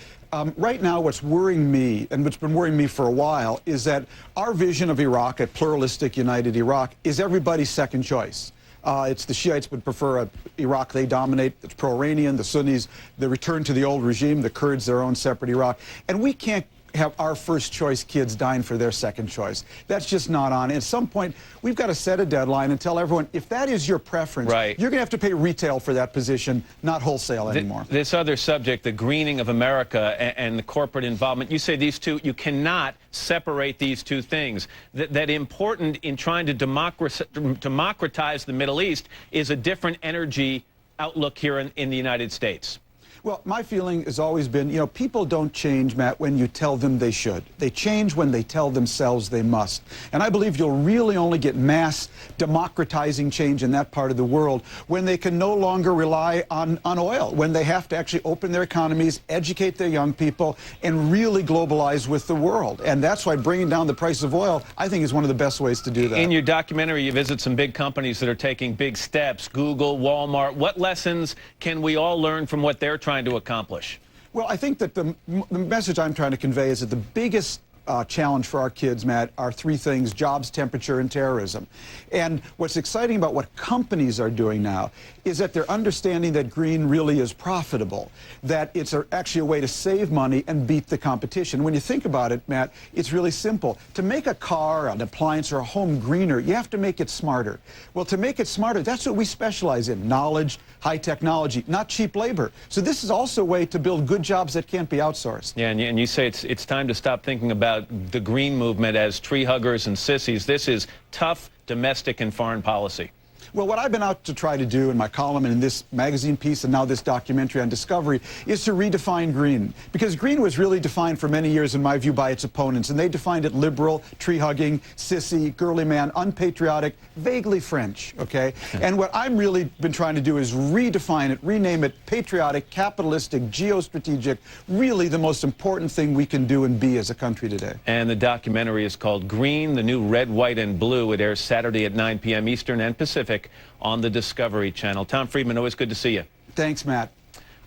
right now what's worrying me, and what's been worrying me for a while, is that our vision of Iraq, a pluralistic, united Iraq, is everybody's second choice. It's the Shiites would prefer Iraq they dominate. It's pro-Iranian. The Sunnis, the return to the old regime. The Kurds, their own separate Iraq. And we can't have our first choice kids dying for their second choice. That's just not on. At some point, we've got to set a deadline and tell everyone, if that is your preference, right, you're going to have to pay retail for that position, not wholesale anymore. This other subject, the greening of America and the corporate involvement, you say these two, you cannot separate these two things. That important in trying to democratize the Middle East is a different energy outlook here in the United States. Well, my feeling has always been, you know, people don't change, Matt, when you tell them they should. They change when they tell themselves they must. And I believe you'll really only get mass democratizing change in that part of the world when they can no longer rely on oil, when they have to actually open their economies, educate their young people, and really globalize with the world. And that's why bringing down the price of oil, I think, is one of the best ways to do that. In your documentary, you visit some big companies that are taking big steps, Google, Walmart. What lessons can we all learn from what they're trying to accomplish? Well, I think that the message I'm trying to convey is that the biggest challenge for our kids, Matt, are three things: jobs, temperature, and terrorism. And what's exciting about what companies are doing now is that they're understanding that green really is profitable, that it's actually a way to save money and beat the competition. When you think about it, Matt, it's really simple. To make a car, an appliance, or a home greener, you have to make it smarter. Well, to make it smarter, that's what we specialize in: knowledge, high technology, not cheap labor. So this is also a way to build good jobs that can't be outsourced. Yeah, and you say it's time to stop thinking about the green movement as tree huggers and sissies. This is tough domestic and foreign policy. Well, what I've been out to try to do in my column and in this magazine piece and now this documentary on Discovery is to redefine green. Because green was really defined for many years, in my view, by its opponents. And they defined it liberal, tree-hugging, sissy, girly man, unpatriotic, vaguely French, okay? And what I've really been trying to do is redefine it, rename it patriotic, capitalistic, geostrategic, really the most important thing we can do and be as a country today. And the documentary is called Green, the New Red, White, and Blue. It airs Saturday at 9 p.m. Eastern and Pacific on the Discovery Channel. Tom Friedman, always good to see you. Thanks, Matt.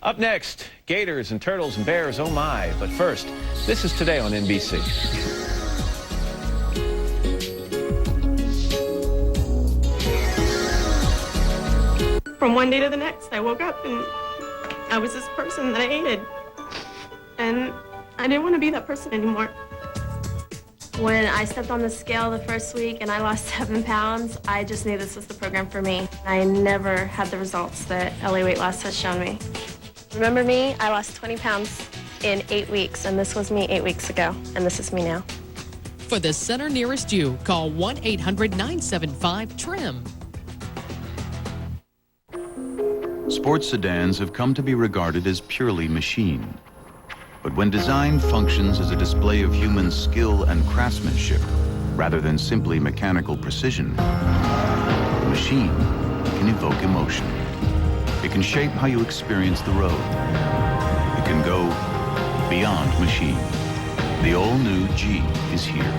Up next, gators and turtles and bears, oh my. But first, this is Today on NBC. From one day to the next, I woke up and I was this person that I hated. And I didn't want to be that person anymore. When I stepped on the scale the first week and I lost 7 pounds, I just knew this was the program for me. I never had the results that LA Weight Loss has shown me. Remember me? I lost 20 pounds in 8 weeks, and this was me 8 weeks ago, and this is me now. For the center nearest you, call 1-800-975-TRIM. Sports sedans have come to be regarded as purely machine. But when design functions as a display of human skill and craftsmanship, rather than simply mechanical precision, the machine can evoke emotion. It can shape how you experience the road. It can go beyond machine. The all-new G is here,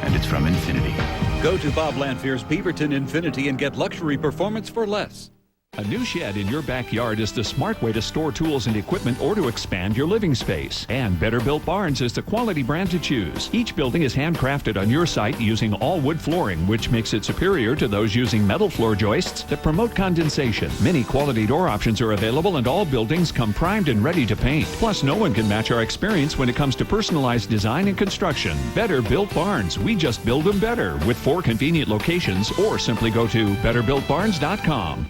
and it's from Infiniti. Go to Bob Lanfear's Beaverton Infiniti and get luxury performance for less. A new shed in your backyard is the smart way to store tools and equipment or to expand your living space. And Better Built Barns is the quality brand to choose. Each building is handcrafted on your site using all wood flooring, which makes it superior to those using metal floor joists that promote condensation. Many quality door options are available and all buildings come primed and ready to paint. Plus, no one can match our experience when it comes to personalized design and construction. Better Built Barns. We just build them better with 4 convenient locations, or simply go to betterbuiltbarns.com.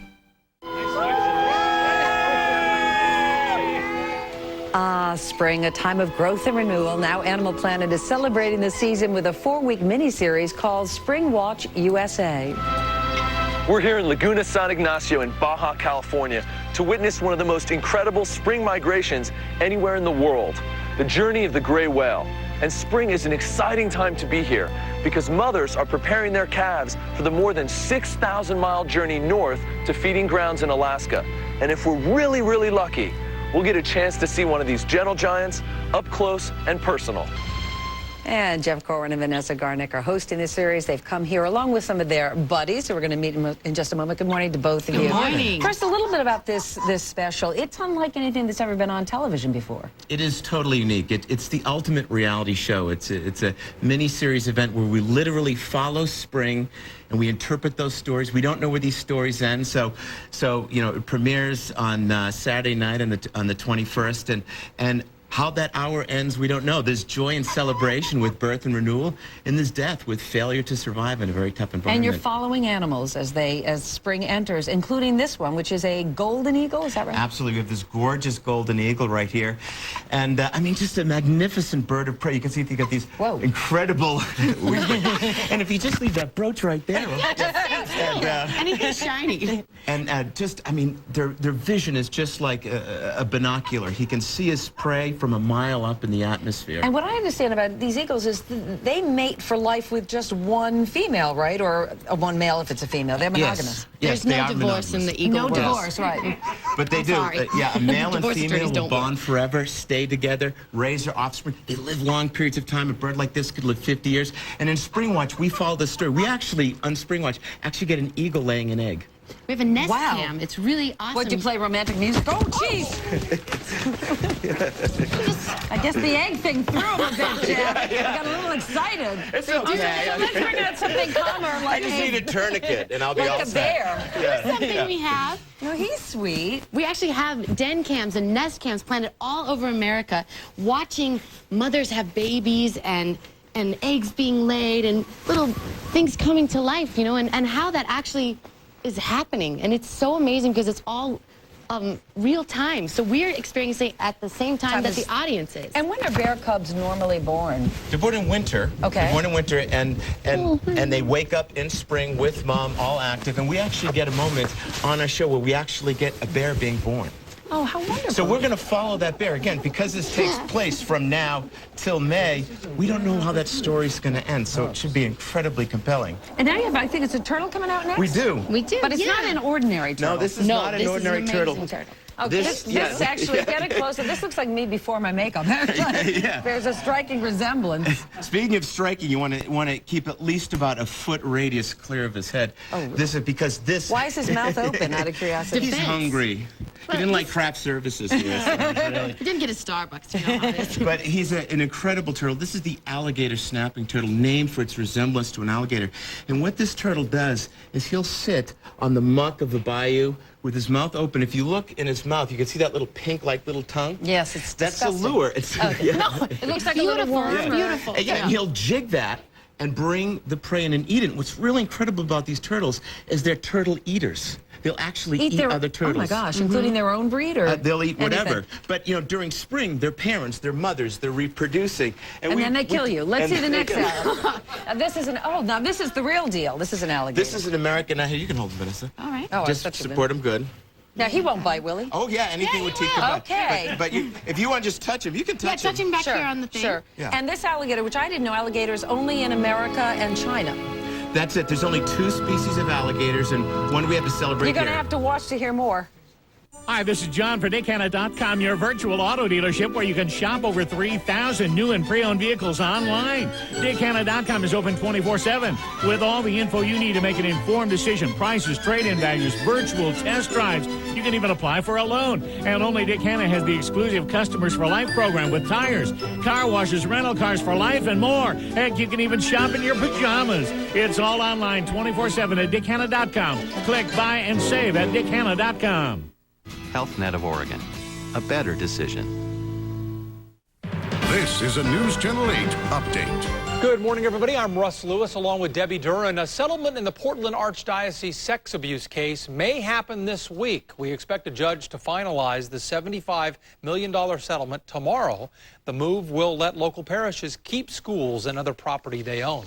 Spring, a time of growth and renewal. Now Animal Planet is celebrating the season with a 4-week miniseries called Spring Watch USA. We're here in Laguna San Ignacio in Baja, California to witness one of the most incredible spring migrations anywhere in the world, the journey of the gray whale. And spring is an exciting time to be here because mothers are preparing their calves for the more than 6,000-mile journey north to feeding grounds in Alaska. And if we're really, really lucky, we'll get a chance to see one of these gentle giants up close and personal. And Jeff Corwin and Vanessa Garnick are hosting this series. They've come here along with some of their buddies, who we're going to meet in just a moment. Good morning to both of you. Good morning. First, a little bit about this special. It's unlike anything that's ever been on television before. It is totally unique. It's the ultimate reality show. It's a mini-series event where we literally follow spring and we interpret those stories. We don't know where these stories end, so you know, it premieres on Saturday night on the 21st, and how that hour ends, we don't know. There's joy and celebration with birth and renewal, and there's death with failure to survive in a very tough environment. And you're following animals as spring enters, including this one, which is a golden eagle. Is that right? Absolutely. We have this gorgeous golden eagle right here, and I mean, just a magnificent bird of prey. You can see you got these incredible. And if you just leave that brooch right there, and big and shiny. And just, I mean, their vision is just like a binocular. He can see his prey from a mile up in the atmosphere. And what I understand about these eagles is they mate for life with just one female, right? Or one male if it's a female. They're monogamous. Yes, There's no divorce in the eagle world. No divorce, right. But they do. Yeah, a male and female will bond work. forever, stay together, raise their offspring. They live long periods of time. A bird like this could live 50 years. And in Spring Watch, we follow this story. We actually, on Spring Watch, actually get an eagle laying an egg. We have a nest cam. It's really awesome. What, do you play romantic music? Oh, jeez. I guess the egg thing threw him a bit, Jeff. I got a little excited. It's okay. So let's bring out something calmer. Like I just need a tourniquet, and I'll be all set. Like a bear. Here's something we have. No, he's sweet. We actually have den cams and nest cams planted all over America, watching mothers have babies and eggs being laid and little things coming to life, you know, and how that actually is happening. And it's so amazing because it's all real time. So we're experiencing at the same time that the audience is. And when are bear cubs normally born? They're born in winter. Okay. They're born in winter, and they wake up in spring with mom, all active. And we actually get a moment on our show where we actually get a bear being born. Oh, how wonderful. So we're going to follow that bear. Again, because this takes place from now till May, we don't know how that story's going to end, so it should be incredibly compelling. And now you have, I think it's a turtle coming out next? We do. We do, But it's not an ordinary turtle. No, this is not an ordinary turtle. Okay, this actually, get it closer. This looks like me before my makeup. There's a striking resemblance. Speaking of striking, you want to keep at least about a foot radius clear of his head. Oh. This is because this. Why is his mouth open, out of curiosity? He's hungry. He didn't like craft services here. So really... He didn't get a Starbucks, you know how it is. But he's an incredible turtle. This is the alligator snapping turtle, named for its resemblance to an alligator. And what this turtle does is he'll sit on the muck of the bayou with his mouth open. If you look in his mouth, you can see that little pink-like little tongue. Yes, it's That's disgusting. a lure. It's, No, it looks like a little worm. Beautiful. And he'll jig that and bring the prey in and eat it. What's really incredible about these turtles is they're turtle eaters. They'll actually eat other turtles. Oh my gosh, including their own breed, or they'll eat whatever. anything. But you know, during spring, their parents, their mothers, they're reproducing, and then they kill you. Let's see the next one. This is now this is the real deal. This is an alligator. This is an American. You can hold him, Vanessa. All right. Oh, just support him good. Now he won't bite, will he? Oh yeah, anything would teach him. Okay. But if you want to just touch him, you can touch him. Yeah, touch him back here on the thing. Sure. Yeah. And this alligator, which I didn't know, alligators only in America and China. That's it. There's only 2 species of alligators, and one we have to celebrate. You're going to have to watch to hear more. Hi, this is John for DickHanna.com, your virtual auto dealership where you can shop over 3,000 new and pre-owned vehicles online. DickHanna.com is open 24/7 with all the info you need to make an informed decision. Prices, trade-in values, virtual test drives. You can even apply for a loan. And only Dick Hanna has the exclusive Customers for Life program with tires, car washes, rental cars for life, and more. Heck, you can even shop in your pajamas. It's all online 24/7 at DickHanna.com. Click, buy, and save at DickHanna.com. HealthNet of Oregon. A better decision. This is a News Channel 8 update. Good morning, everybody. I'm Russ Lewis, along with Debbie Duran. A settlement in the Portland Archdiocese sex abuse case may happen this week. We expect a judge to finalize the $75 million settlement tomorrow. The move will let local parishes keep schools and other property they own.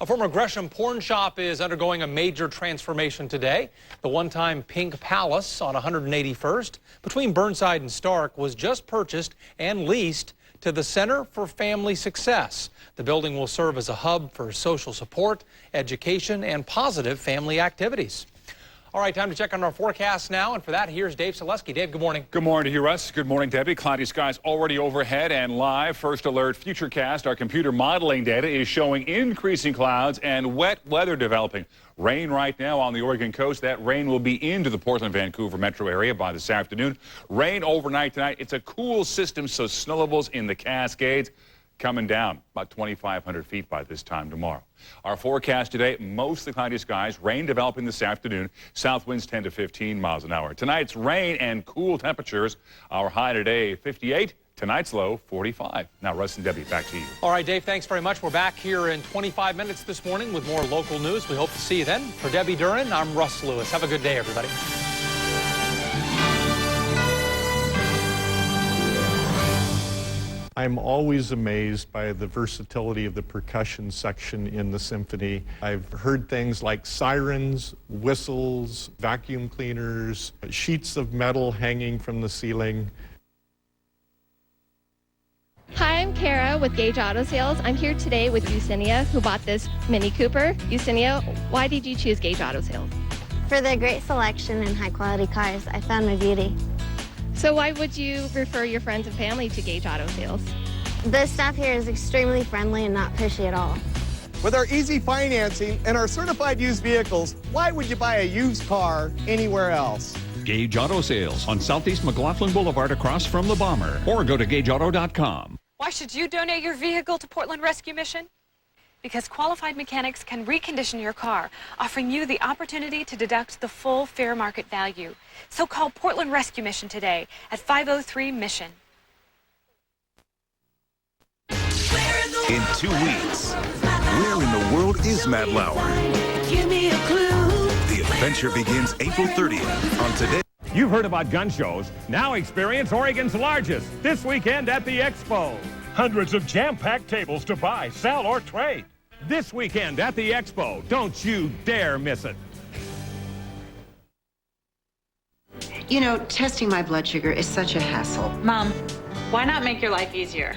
A former Gresham pawn shop is undergoing a major transformation today. The one-time Pink Palace on 181st between Burnside and Stark was just purchased and leased to the Center for Family Success. The building will serve as a hub for social support, education, and positive family activities. All right, time to check on our forecast now, and for that, here's Dave Selesky. Dave, good morning. Good morning to you, Russ. Good morning, Debbie. Cloudy skies already overhead and live. First alert, Futurecast. Our computer modeling data is showing increasing clouds and wet weather developing. Rain right now on the Oregon coast. That rain will be into the Portland-Vancouver metro area by this afternoon. Rain overnight tonight. It's a cool system, so snow levels in the Cascades coming down about 2,500 feet by this time tomorrow. Our forecast today, mostly cloudy skies, rain developing this afternoon, south winds 10 to 15 miles an hour. Tonight's rain and cool temperatures. Our high today, 58. Tonight's low, 45. Now, Russ and Debbie, back to you. All right, Dave, thanks very much. We're back here in 25 minutes this morning with more local news. We hope to see you then. For Debbie Duran, I'm Russ Lewis. Have a good day, everybody. I'm always amazed by the versatility of the percussion section in the symphony. I've heard things like sirens, whistles, vacuum cleaners, sheets of metal hanging from the ceiling. Hi, I'm Kara with Gage Auto Sales. I'm here today with Yesenia, who bought this Mini Cooper. Yesenia, why did you choose Gage Auto Sales? For their great selection and high-quality cars, I found my beauty. So why would you refer your friends and family to Gage Auto Sales? The staff here is extremely friendly and not pushy at all. With our easy financing and our certified used vehicles, why would you buy a used car anywhere else? Gage Auto Sales on Southeast McLaughlin Boulevard across from the Bomber, or go to gageauto.com. Why should you donate your vehicle to Portland Rescue Mission? Because qualified mechanics can recondition your car, offering you the opportunity to deduct the full fair market value. So call Portland Rescue Mission today at 503-MISSION. In 2 weeks, where in the world is Matt Lauer? Give me a clue. The adventure begins April 30th on Today. You've heard about gun shows. Now experience Oregon's largest this weekend at the Expo. Hundreds of jam-packed tables to buy, sell, or trade. This weekend at the Expo. Don't you dare miss it. You know, testing my blood sugar is such a hassle. Mom, why not make your life easier?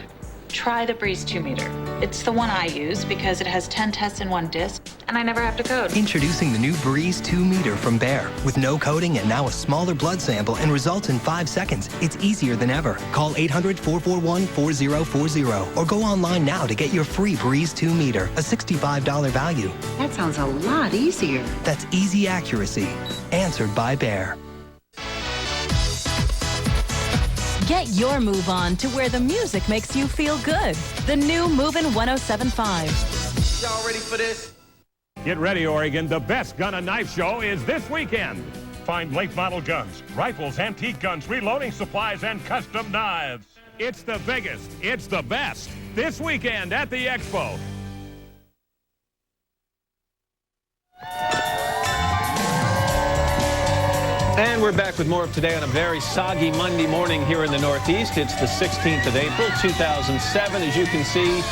Try the Breeze 2 meter. It's the one I use because it has 10 tests in one disc, and I never have to code. Introducing the new Breeze 2 meter from Bayer. With no coding and now a smaller blood sample and results in 5 seconds. It's easier than ever. Call 800-441-4040 or go online now to get your free Breeze 2 meter, a $65 value. That sounds a lot easier. That's easy accuracy. Answered by Bayer. Get your move on to where the music makes you feel good. The new Movin' 107.5. Y'all ready for this? Get ready, Oregon. The best gun and knife show is this weekend. Find late model guns, rifles, antique guns, reloading supplies, and custom knives. It's the biggest, it's the best. This weekend at the Expo. And we're back with more of Today on a very soggy Monday morning here in the Northeast. It's the 16th of April, 2007. As you can see,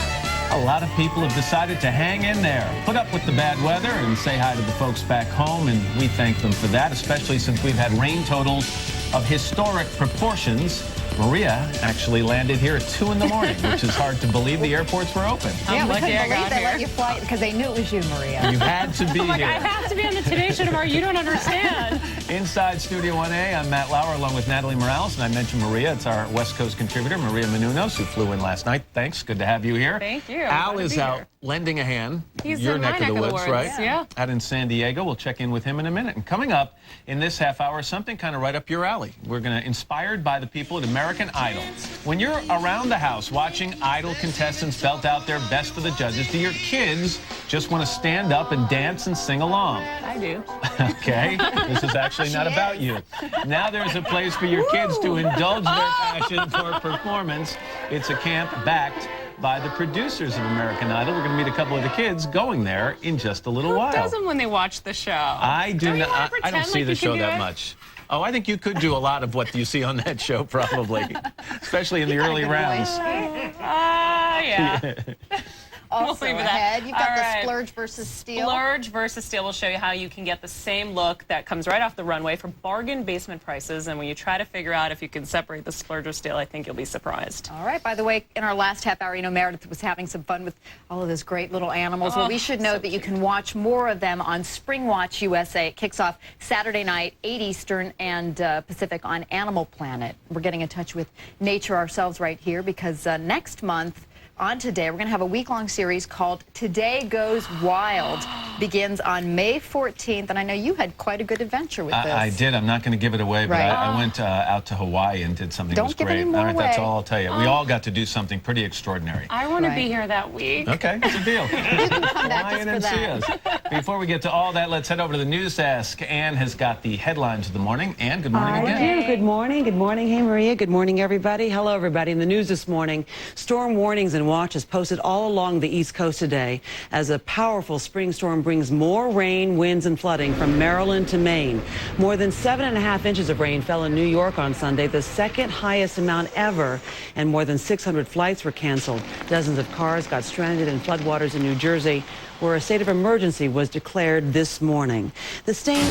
a lot of people have decided to hang in there, put up with the bad weather, and say hi to the folks back home, and we thank them for that, especially since we've had rain totals of historic proportions. Maria actually landed here at 2 in the morning, which is hard to believe. The airports were open. Yeah, we couldn't believe they let you fly because they knew it was you, Maria. You had to be here. I have to be on the Today Show tomorrow. You don't understand. Inside Studio 1A, I'm Matt Lauer along with Natalie Morales, and I mentioned Maria. It's our West Coast contributor, Maria Menounos, who flew in last night. Thanks. Good to have you here. Thank you. Al is out lending a hand. He's your in neck my of the woods, right? Yeah. Out in San Diego. We'll check in with him in a minute. And coming up in this half hour, something kind of right up your alley. We're going to, inspired by the people at American Idol. When you're around the house watching Idol contestants belt out their best for the judges, do your kids just want to stand up and dance and sing along? I do. Okay. This is actually not about you. Now there's a place for your kids to indulge their passion for performance. It's a camp backed by the producers of American Idol. We're going to meet a couple of the kids going there in just a little while. Who doesn't when they watch the show? I do not. I don't see the show that much. much. Oh, I think you could do a lot of what you see on that show, probably, especially in the early rounds. Yeah. Also We'll leave it ahead, at- you've got All the right. splurge versus steal. Splurge versus steal will show you how you can get the same look that comes right off the runway for bargain basement prices. And when you try to figure out if you can separate the splurge or steal, I think you'll be surprised. All right. By the way, in our last half hour, you know, Meredith was having some fun with all of those great little animals. Well, we should know that you can watch more of them on Spring Watch USA. It kicks off Saturday night, 8 Eastern and Pacific on Animal Planet. We're getting in touch with nature ourselves right here because next month, on Today, we're going to have a week-long series called Today Goes Wild. Begins on May 14th, and I know you had quite a good adventure with this. I did. I'm not going to give it away, but Right. I went out to Hawaii and did something that was Don't give great. any more All right, that's away. all I'll tell you. We all got to do something pretty extraordinary. I want to be here that week. Okay, good deal. You can come back Fly in just for and see that. us. Before we get to all that, let's head over to the news desk. Ann has got the headlines of the morning. Ann, good morning again. I do. Good morning. Good morning. Hey, Maria. Good morning, everybody. Hello, everybody. In the news this morning, storm warnings in watch is posted all along the East Coast today as a powerful spring storm brings more rain, winds, and flooding from Maryland to Maine. More than 7.5 inches of rain fell in New York on Sunday, the second highest amount ever, and more than 600 flights were canceled. Dozens of cars got stranded in floodwaters in New Jersey, where a state of emergency was declared this morning. The stain